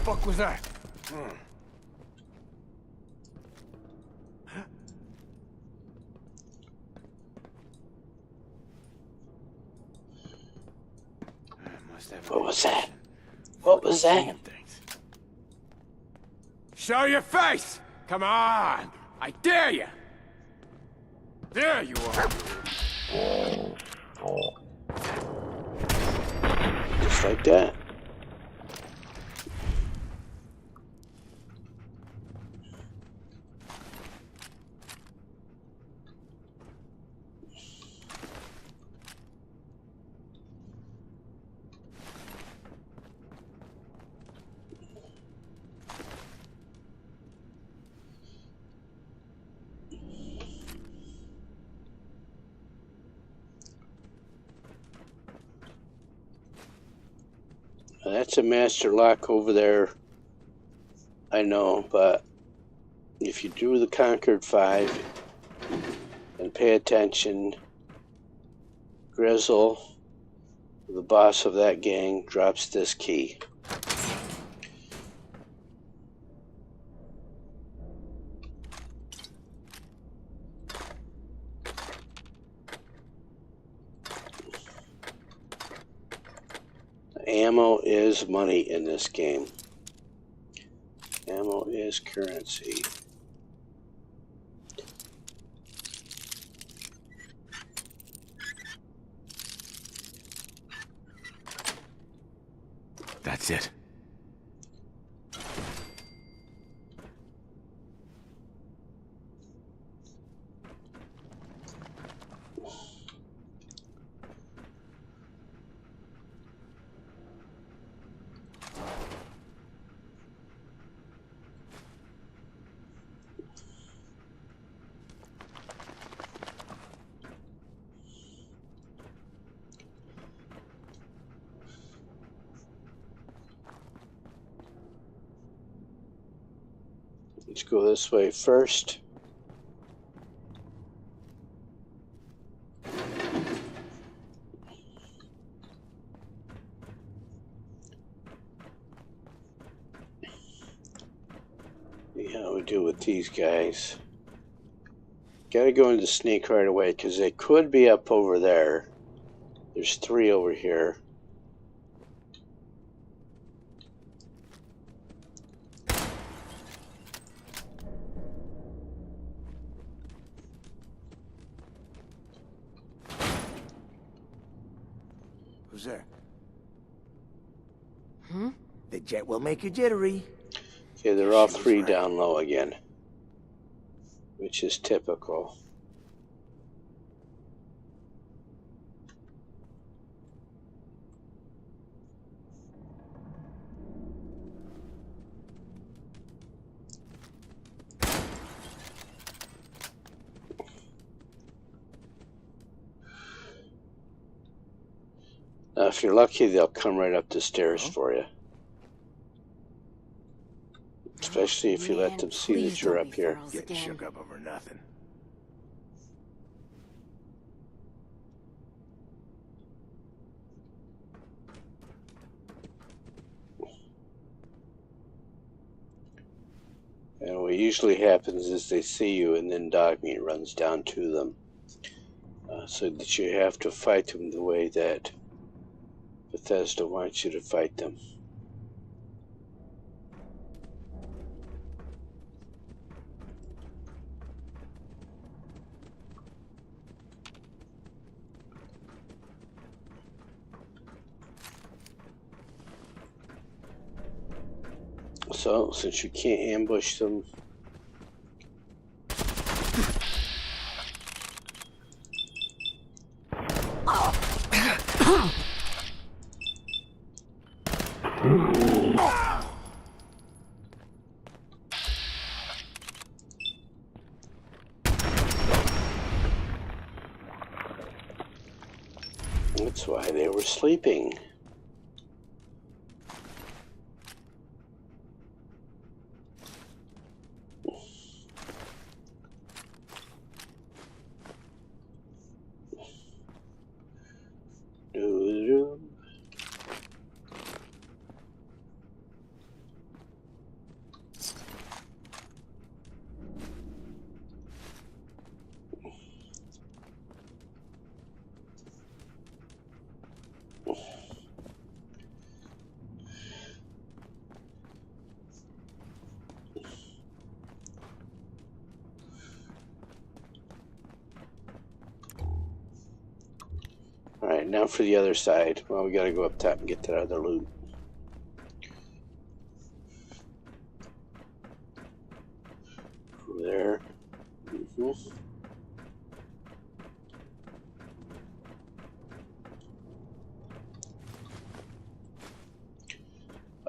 Fuck was that? What was that? What was that? Show your face! Come on! I dare you! There you are! Just like that. Now that's a master lock over there. I know, but if you do the Conquered 5 and pay attention, Grizzle, the boss of that gang, drops this key. Ammo is money in this game. Ammo is currency. That's it. Let's go this way first. how we do with these guys. Gotta go into sneak right away because they could be up over there. There's 3 over here. Who's there? Hmm? The jet will make you jittery. Okay, they're all 3 down low again, which is typical. Now, if you're lucky, they'll come right up the stairs for you. Especially if you let them see that you're up here. Getting shook up over nothing. And what usually happens is they see you and then Dogmeat runs down to them. So that you have to fight them the way that Bethesda wants you to fight them. So, since you can't ambush them, that's why they were sleeping. Alright, now for the other side. Well, we gotta go up top and get that other loot. Over there.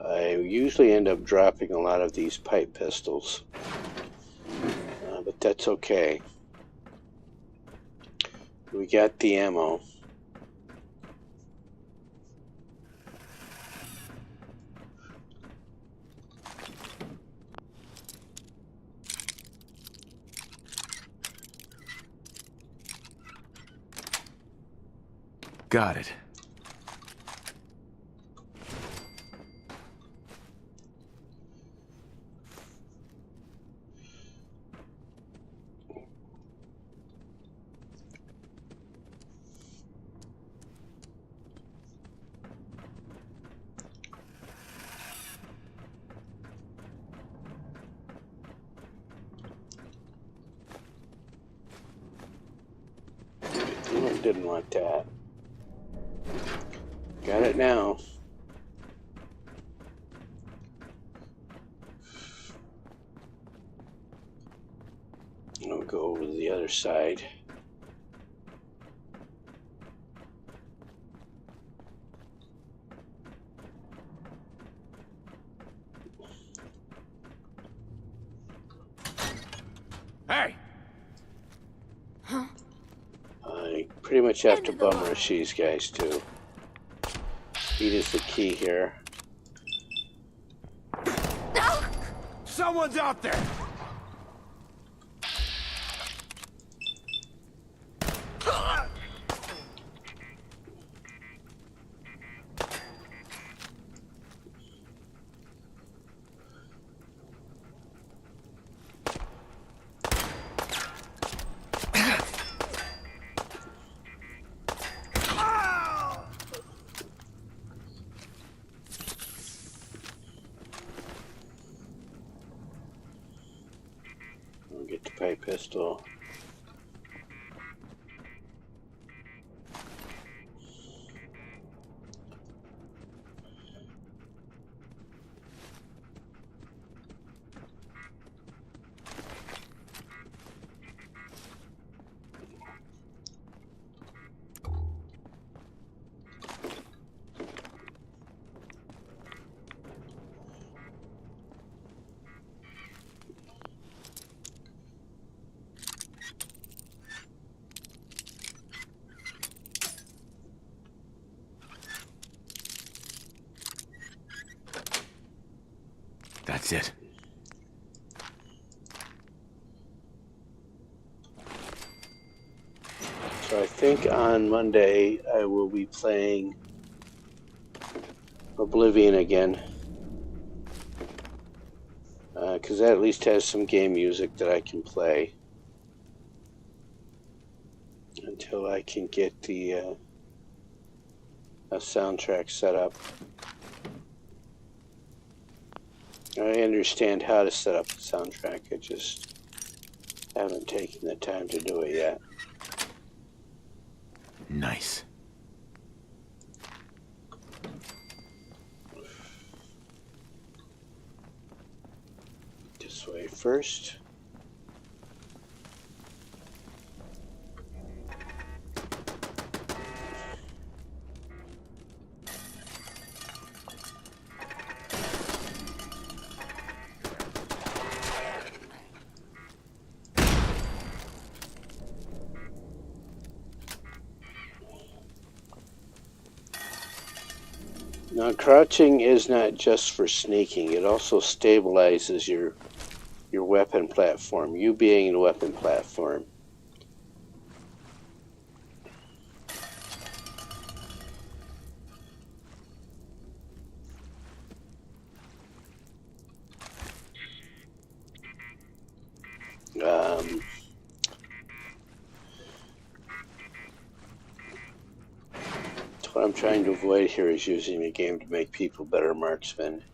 I usually end up dropping a lot of these pipe pistols. But that's okay. We got the ammo. Got it. Didn't want that. Got it now. I'll go over to the other side. Hey! I pretty much have to bum rush these guys too. Speed is the key here. Someone's out there! pistol. That's it. So I think on Monday I will be playing Oblivion again. Because that at least has some game music that I can play. Until I can get the a soundtrack set up. I understand how to set up the soundtrack, I just haven't taken the time to do it yet. Nice. This way first. Now, crouching is not just for sneaking. It also stabilizes your weapon platform. You being the weapon platform. What I'm trying to avoid here is using the game to make people better marksmen.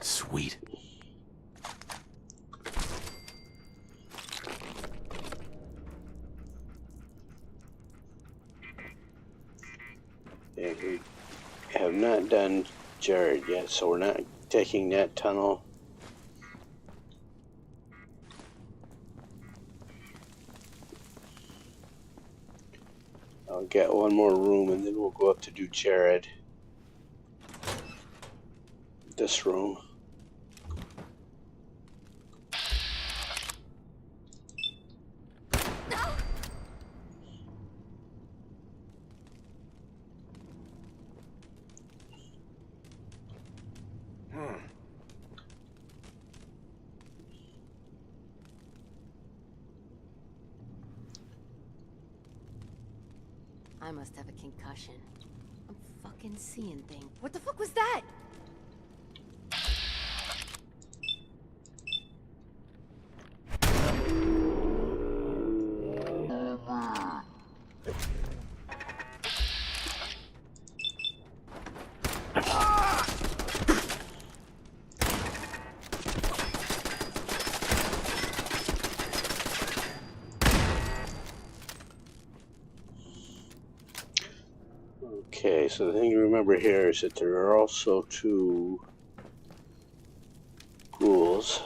Sweet. Yeah, we have not done Jared yet, so we're not taking that tunnel. I'll get one more room and then we'll go up to do Jared. This room. I must have a concussion. I'm fucking seeing things. What the fuck was that? Okay, so the thing to remember here is that there are also two ghouls.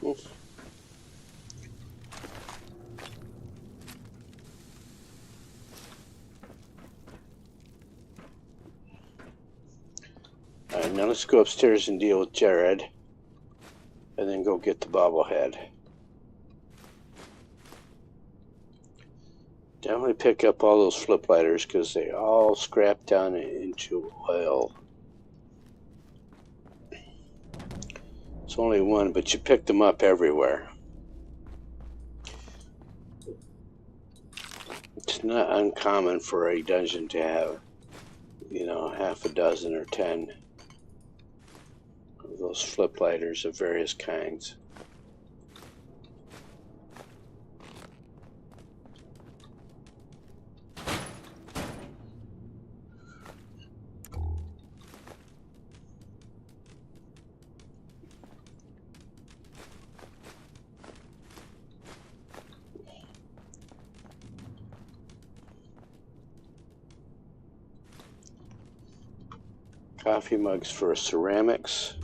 Alright, now let's go upstairs and deal with Jared. And then go get the bobblehead. Definitely pick up all those flip lighters because they all scrap down into oil. It's only one, but you pick them up everywhere. It's not uncommon for a dungeon to have, you know, half a dozen or 10 of those flip lighters of various kinds. Coffee mugs for ceramics.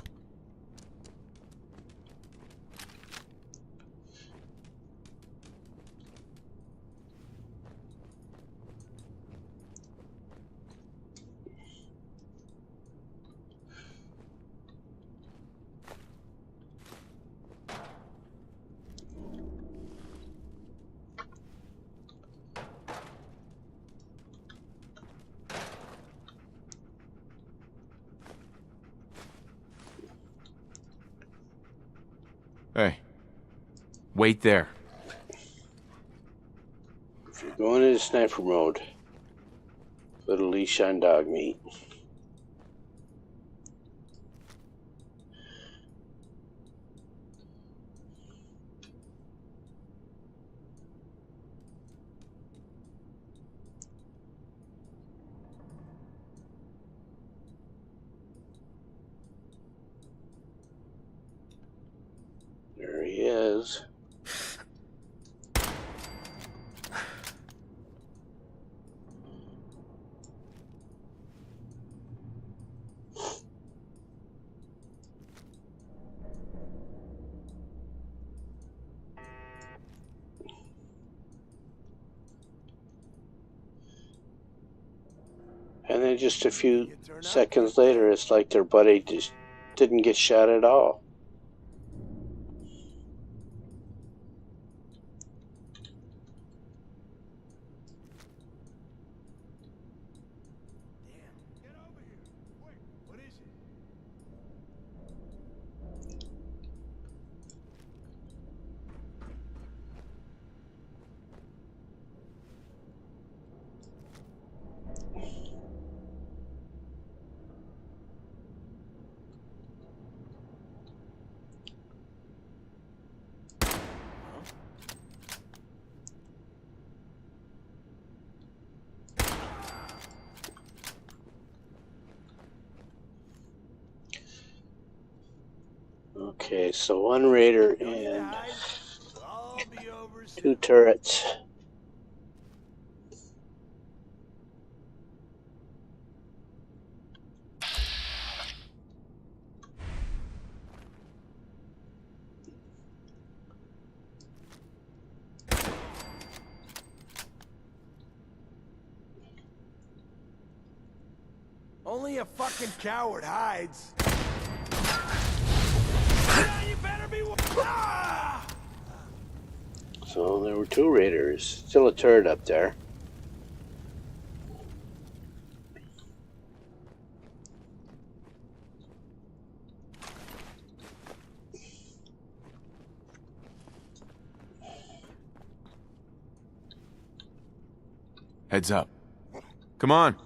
Hey, wait there. If you're going into sniper mode, put a leash on dog meat. There he is. And then just a few seconds later, it's like their buddy just didn't get shot at all. Okay, so one raider and 2 turrets. Only a fucking coward hides. So there were 2 raiders. Still a turret up there. Heads up. Come on.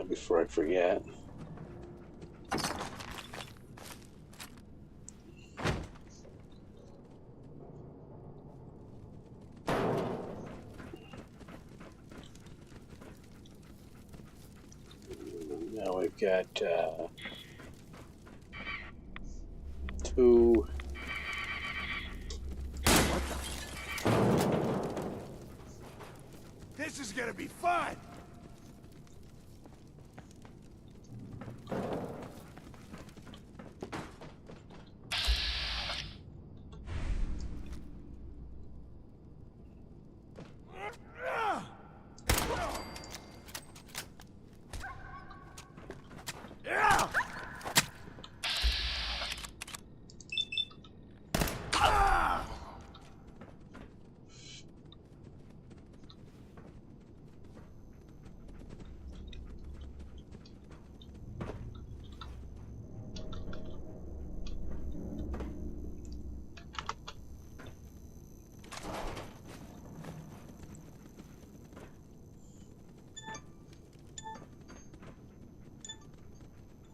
before I forget. Now we've got 2. This is gonna be fun!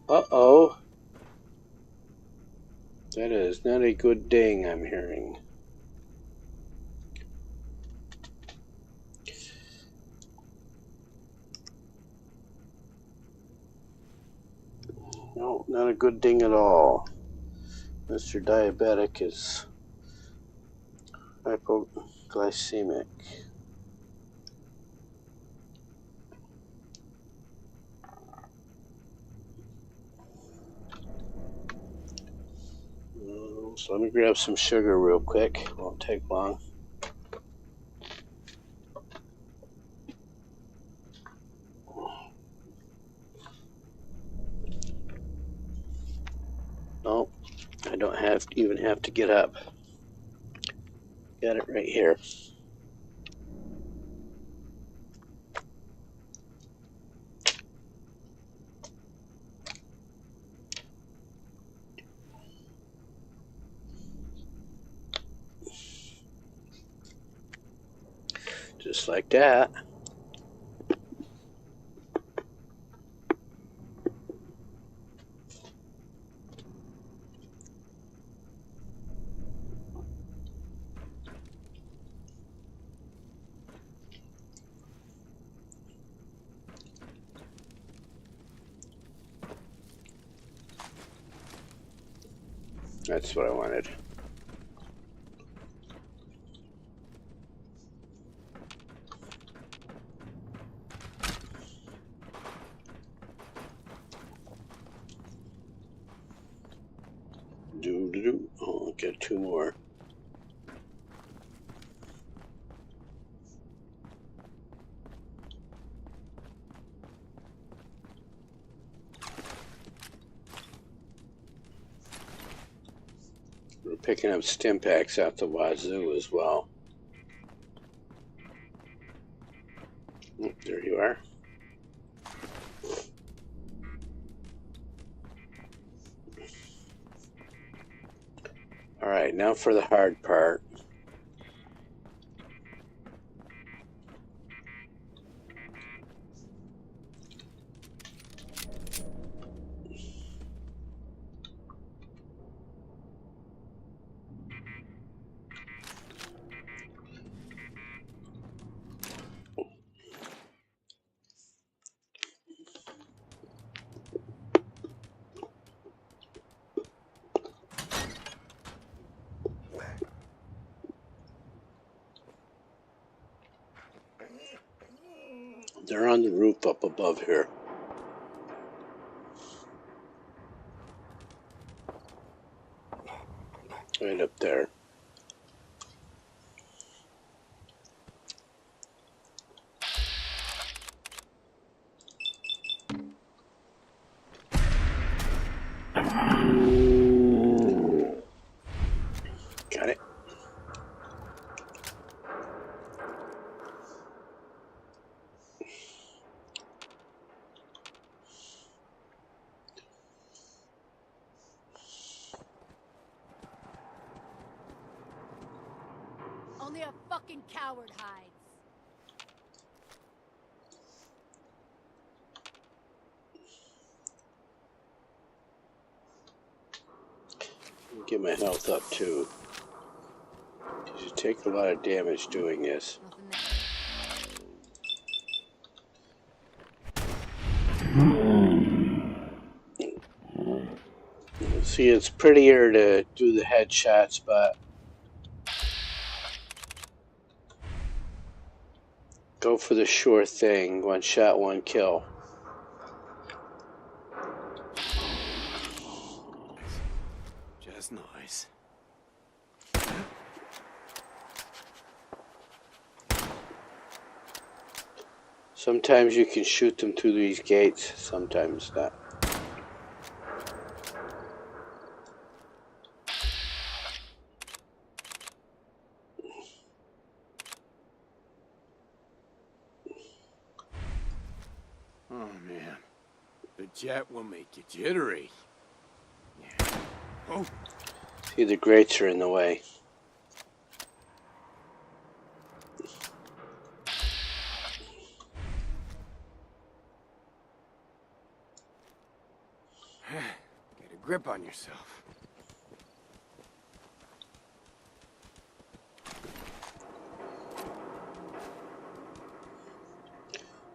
Uh-oh. That is not a good ding I'm hearing. No, not a good ding at all. Mr. Diabetic is hypoglycemic. So let me grab some sugar real quick. Won't take long. No, I don't even have to get up. Got it right here. Just like that. That's what I wanted. Oh, get 2 more. We're picking up stim packs out the wazoo as well. Oh, there you are. All right, now for the hard part. They're on the roof up above here. Right up there. Got it. Only a fucking coward hides. Get my health up too. Because you take a lot of damage doing this. See, it's prettier to do the headshots, but go for the sure thing. One shot, one kill. Just nice. Sometimes you can shoot them through these gates, sometimes not. Oh, man. The jet will make you jittery. Yeah. Oh. See, the grates are in the way. Get a grip on yourself.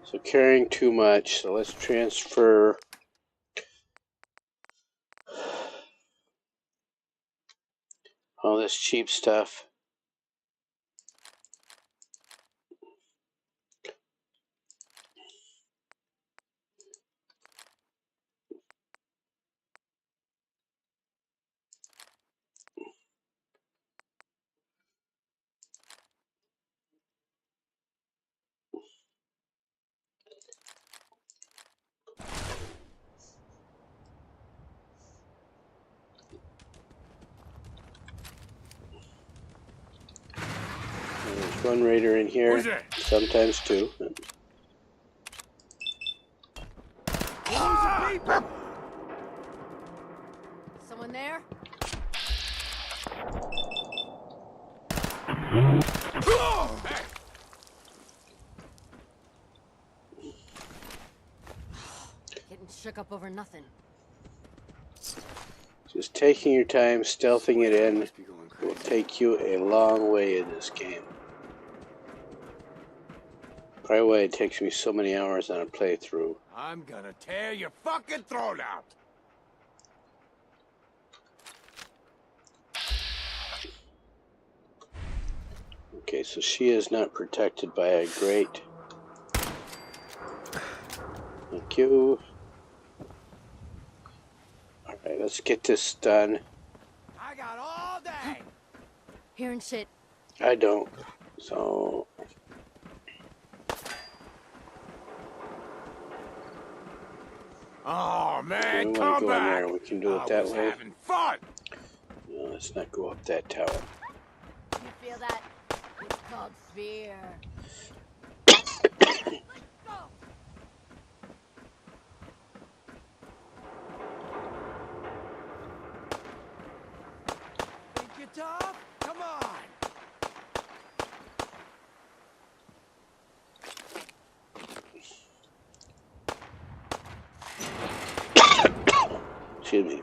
So carrying too much, so let's transfer all this cheap stuff. There's one raider in here, sometimes two. Someone there? Getting shook up over nothing. Just taking your time, stealthing it in, will take you a long way in this game. Probably why it takes me so many hours on a playthrough. I'm gonna tear your fucking throat out. Okay, so she is not protected by a grate. Thank you. Alright, let's get this done. I got all day. Hearing shit. I don't. So... Oh man, we come want to go in back. there. We can do it that way. Having fun. No, let's not go up that tower. You feel that? It's called fear. Think you're tough? Come on. Excuse me.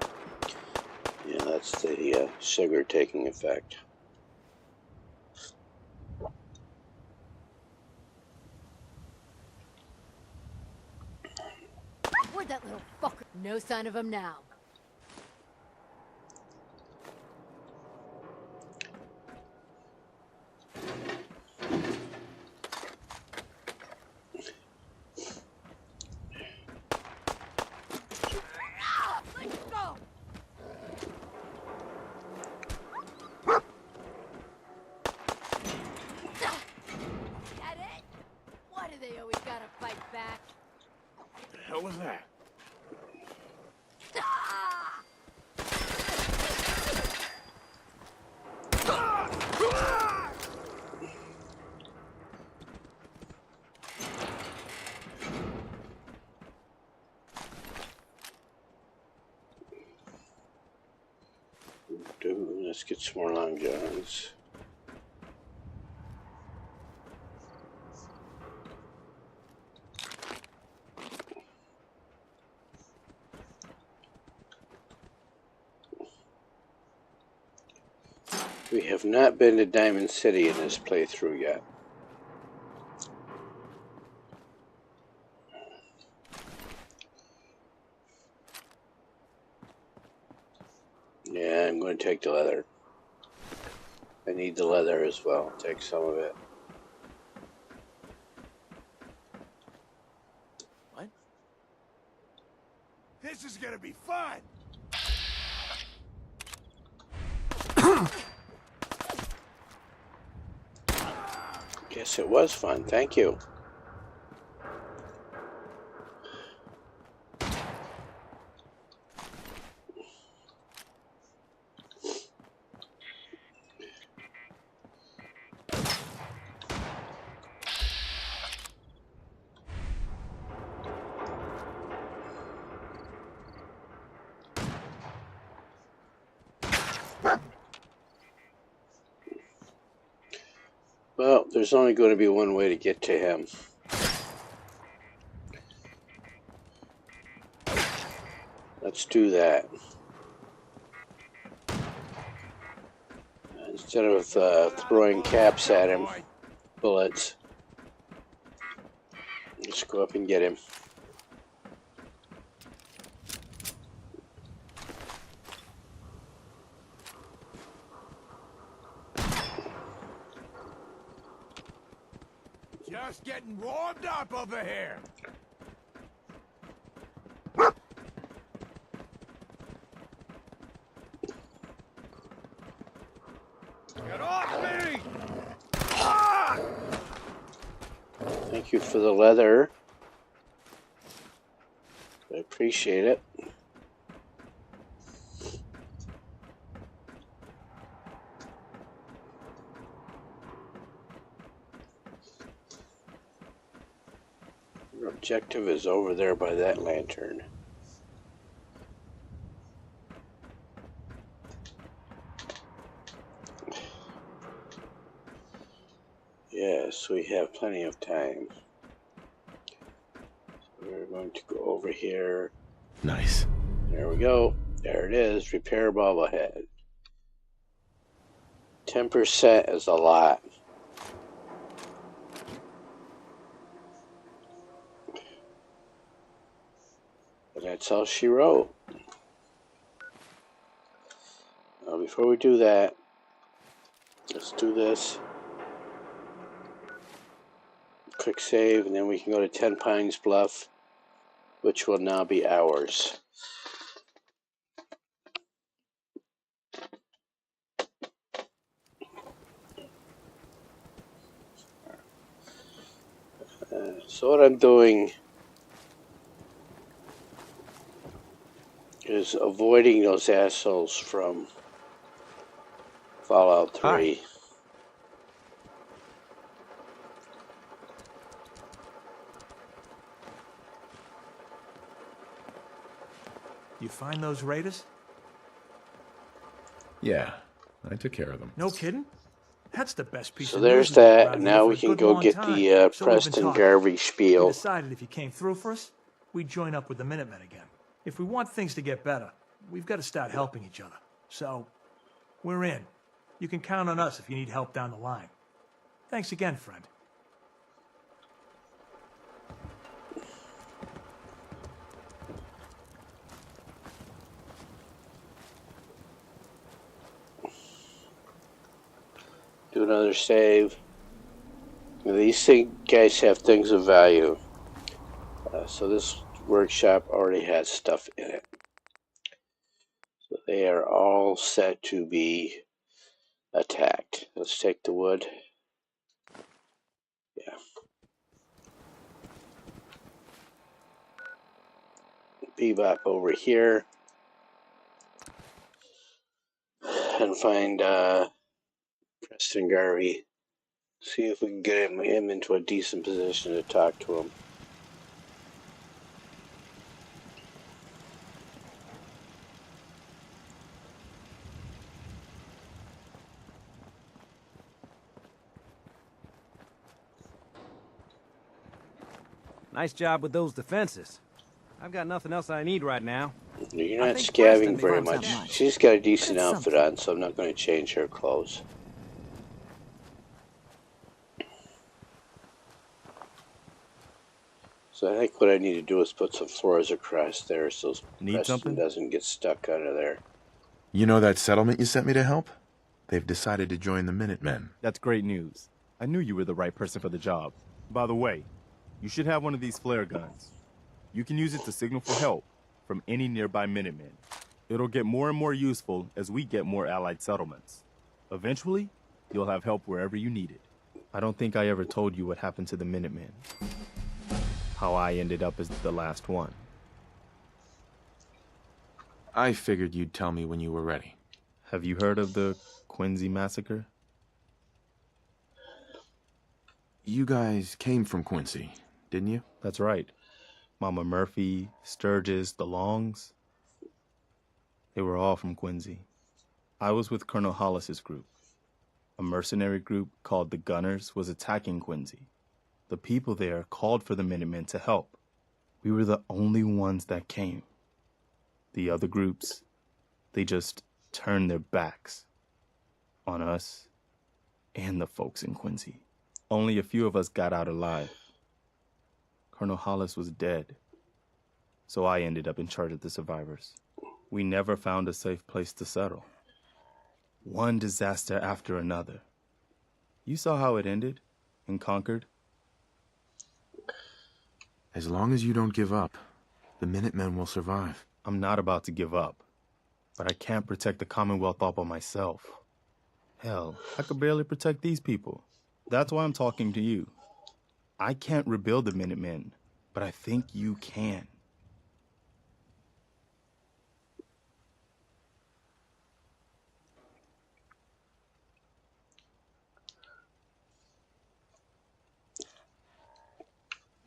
Yeah, that's the sugar taking effect. Where'd that little fucker? No sign of him now. The hell was that? Dude, let's get some more long johns. We have not been to Diamond City in this playthrough yet. Yeah, I'm going to take the leather. I need the leather as well. Take some of it. What? This is gonna be fun! Guess it was fun. Thank you. Well, there's only going to be one way to get to him. Let's do that. Instead of throwing caps at him, bullets, let's go up and get him. Just getting warmed up over here. Get off me! Ah! Thank you for the leather. I appreciate it. Our objective is over there by that lantern. Yes, we have plenty of time. So we're going to go over here. Nice. There we go. There it is. Repair bobblehead. 10% is a lot. And that's all she wrote. Now, before we do that, let's do this. Quick save, and then we can go to 10 Pines Bluff, which will now be ours. So what I'm doing is avoiding those assholes from Fallout 3. Hi. You find those raiders? Yeah, I took care of them. No kidding? That's the best piece So of there's news that. around Now here we for a can good go long get time. the So we've been Preston talking. Garvey We spiel. decided if you came through for us, we'd join up with the Minutemen again. If we want things to get better, we've got to start helping each other. So, we're in. You can count on us if you need help down the line. Thanks again, friend. Do another save. These guys have things of value. So this workshop already has stuff in it. So they are all set to be attacked. Let's take the wood. Yeah. Bebop over here. And find Preston Garvey. See if we can get him into a decent position to talk to him. Nice job with those defenses. I've got nothing else I need right now. You're I not think Preston scabbing may very find something much. nice. She's got a decent it's outfit something. on, so I'm not going to change her clothes. So I think what I need to do is put some floors across there so Need Preston something? doesn't get stuck under there. You know that settlement you sent me to help? They've decided to join the Minutemen. That's great news. I knew you were the right person for the job. By the way, you should have one of these flare guns. You can use it to signal for help from any nearby Minutemen. It'll get more and more useful as we get more allied settlements. Eventually, you'll have help wherever you need it. I don't think I ever told you what happened to the Minutemen. How I ended up as the last one. I figured you'd tell me when you were ready. Have you heard of the Quincy massacre? You guys came from Quincy, didn't you? That's right. Mama Murphy, Sturgis, the Longs. They were all from Quincy. I was with Colonel Hollis's group. A mercenary group called the Gunners was attacking Quincy. The people there called for the Minutemen to help. We were the only ones that came. The other groups, they just turned their backs on us and the folks in Quincy. Only a few of us got out alive. Colonel Hollis was dead, so I ended up in charge of the survivors. We never found a safe place to settle. One disaster after another. You saw how it ended in Concord? As long as you don't give up, the Minutemen will survive. I'm not about to give up, but I can't protect the Commonwealth all by myself. Hell, I could barely protect these people. That's why I'm talking to you. I can't rebuild the Minutemen, but I think you can.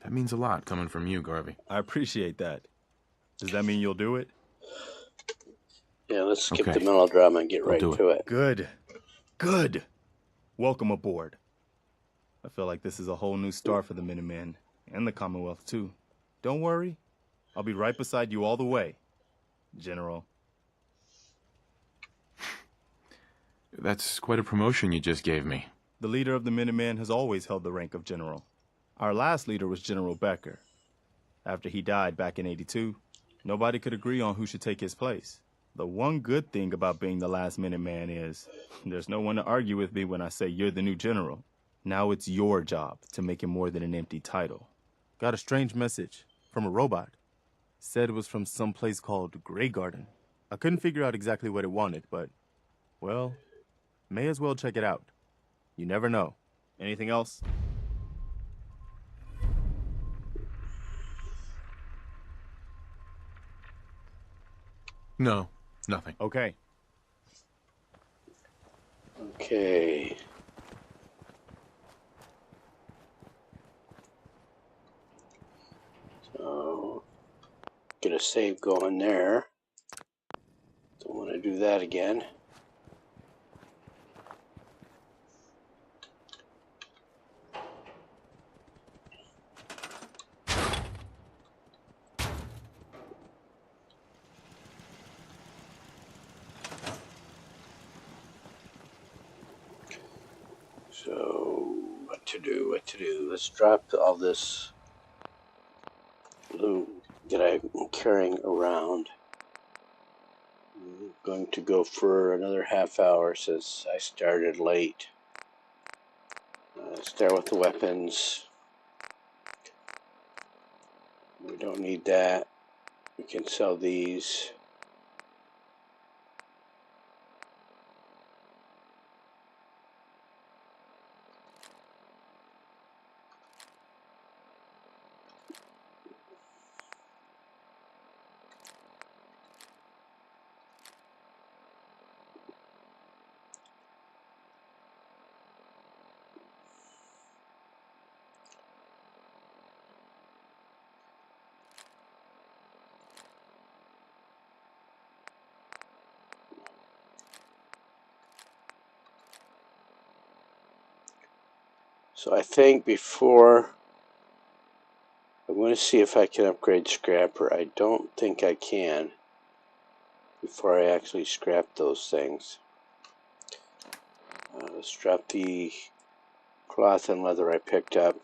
That means a lot coming from you, Garvey. I appreciate that. Does that mean you'll do it? Yeah, let's skip the melodrama and get right to it. Good. Good. Welcome aboard. I feel like this is a whole new start for the Minutemen, and the Commonwealth, too. Don't worry. I'll be right beside you all the way, General. That's quite a promotion you just gave me. The leader of the Minutemen has always held the rank of General. Our last leader was General Becker. After he died back in '82, nobody could agree on who should take his place. The one good thing about being the last Minuteman is there's no one to argue with me when I say you're the new general. Now it's your job to make it more than an empty title. Got a strange message from a robot. Said it was from some place called Grey Garden. I couldn't figure out exactly what it wanted, but, well, may as well check it out. You never know. Anything else? No, nothing. Okay. Okay. So, get a save going there. Don't want to do that again. So, what to do? Let's drop all this loot that I'm carrying around. I'm going to go for another half hour since I started late. Start with the weapons. We don't need that. We can sell these. So I think before, I'm going to see if I can upgrade Scrapper. I don't think I can. before I actually scrap those things. Let's drop the cloth and leather I picked up.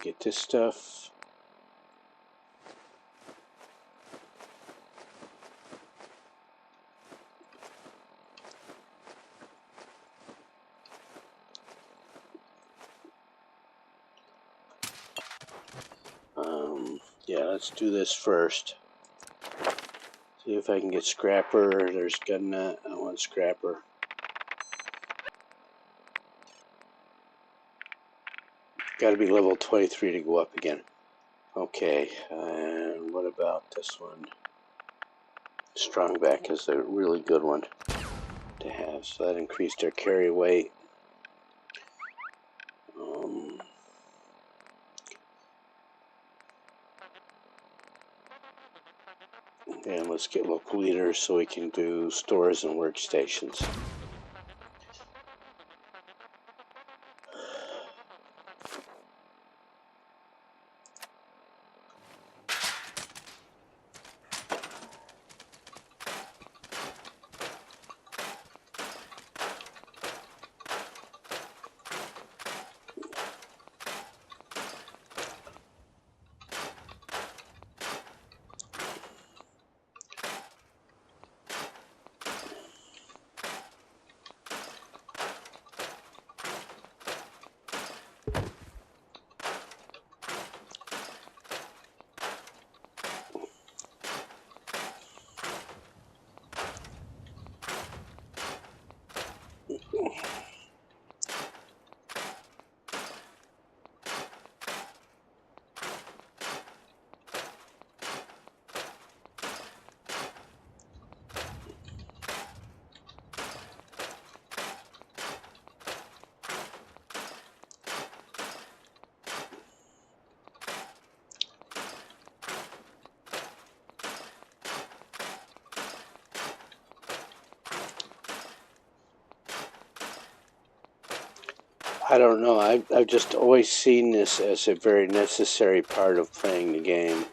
Get this stuff. Yeah, let's do this first. See if I can get scrapper. There's gun nut. I want scrapper. Got to be level 23 to go up again. Okay, and what about this one? Strongback is a really good one to have, so that increased their carry weight. And let's get local leaders so we can do stores and workstations. I don't know. I've just always seen this as a very necessary part of playing the game.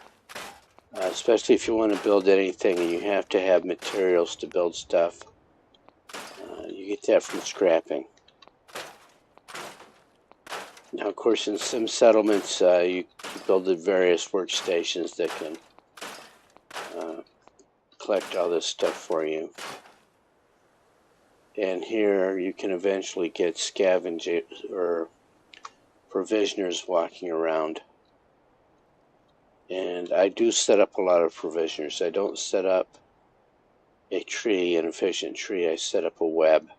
Especially if you want to build anything and you have to have materials to build stuff. You get that from scrapping. Now, of course, in some settlements, you build the various workstations that can collect all this stuff for you. And here you can eventually get scavengers or provisioners walking around. And I do set up a lot of provisioners. I don't set up a tree, an efficient tree. I set up a web.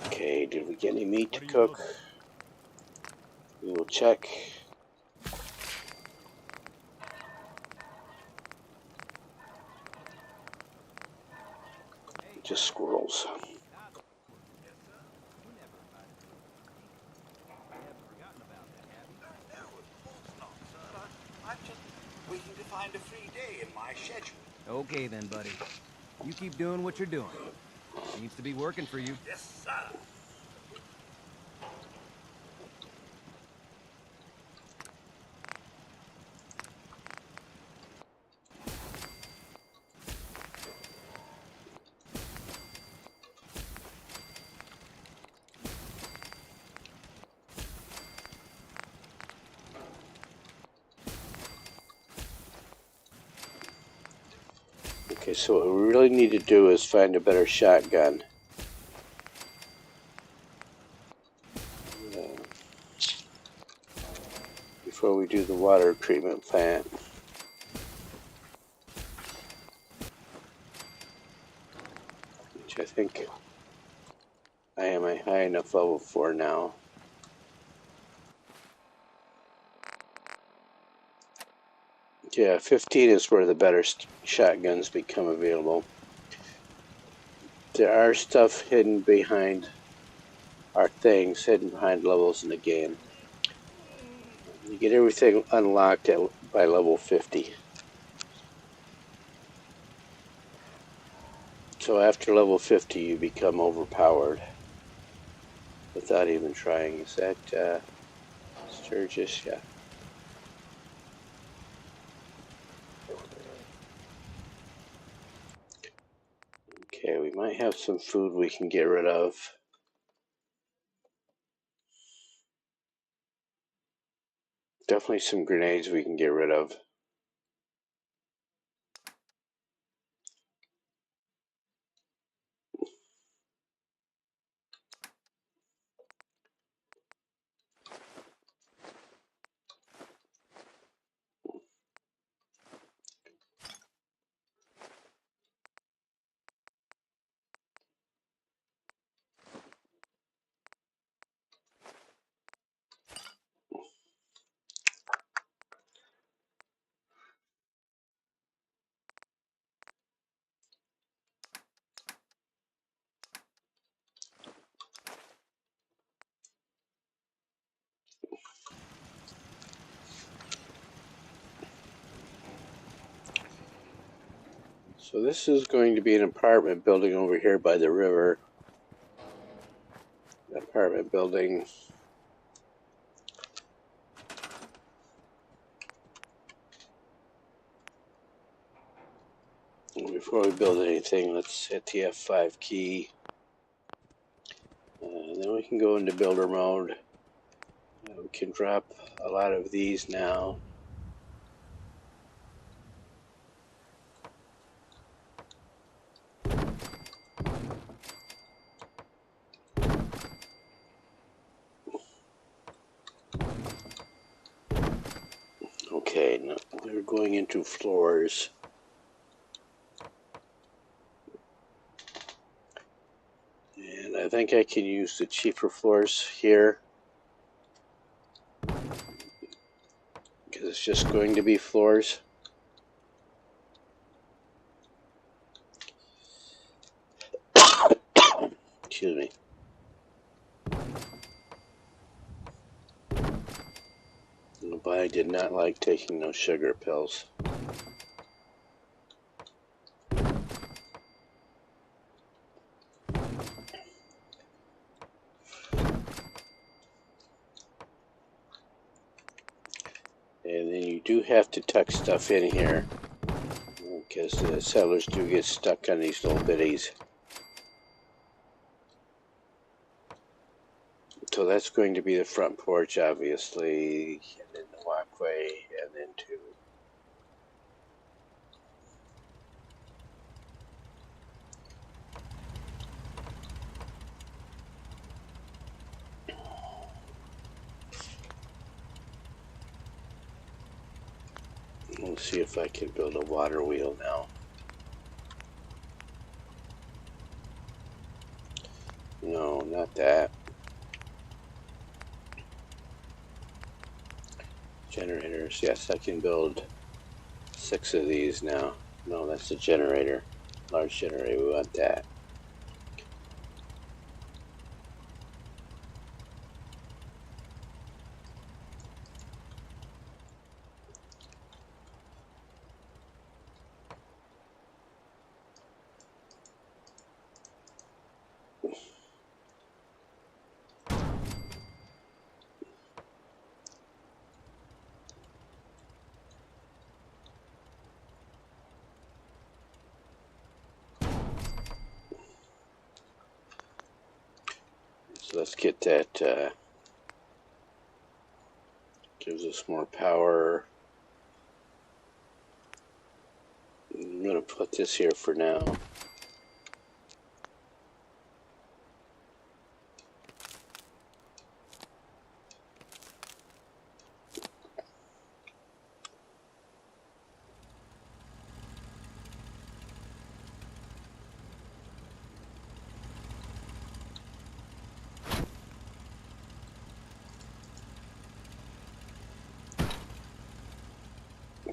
Okay, did we get any meat to cook? We will check. Just squirrels. I'm just waiting to find a free day in my schedule. Okay then, buddy. You keep doing what you're doing. Seems to be working for you. Yes, sir. Okay, so what we really need to do is find a better shotgun. Before we do the water treatment plant. Which I think I am a high enough level for now. Yeah, 15 is where the better shotguns become available. There are stuff hidden behind our things, hidden behind levels in the game. You get everything unlocked by level 50. So after level 50 you become overpowered without even trying. Is that Sturgis? Yeah. Okay, we might have some food we can get rid of. Definitely some grenades we can get rid of. So this is going to be an apartment building over here by the river. An apartment building. Before we build anything, let's hit the F5 key. Then we can go into builder mode. We can drop a lot of these now. Okay, now we're going into floors. And I think I can use the cheaper floors here. Because it's just going to be floors. Excuse me. But I did not like taking those sugar pills. And then you do have to tuck stuff in here, because the settlers do get stuck on these little bitties. So that's going to be the front porch, obviously, and then the walkway, and then two. We'll see if I can build a water wheel now. No, not that. Generators. Yes, I can build 6 of these now. No, that's a generator. Large generator. We want that. So let's get that, gives us more power. I'm going to put this here for now.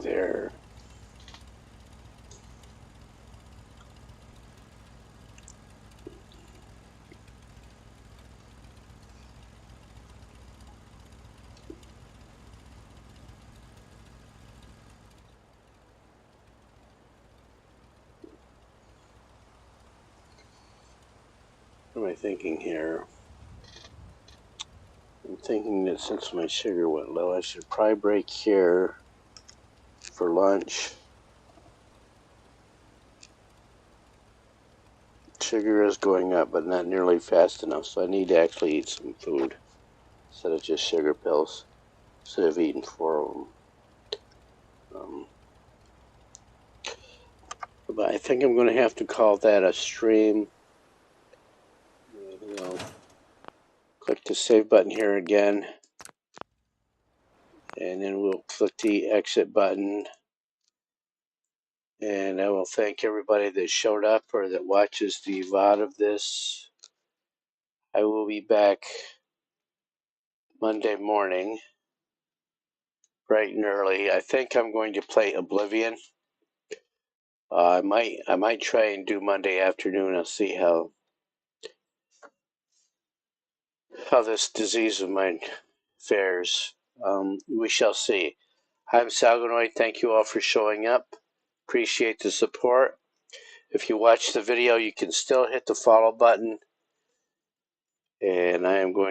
There. What am I thinking here? I'm thinking that since my sugar went low, I should probably break here for lunch. Sugar is going up, but not nearly fast enough, so I need to actually eat some food instead of just sugar pills, instead of eating 4 of them. But I think I'm going to have to call that a stream. I'll click the save button here again, and then we'll click the exit button. And I will thank everybody that showed up or that watches the VOD of this. I will be back Monday morning, bright and early. I think I'm going to play Oblivion. I might try and do Monday afternoon. I'll see how this disease of mine fares. We shall see. I'm Salgonoid. Thank you all for showing up. Appreciate the support. If you watch the video, you can still hit the follow button. And I am going